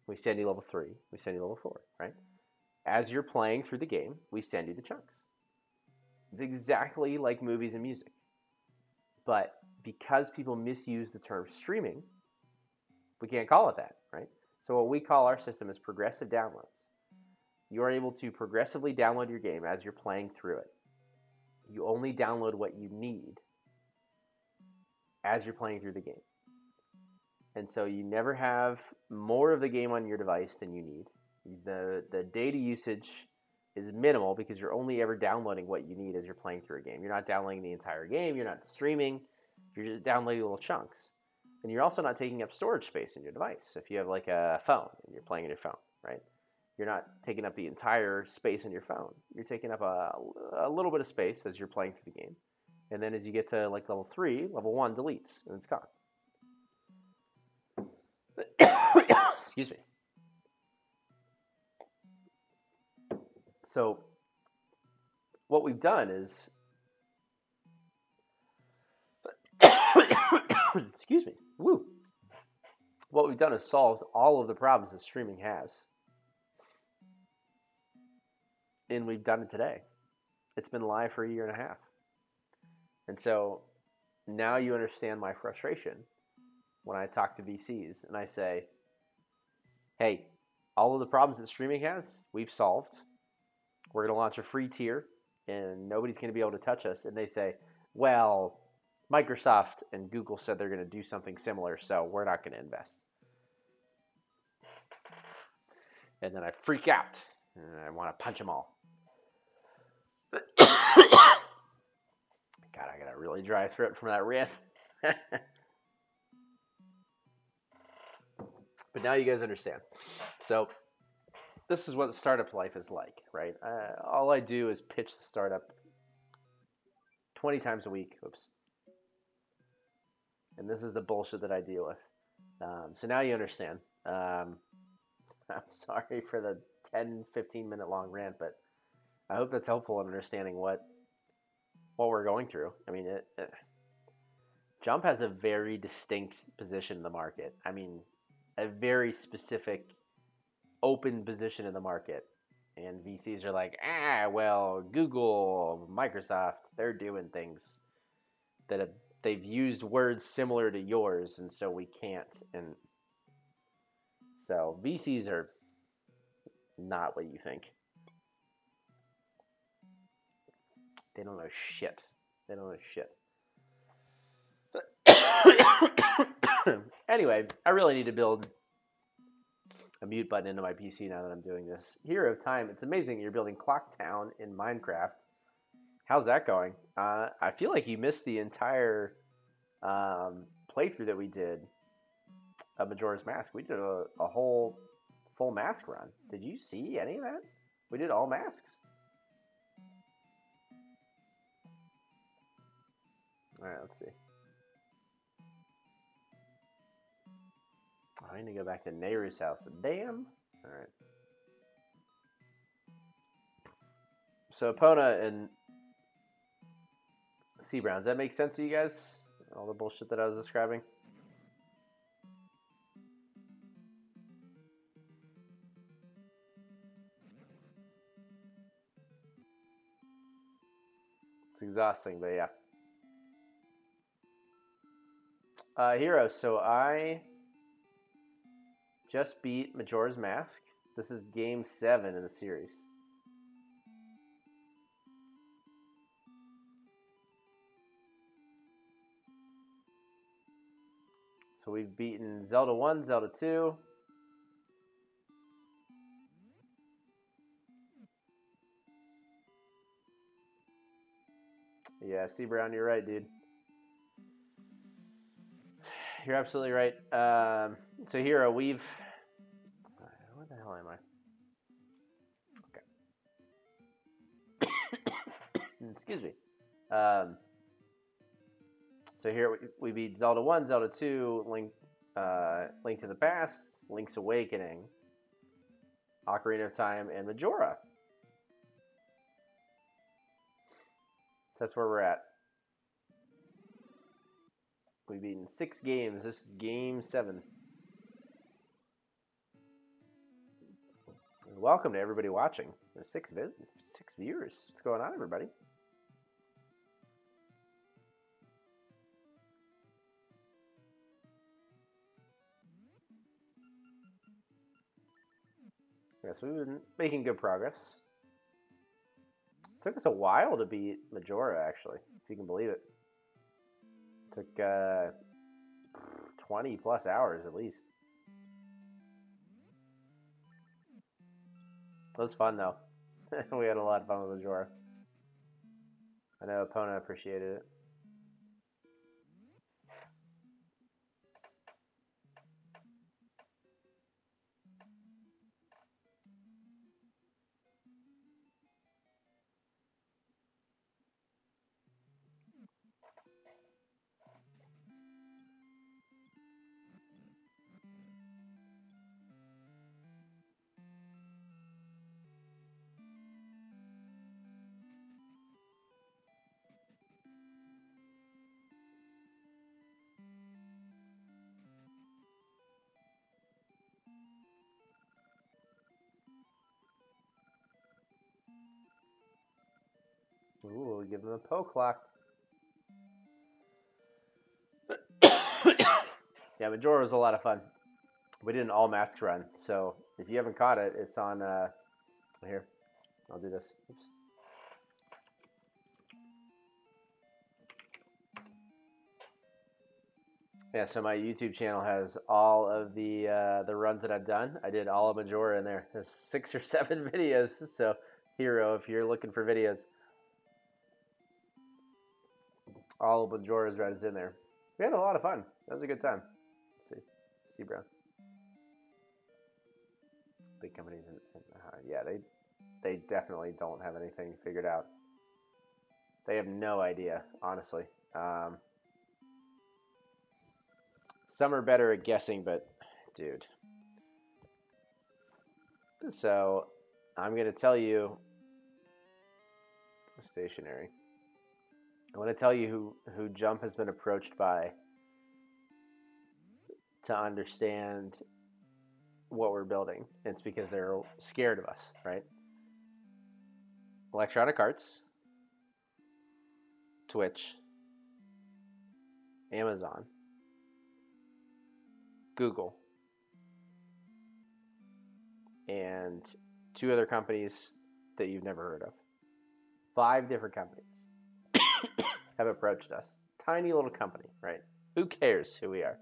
We send you level 3. We send you level 4, right? As you're playing through the game, we send you the chunks. It's exactly like movies and music. But because people misuse the term streaming, we can't call it that, right? So what we call our system is progressive downloads. You are able to progressively download your game as you're playing through it. You only download what you need as you're playing through the game. And so you never have more of the game on your device than you need. The data usage is minimal because you're only ever downloading what you need as you're playing through a game. You're not downloading the entire game. You're not streaming. You're just downloading little chunks. And you're also not taking up storage space in your device. If you have like a phone and you're playing on your phone, right? You're not taking up the entire space on your phone. You're taking up a little bit of space as you're playing through the game. And then as you get to like level 3, level 1 deletes and it's gone. Excuse me. So what we've done is excuse me. Woo. What we've done is solved all of the problems that streaming has. And we've done it today. It's been live for a year and a half. And so now you understand my frustration when I talk to VCs and I say, hey, all of the problems that streaming has, we've solved. We're going to launch a free tier and nobody's going to be able to touch us. And they say, well, Microsoft and Google said they're going to do something similar, so we're not going to invest. And then I freak out and I want to punch them all. God, I got a really dry throat from that rant. But now you guys understand. So this is what the startup life is like, right? All I do is pitch the startup 20 times a week. Oops. And this is the bullshit that I deal with. So now you understand. I'm sorry for the 10, 15-minute long rant, but I hope that's helpful in understanding what we're going through. I mean, Jump has a very distinct position in the market. I mean, a very specific open position in the market. And VCs are like, well, Google, Microsoft, they're doing things that they've used words similar to yours, and so we can't. And so VCs are not what you think. They don't know shit. They don't know shit. Anyway, I really need to build a mute button into my PC now that I'm doing this. Hero of Time, it's amazing you're building Clock Town in Minecraft. How's that going? I feel like you missed the entire playthrough that we did of Majora's Mask. We did a whole full mask run. Did you see any of that? We did all masks. All right, let's see. I need to go back to Nehru's house. Damn. All right. So Epona and Sea Brown, does that make sense to you guys? All the bullshit that I was describing? It's exhausting, but yeah. Hero, so I just beat Majora's Mask. This is game 7 in the series. So we've beaten Zelda 1, Zelda 2. Yeah, Sea Brown, you're right, dude. You're absolutely right. So Hero, we've... Where the hell am I? Okay. Excuse me. So here we beat Zelda 1, Zelda 2, Link to the Past, Link's Awakening, Ocarina of Time, and Majora. That's where we're at. We've beaten 6 games. This is game 7. Welcome to everybody watching. There's 6 viewers. What's going on, everybody? Yes, we've been making good progress. It took us a while to beat Majora, actually, if you can believe it. It took 20 plus hours at least. It was fun, though. We had a lot of fun with Majora. I know Epona appreciated it. Ooh, we'll give him a poke clock. Yeah, Majora was a lot of fun. We did an all masks run, so if you haven't caught it, it's on here. I'll do this. Oops. Yeah, so my YouTube channel has all of the runs that I've done. I did all of Majora in there. There's 6 or 7 videos. So Hero, if you're looking for videos, all of Majora's runs in there. We had a lot of fun. That was a good time. Let's see, Sea Brown. Big companies, yeah, they definitely don't have anything figured out. They have no idea, honestly. Some are better at guessing, but dude. So I'm gonna tell you stationary. I want to tell you who Jump has been approached by to understand what we're building. It's because they're scared of us, right? Electronic Arts, Twitch, Amazon, Google, and 2 other companies that you've never heard of. 5 different companies have approached us. Tiny little company, right? Who cares who we are?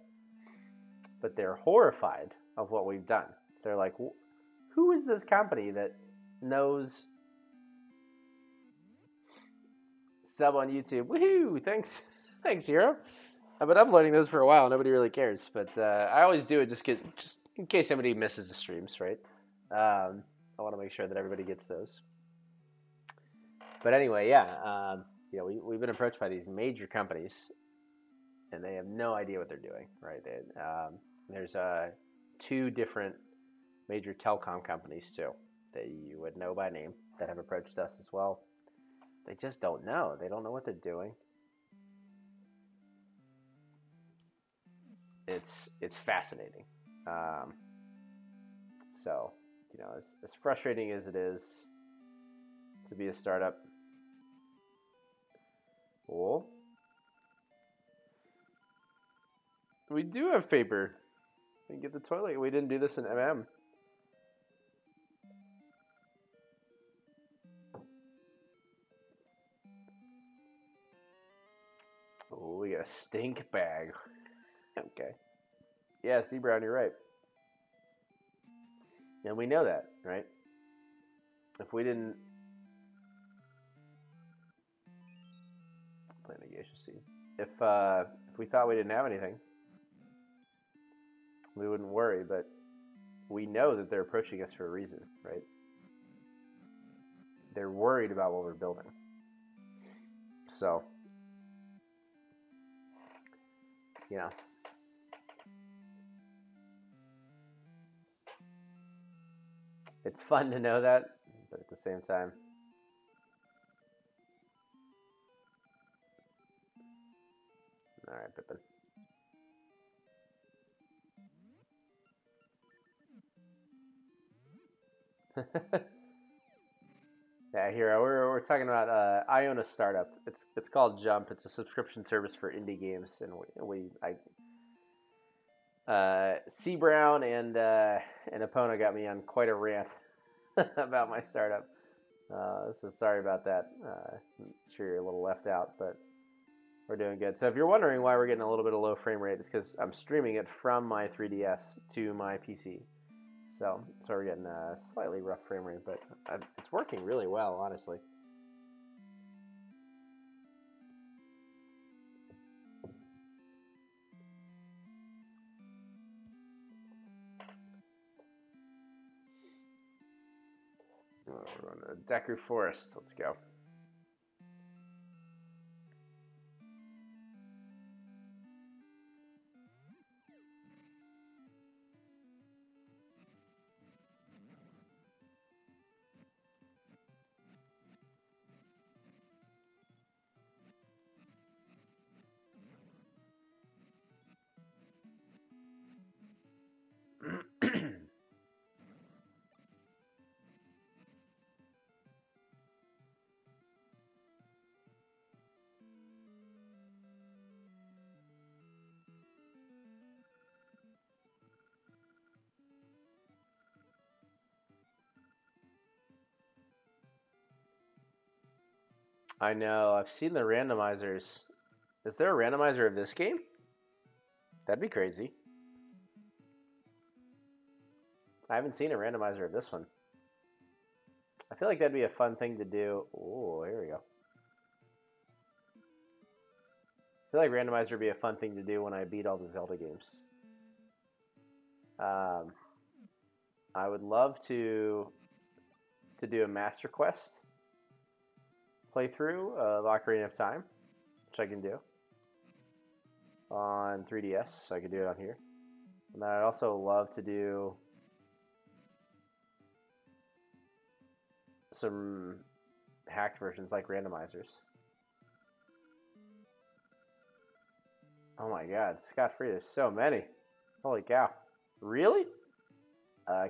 But they're horrified of what we've done. They're like, who is this company that knows sub on YouTube? Woohoo! Thanks, Hero. I've been uploading those for a while. Nobody really cares, but I always do it just in case somebody misses the streams, right? I want to make sure that everybody gets those. But anyway, yeah, we've been approached by these major companies, and they have no idea what they're doing, right? There's 2 different major telecom companies too that you would know by name that have approached us as well. They just don't know. They don't know what they're doing. It's fascinating. So, as frustrating as it is to be a startup, well, we do have paper. We can get the toilet. We didn't do this in MM. Oh, we got a stink bag. Okay. Yeah, C Brown, you're right. And we know that, right? If we didn't plant a geisha seed, if we thought we didn't have anything, we wouldn't worry. But we know that they're approaching us for a reason, right? They're worried about what we're building. So, it's fun to know that, but at the same time, all right, Pippin. Yeah, Hero. We're talking about I own a startup. It's called Jump. It's a subscription service for indie games, and C Brown and Epona got me on quite a rant about my startup. So sorry about that. I'm sure you're a little left out, but we're doing good. So if you're wondering why we're getting a little bit of low frame rate, it's because I'm streaming it from my 3DS to my PC. So we're getting a slightly rough frame rate, but it's working really well, honestly. Oh, we're going to Deku Forest. Let's go. I know. I've seen the randomizers. Is there a randomizer of this game? That'd be crazy. I haven't seen a randomizer of this one. I feel like that'd be a fun thing to do. Oh, here we go. I feel like randomizer would be a fun thing to do when I beat all the Zelda games. I would love to do a Master Quest playthrough of Ocarina of Time, which I can do on 3DS, so I can do it on here. And then I'd also love to do some hacked versions like randomizers. Oh my god, scot-free, there's so many. Holy cow. Really?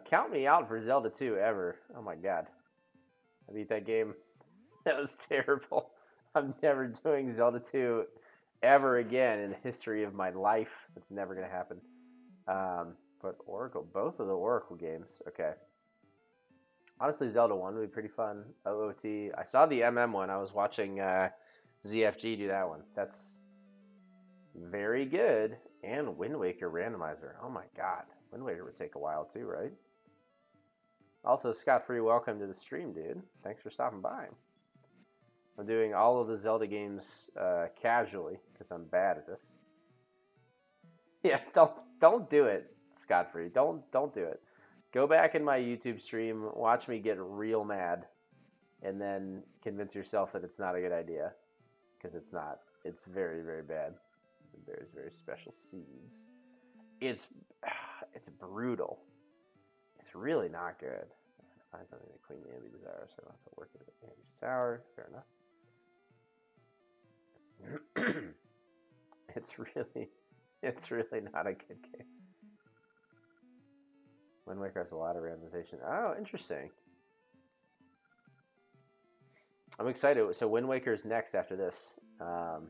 Count me out for Zelda 2 ever. Oh my god. I beat that game. That was terrible. I'm never doing Zelda 2 ever again in the history of my life. It's never going to happen. But Oracle, both of the Oracle games. Okay. Honestly, Zelda 1 would be pretty fun. OOT. I saw the one. I was watching ZFG do that one. That's very good. And Wind Waker randomizer. Oh my god. Wind Waker would take a while too, right? Also, Scott Free, welcome to the stream, dude. Thanks for stopping by. I'm doing all of the Zelda games casually because I'm bad at this. Yeah, don't do it, Scott Free. Don't do it. Go back in my YouTube stream, watch me get real mad, and then convince yourself that it's not a good idea, because it's not. It's very, very bad. There's very special seeds. It's brutal. It's really not good. Find something to clean the Ambi Desire, so I don't have to work with it. Ambi Sour, fair enough. It's really not a good game. Wind Waker has a lot of randomization. Oh, interesting. I'm excited. So Wind Waker is next after this. My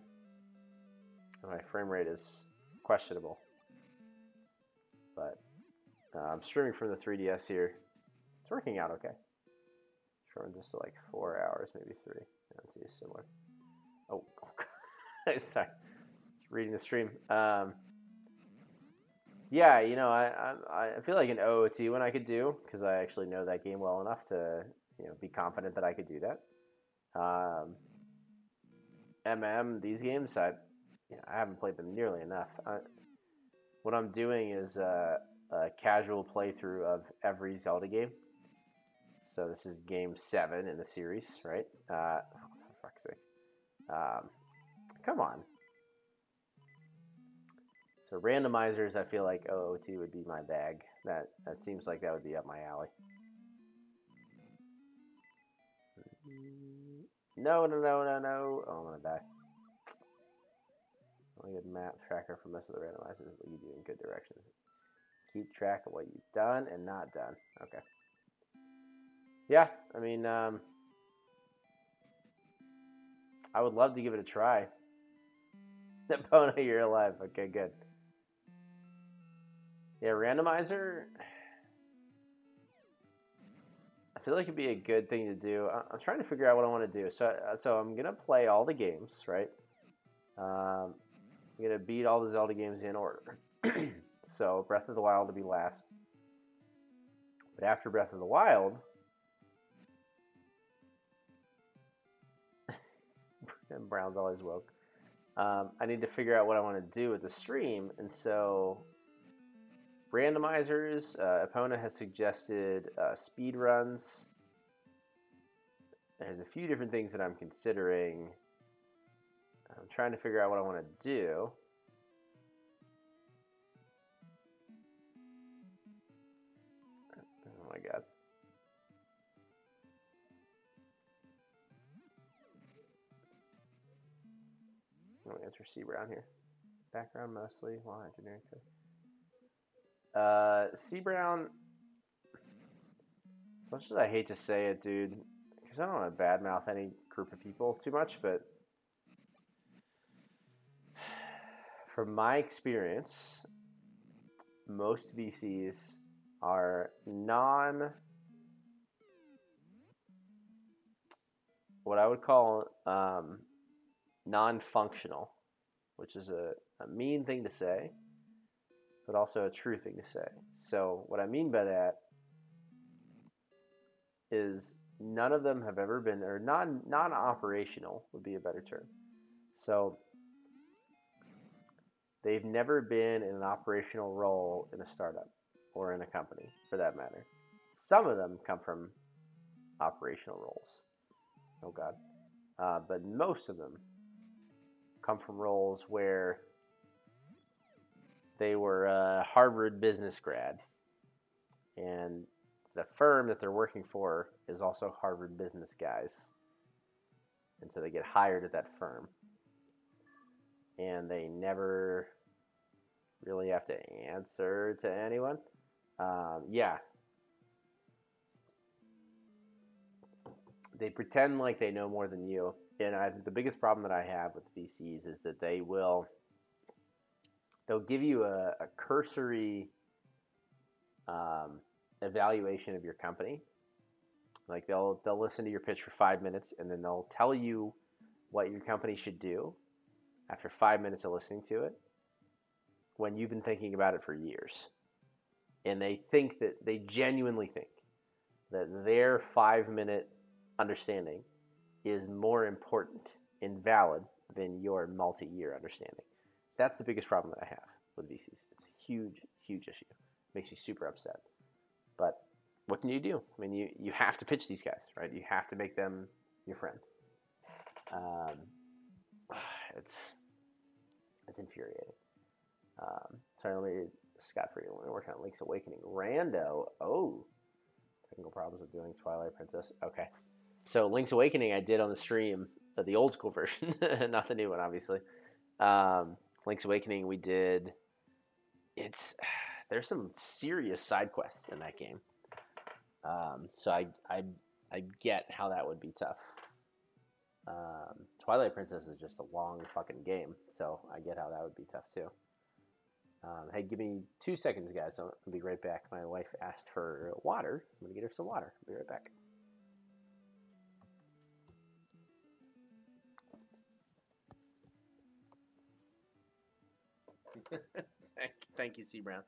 frame rate is questionable, but I'm streaming from the 3DS here. It's working out okay. Showing just like 4 hours, maybe 3. Let's see, similar. Oh, sorry. It's reading the stream. Yeah, you know, I feel like an OOT one I could do because I actually know that game well enough to be confident that I could do that. These games I haven't played them nearly enough. What I'm doing is a casual playthrough of every Zelda game. So this is game 7 in the series, right? For fuck's sake. Come on. So randomizers, I feel like OOT would be my bag. That seems like that would be up my alley. No. Oh, I'm gonna die. Only good map tracker for most of the randomizers will lead you in good directions. Keep track of what you've done and not done. Okay. Yeah, I mean, I would love to give it a try. Epona, you're alive. Okay, good. Yeah, randomizer. I feel like it'd be a good thing to do. I'm trying to figure out what I want to do. So I'm gonna play all the games, right? I'm gonna beat all the Zelda games in order. So Breath of the Wild to be last. But after Breath of the Wild, Brown's always woke. I need to figure out what I want to do with the stream, and so randomizers. Epona has suggested speed runs. There's a few different things that I'm considering. I'm trying to figure out what I want to do. Oh my god. Let me answer C Brown here. Background mostly. Well, engineering code. C Brown. As much as I hate to say it, dude, because I don't want to badmouth any group of people too much, but from my experience, most VCs are what I would call non-functional, which is a mean thing to say, but also a true thing to say. So what I mean by that is none of them have ever been, or non-operational would be a better term. So they've never been in an operational role in a startup or in a company, for that matter. Some of them come from operational roles. Oh God. But most of them come from roles where they were a Harvard business grad, and the firm that they're working for is also Harvard business guys, and so they get hired at that firm, and they never really have to answer to anyone. Yeah, they pretend like they know more than you. And I think the biggest problem that I have with VCs is that they'll give you a cursory um, evaluation of your company. Like they'll listen to your pitch for 5 minutes, and then they'll tell you what your company should do after 5 minutes of listening to it, when you've been thinking about it for years. And they genuinely think that their 5 minute understanding is more important and valid than your multi-year understanding. That's the biggest problem that I have with VCs. It's a huge, huge issue. It makes me super upset. But what can you do? I mean, you have to pitch these guys, right? You have to make them your friend. Um, it's infuriating. Sorry, let me Scott Free. We're working on Link's Awakening. Rando. Oh, technical problems with doing Twilight Princess. Okay, so Link's Awakening I did on the stream, the old school version, not the new one, obviously. Link's Awakening we did. It's there's some serious side quests in that game. So I get how that would be tough. Twilight Princess is just a long fucking game, so I get how that would be tough too. Hey, give me 2 seconds, guys. I'll be right back. My wife asked for water. I'm gonna get her some water. I'll be right back. Thank you, C. Brown.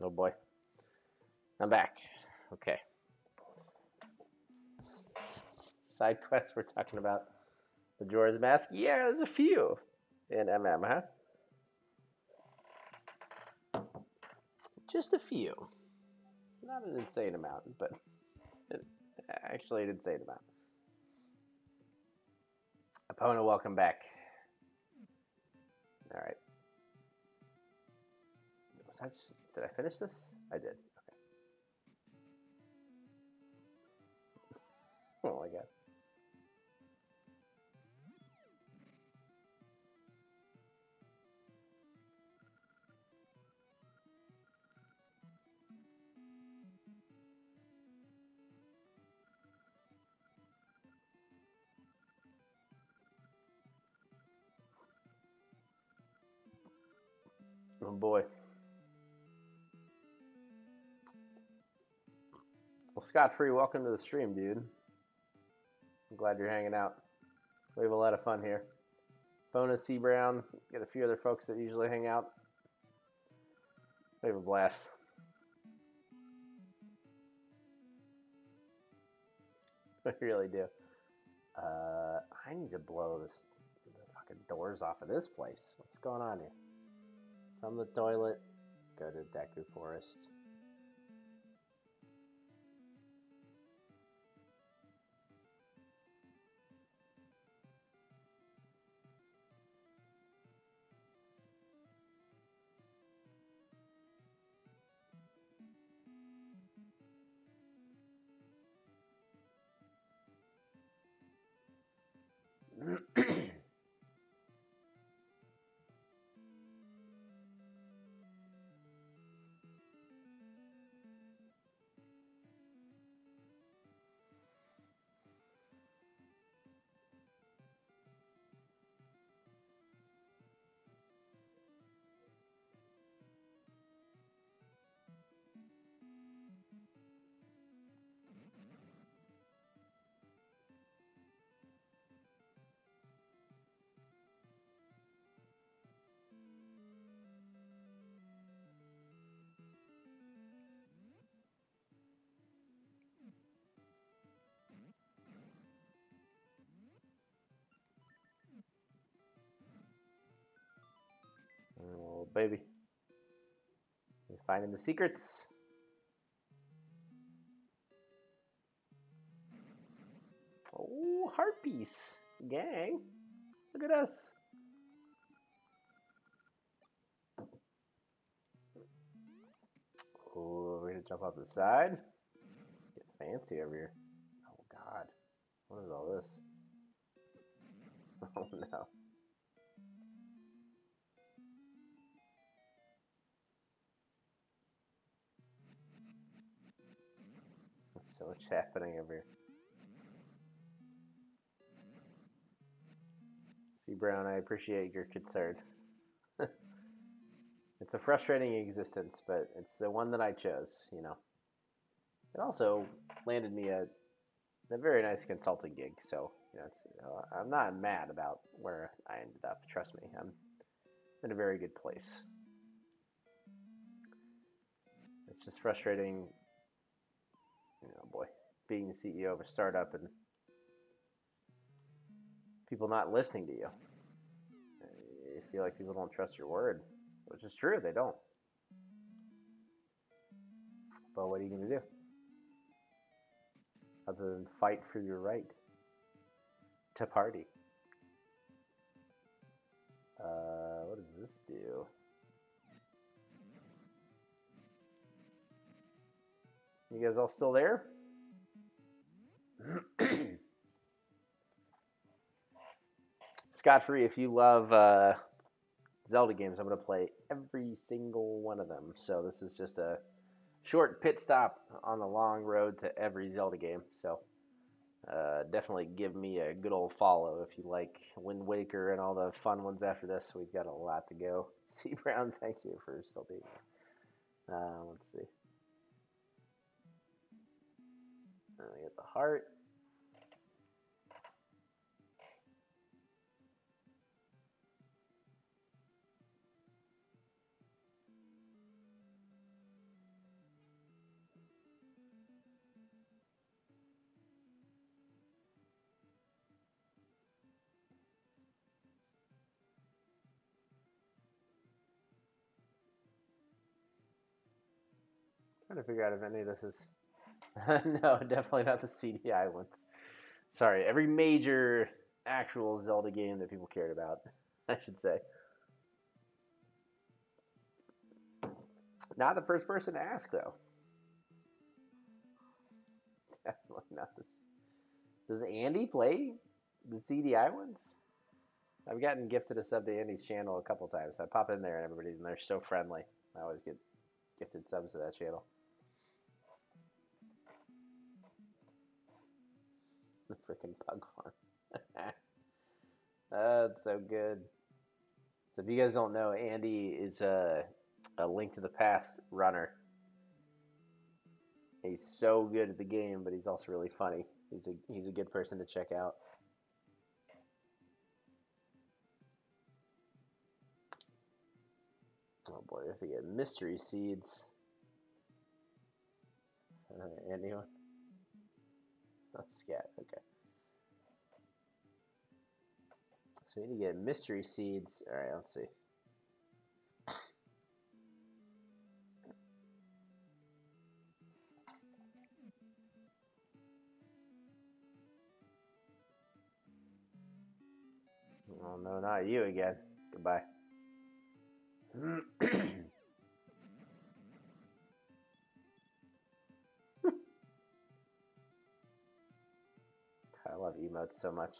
Oh boy, I'm back. Okay. Side quests we're talking about. Majora's Mask? Yeah, there's a few in MM, huh? Just a few. Not an insane amount, but actually an insane amount. Epona, welcome back. All right. Did I finish this? I did. Okay. Oh my god. Oh boy. Well, Scott Free, welcome to the stream, dude. I'm glad you're hanging out. We have a lot of fun here. Bonus C Brown, got a few other folks that usually hang out. We have a blast. I really do. I need to blow the fucking doors off of this place. What's going on here? From the toilet, go to Deku Forest. Oh, baby. You're finding the secrets. Oh, heart piece. Gang. Look at us. Oh, we're gonna jump off the side. Get fancy over here. Oh, God. What is all this? Oh, no. So much happening over here. C Brown, I appreciate your concern. It's a frustrating existence, but it's the one that I chose, you know. It also landed me a very nice consulting gig, so I'm not mad about where I ended up. Trust me, I'm in a very good place. It's just frustrating, boy, being the CEO of a startup and people not listening to you. You feel like people don't trust your word, which is true, they don't. But what are you going to do? Other than fight for your right to party. What does this do? You guys all still there? Scott Free, if you love Zelda games, I'm going to play every single one of them. So this is just a short pit stop on the long road to every Zelda game. So definitely give me a good old follow if you like Wind Waker and all the fun ones after this. We've got a lot to go. C Brown, thank you for still being here. Let's see. We get the heart. Trying to figure out if any of this is... No, definitely not the CDI ones. Sorry, every major actual Zelda game that people cared about, I should say. Not the first person to ask, though. Definitely not this. Does Andy play the CDI ones? I've gotten gifted a sub to Andy's channel a couple times. I pop in there and everybody's in there so friendly. I always get gifted subs to that channel. The freaking pug farm. That's so good. So if you guys don't know, Andy is a Link to the Past runner. He's so good at the game, but he's also really funny. He's a good person to check out. Oh boy, I have to get mystery seeds. Anyone? Oh, scat. Okay. So we need to get mystery seeds. All right, let's see. Oh no, not you again. Goodbye. I love emotes so much.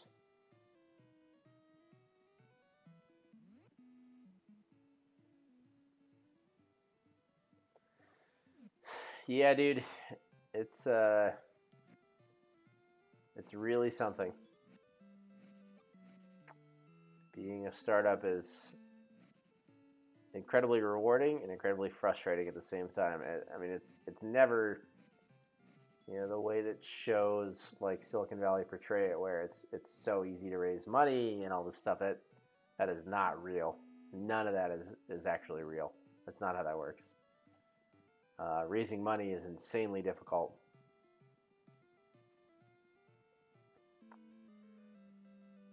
Yeah, dude, it's really something. Being a startup is incredibly rewarding and incredibly frustrating at the same time. I mean, it's never, the way that shows like Silicon Valley portray it, where it's so easy to raise money and all this stuff. That is not real. None of that is actually real. That's not how that works. Raising money is insanely difficult.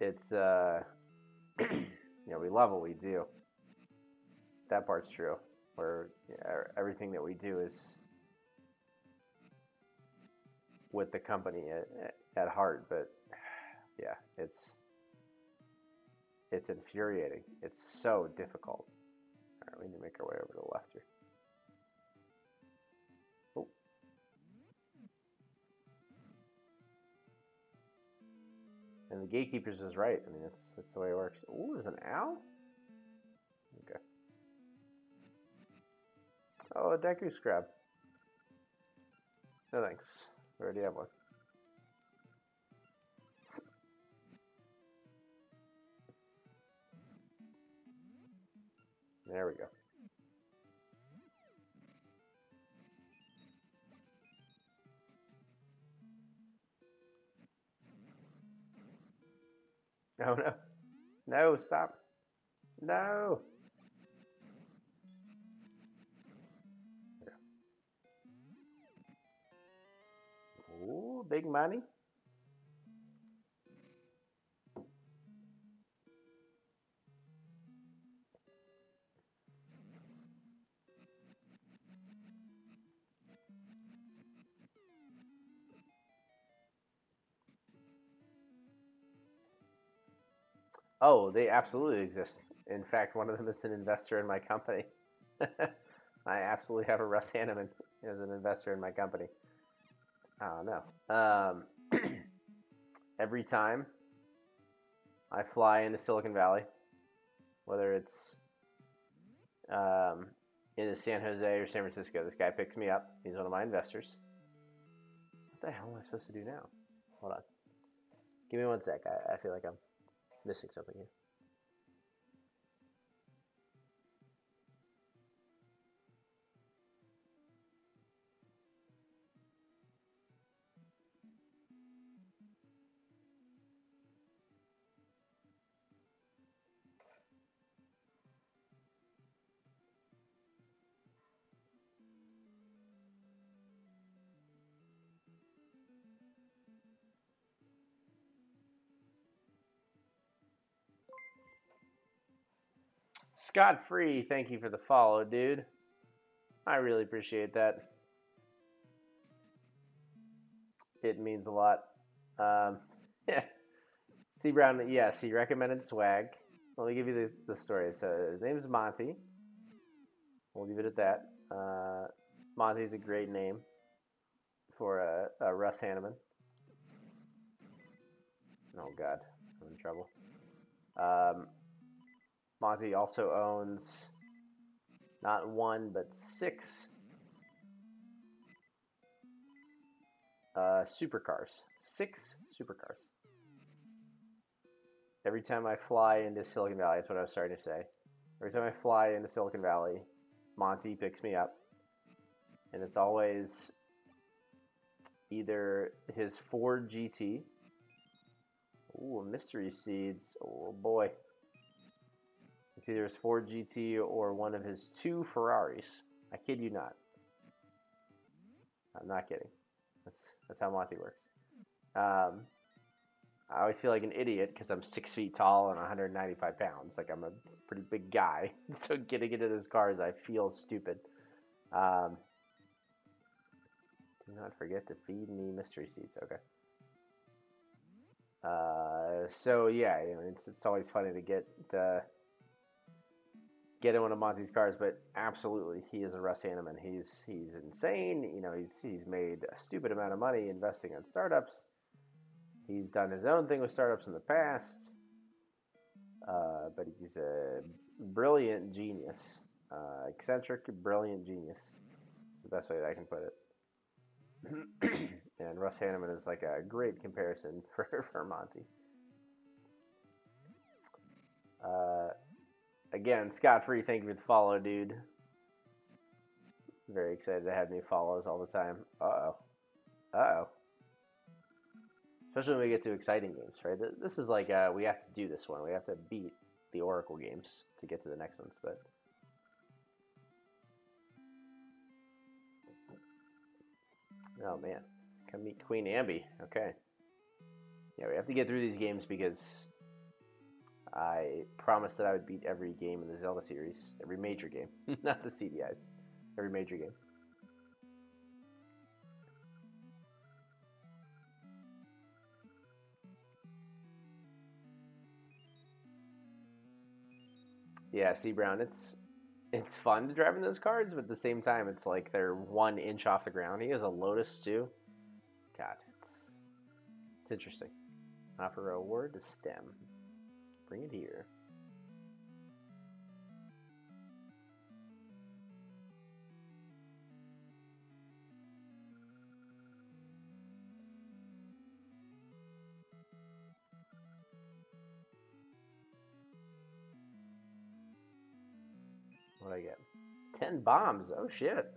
It's we love what we do. That part's true. Where everything that we do is with the company at heart, but yeah, it's infuriating. It's so difficult. All right, we need to make our way over to the left here. Oh. And the gatekeepers is right. I mean, that's the way it works. Oh, there's an owl? Okay. Oh, a Deku Scrab. No thanks. We already have one. There we go. Oh no. No, stop. No. Ooh, big money. Oh, they absolutely exist. In fact, one of them is an investor in my company. I absolutely have a Russ Hanneman as an investor in my company. Oh no. Every time I fly into Silicon Valley, whether it's into San Jose or San Francisco, this guy picks me up. He's one of my investors. What the hell am I supposed to do now? Hold on. Give me one sec. I feel like I'm missing something here. Scott Free, thank you for the follow, dude. I really appreciate that. It means a lot. Yeah. C Brown, yes, he recommended swag. Let me give you the story. So his name is Monty. We'll leave it at that. Monty's a great name for a Russ Hanneman. Oh God, I'm in trouble. Monty also owns not one but 6 supercars. 6 supercars. Every time I fly into Silicon Valley, that's what I was starting to say. Every time I fly into Silicon Valley, Monty picks me up, and it's always either his Ford GT. Ooh, mystery seeds. Oh boy. It's either his Ford GT or one of his 2 Ferraris. I kid you not. I'm not kidding. That's how Monty works. I always feel like an idiot because I'm 6 feet tall and 195 pounds. Like, I'm a pretty big guy. So getting into those cars, I feel stupid. Do not forget to feed me mystery seeds. Okay. So yeah, you know, it's always funny to get in one of Monty's cars, but absolutely, he is a Russ Hanneman. He's insane. You know, he's made a stupid amount of money investing in startups. He's done his own thing with startups in the past, but he's a brilliant genius, eccentric, brilliant genius. It's the best way that I can put it. And Russ Hanneman is like a great comparison for Monty. Again, Scott Free, thank you for the follow, dude. Very excited to have new follows all the time. Uh-oh. Especially when we get to exciting games, right? This is like, we have to do this one. We have to beat the Oracle games to get to the next ones, but... Oh, man. Come meet Queen Ambi. Okay. Yeah, we have to get through these games because I promised that I would beat every game in the Zelda series. Every major game. Not the CDIs. Every major game. Yeah, C. Brown, it's fun to drive in those cards, but at the same time, it's like they're 1 inch off the ground. He has a Lotus, too. God, it's interesting. Offer a word to stem. Bring it here. What'd I get? 10 bombs. Oh, shit.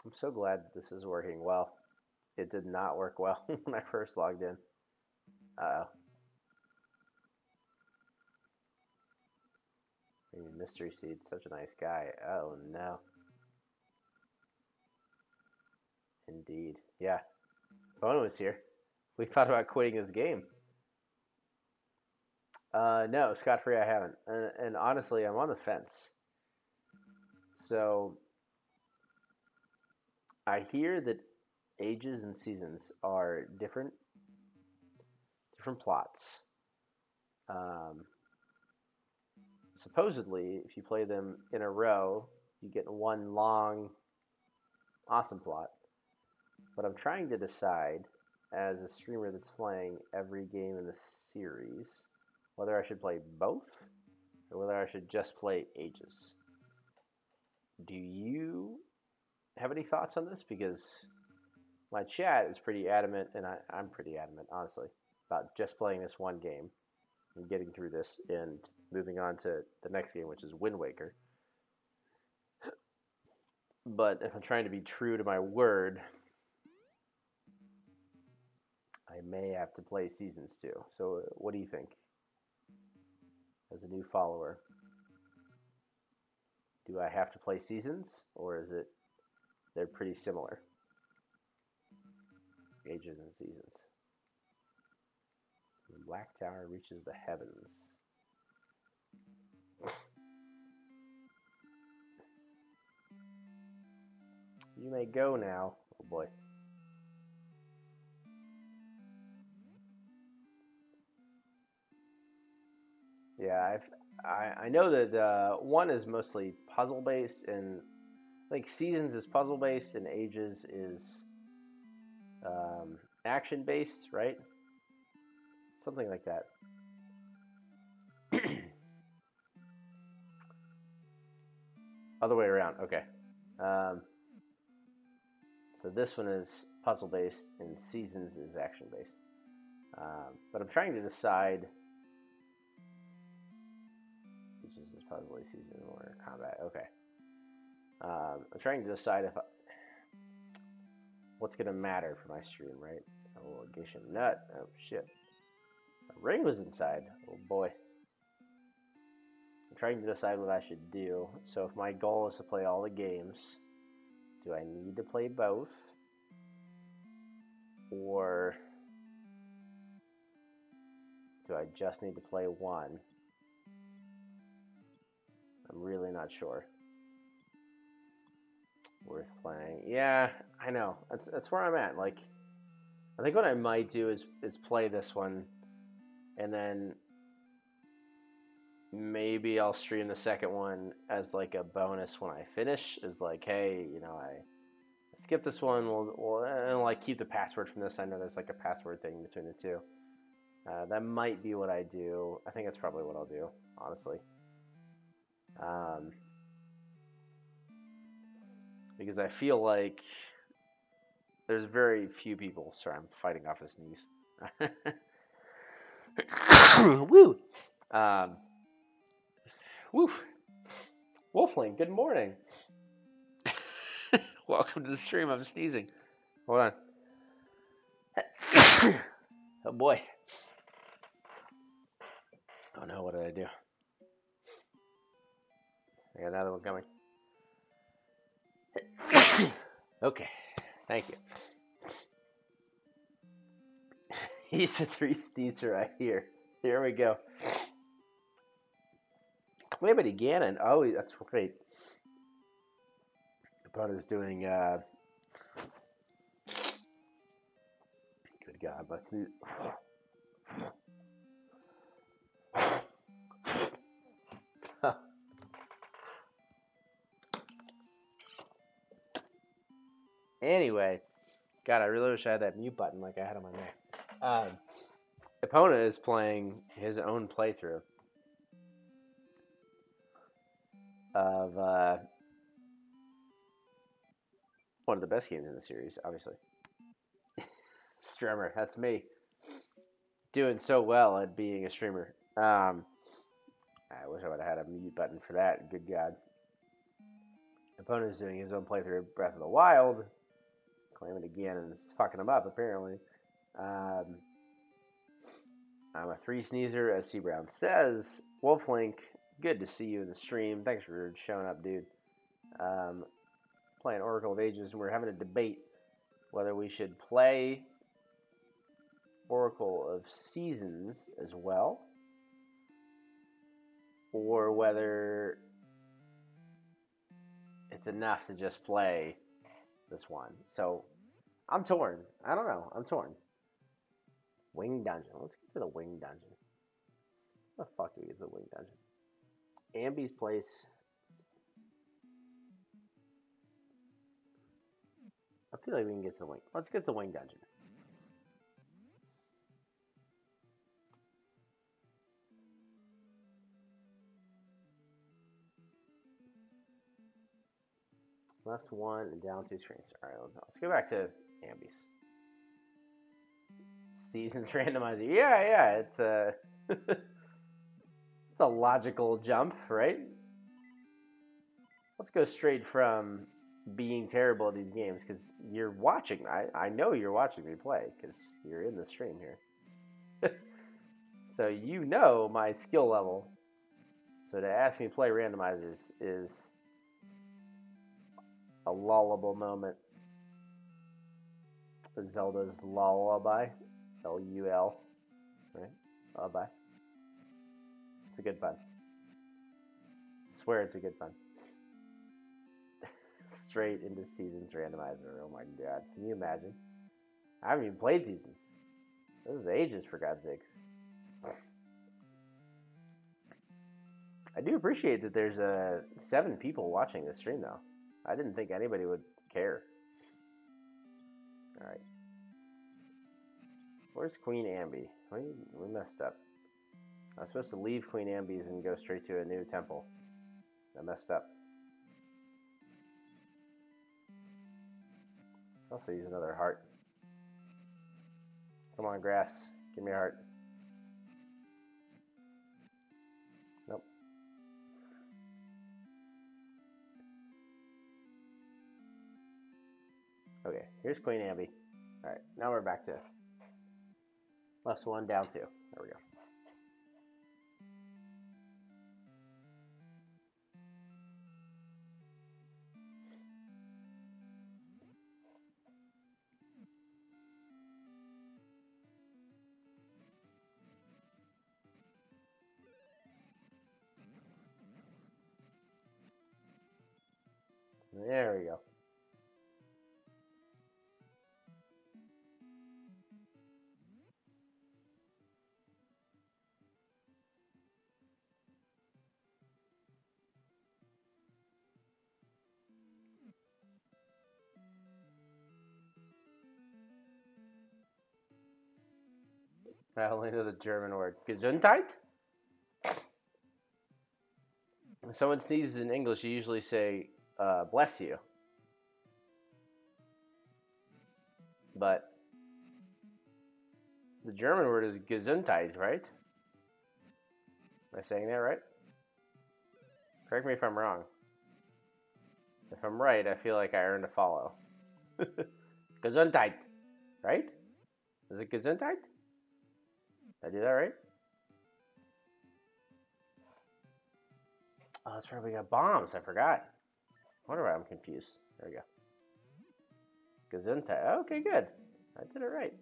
I'm so glad that this is working well. It did not work well when I first logged in. Uh-oh. Mystery Seed's such a nice guy. Oh, no. Indeed. Yeah. Bono was here. We thought about quitting this game. No, scot-free I haven't. And honestly, I'm on the fence. So, I hear that ages and seasons are different plots. Supposedly, if you play them in a row, you get one long, awesome plot. But I'm trying to decide, as a streamer that's playing every game in the series, whether I should play both or whether I should just play ages. Do you have any thoughts on this? Because my chat is pretty adamant, and I'm pretty adamant, honestly, about just playing this one game and getting through this and moving on to the next game, which is Wind Waker. But if I'm trying to be true to my word, I may have to play Seasons too. So what do you think? As a new follower, do I have to play Seasons, or is it they're pretty similar? Ages and Seasons. The Black Tower reaches the heavens. You may go now. Oh boy. Yeah, I know that one is mostly puzzle based, and like Seasons is puzzle based, and Ages is action based, right? Something like that. Other way around. Okay. Um, so this one is puzzle based, and Seasons is action based. But I'm trying to decide. Which is this puzzle season or combat? Okay. I'm trying to decide if what's gonna matter for my stream, right? Oh, a Gisham nut. Oh shit. A ring was inside. Oh boy. I'm trying to decide what I should do. So if my goal is to play all the games, do I need to play both? Or do I just need to play one? I'm really not sure. Worth playing. Yeah, I know. That's where I'm at. Like, I think what I might do is play this one, and then maybe I'll stream the second one as like a bonus when I finish. Is like, hey, I skip this one. We'll like keep the password from this. I know there's like a password thing between the two. That might be what I do. I think that's probably what I'll do, honestly. Because I feel like there's very few people. Sorry, I'm fighting off a sneeze. Woo! Woo! Wolfling, good morning. Welcome to the stream. I'm sneezing. Hold on. Oh boy. Oh no, what did I do? I got another one coming. Okay, thank you. He's a 3 sneezer right here. Here we go. Calamity Ganon. Oh, that's great. Opponent's doing, good God, let's do. Anyway, God, I really wish I had that mute button like I had on my Mac. Opponent is playing his own playthrough of one of the best games in the series, obviously. Streamer, that's me. Doing so well at being a streamer. I wish I would have had a mute button for that. Good God. Opponent is doing his own playthrough of Breath of the Wild. Claiming again and is fucking him up, apparently. I'm a 3 sneezer, as C Brown says. Wolflink, good to see you in the stream. Thanks for showing up, dude. Playing Oracle of Ages, and we're having a debate whether we should play Oracle of Seasons as well, or whether it's enough to just play this one. So I'm torn. I don't know. I'm torn. Wing Dungeon. Let's get to the Wing Dungeon. How the fuck do we get to the Wing Dungeon? Ambi's place. I feel like we can get to the Wing. Let's get to the Wing Dungeon. Left 1 and down 2 screens. All right, let's go back to Ambi's. Seasons randomizer. Yeah, it's a it's a logical jump, right? Let's go straight from being terrible at these games because you're watching. I know you're watching me play because you're in the stream here. So you know my skill level. So to ask me to play randomizers is a lullable moment. Zelda's lullaby. L-U-L. Right? Lullaby. It's a good fun. I swear it's a good fun. Straight into Seasons randomizer. Oh my God. Can you imagine? I haven't even played Seasons. This is ages, for God's sakes. I do appreciate that there's 7 people watching this stream, though. I didn't think anybody would care. All right. Where's Queen Ambi? We messed up. I was supposed to leave Queen Ambi's and go straight to a new temple. I messed up. Also use another heart. Come on, grass. Give me a heart. Nope. Okay, here's Queen Amby. Alright, now we're back to left one, down two. There we go. There we go. I only know the German word. Gesundheit? When someone sneezes in English, you usually say, bless you. But the German word is Gesundheit, right? Am I saying that right? Correct me if I'm wrong. If I'm right, I feel like I earned a follow. Gesundheit, right? Is it Gesundheit? Did I do that right? Oh, that's right. We got bombs. I forgot. I wonder why I'm confused. There we go. Gesundheit. Okay, good. I did it right.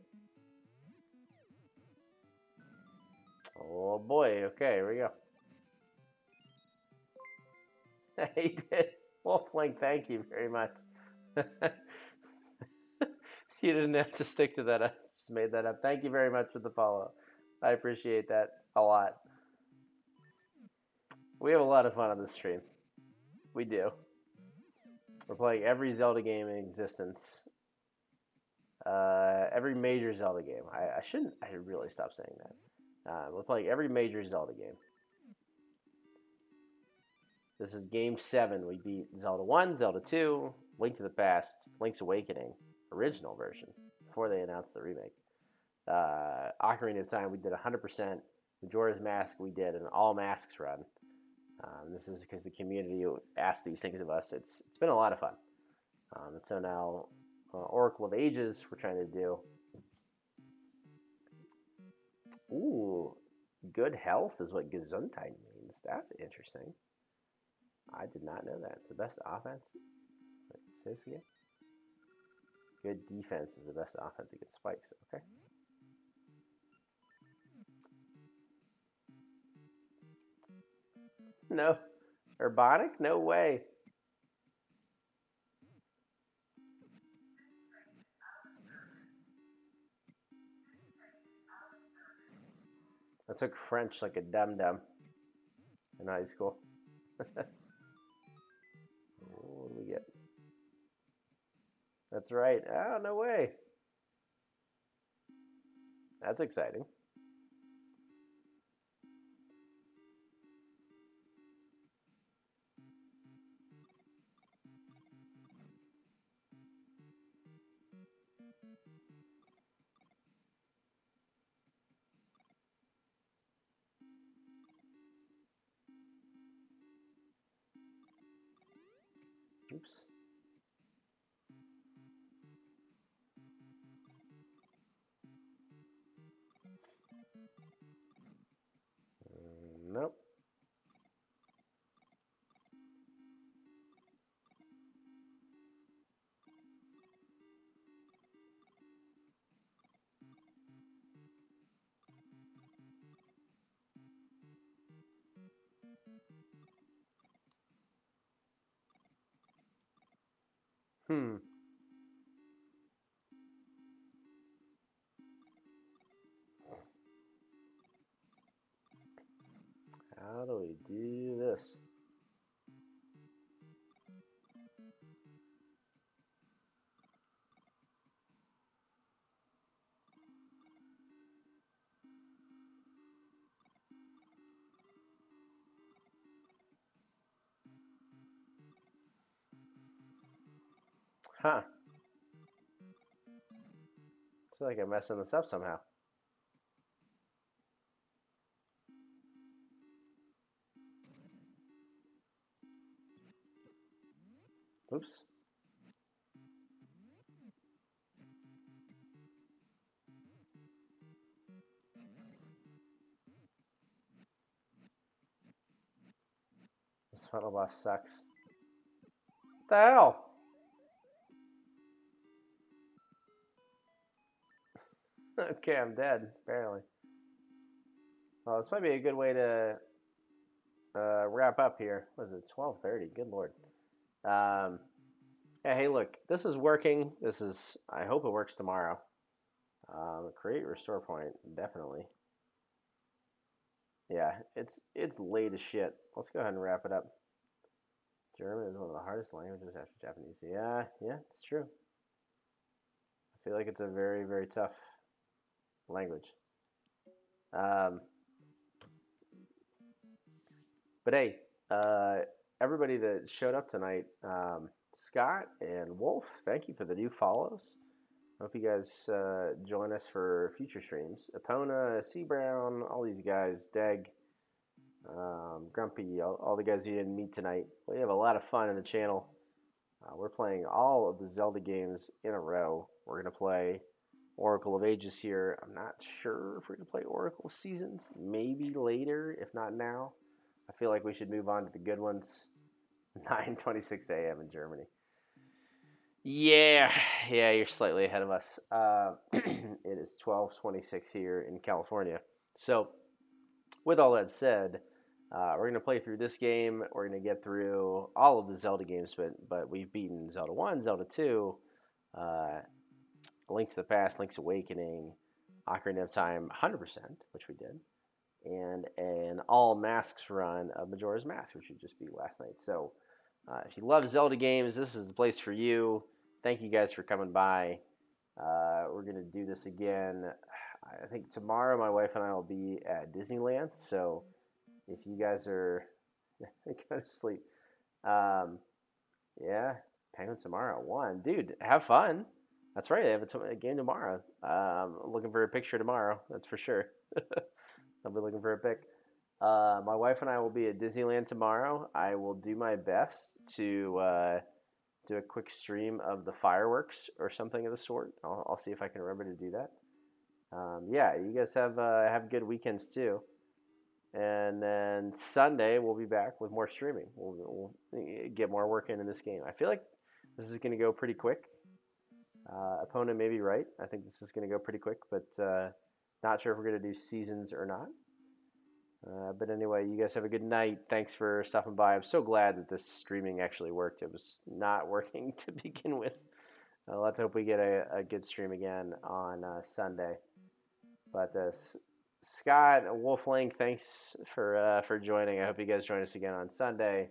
Oh boy. Okay, here we go. He did. Wolfling, thank you very much. You didn't have to stick to that. I just made that up. Thank you very much for the follow. I appreciate that a lot. We have a lot of fun on this stream. We do. We're playing every Zelda game in existence. Every major Zelda game. I should really stop saying that. We're playing every major Zelda game. This is game 7. We beat Zelda 1, Zelda 2, Link to the Past, Link's Awakening, original version, before they announced the remake. Ocarina of Time, we did 100%. Majora's Mask, we did an all masks run. This is because the community asked these things of us. It's been a lot of fun. And so now, Oracle of Ages, we're trying to do. Ooh, good health is what Gesundheit means. That's interesting. I did not know that. The best offense? Wait, say this again? Good defense is the best offense against spikes. Okay. No. Urbonic? No way. I took French like a dum-dum in high school. What do we get? That's right. Oh, no way. That's exciting. Oops. Nope. Hmm. How do we do this? Huh. feel like I'm messing this up somehow. Oops. This funnel boss sucks. What the hell? Okay, I'm dead, apparently. Well, this might be a good way to wrap up here. What is it, 12:30? Good lord. Um, yeah, hey, look, this is working. I hope it works tomorrow. Create restore point, definitely. Yeah, it's late as shit. Let's go ahead and wrap it up. German is one of the hardest languages after Japanese. Yeah, yeah, it's true. I feel like it's a very, very tough language. Um, but hey, uh, everybody that showed up tonight, Scott and Wolf, thank you for the new follows. Hope you guys join us for future streams. Epona, C Brown, all these guys, Deg, Grumpy, all the guys you didn't meet tonight. We have a lot of fun in the channel. We're playing all of the Zelda games in a row. We're going to play Oracle of Ages here. I'm not sure if we're going to play Oracle of Seasons. Maybe later, if not now. I feel like we should move on to the good ones. 9:26 a.m. in Germany. Yeah, yeah, you're slightly ahead of us. It is 12:26 here in California. So, with all that said, we're gonna play through this game. We're gonna get through all of the Zelda games, but we've beaten Zelda 1, Zelda 2, uh, Link to the Past, Link's Awakening, Ocarina of Time 100%, which we did, and an all masks run of Majora's Mask, which would just be last night. So, if you love Zelda games, this is the place for you. Thank you guys for coming by. We're gonna do this again. I think tomorrow my wife and I will be at Disneyland. So if you guys are go to sleep, um, yeah, Penguin tomorrow at 1. Dude, have fun. That's right. I have a game tomorrow. Looking for a picture tomorrow. That's for sure. I'll be looking for a pic. My wife and I will be at Disneyland tomorrow. I will do my best to do a quick stream of the fireworks or something of the sort. I'll see if I can remember to do that. Yeah, you guys have good weekends too. And then Sunday we'll be back with more streaming. We'll get more work in this game. I feel like this is going to go pretty quick. Opponent may be right. I think this is going to go pretty quick, but not sure if we're going to do seasons or not. But anyway, you guys have a good night. Thanks for stopping by. I'm so glad that this streaming actually worked. It was not working to begin with. Let's hope we get a good stream again on Sunday. But Scott, Wolflink, thanks for joining. I hope you guys join us again on Sunday.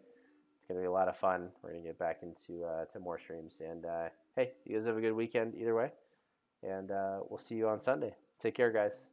It's gonna be a lot of fun. We're gonna get back into to more streams. And hey, you guys have a good weekend either way. And we'll see you on Sunday. Take care, guys.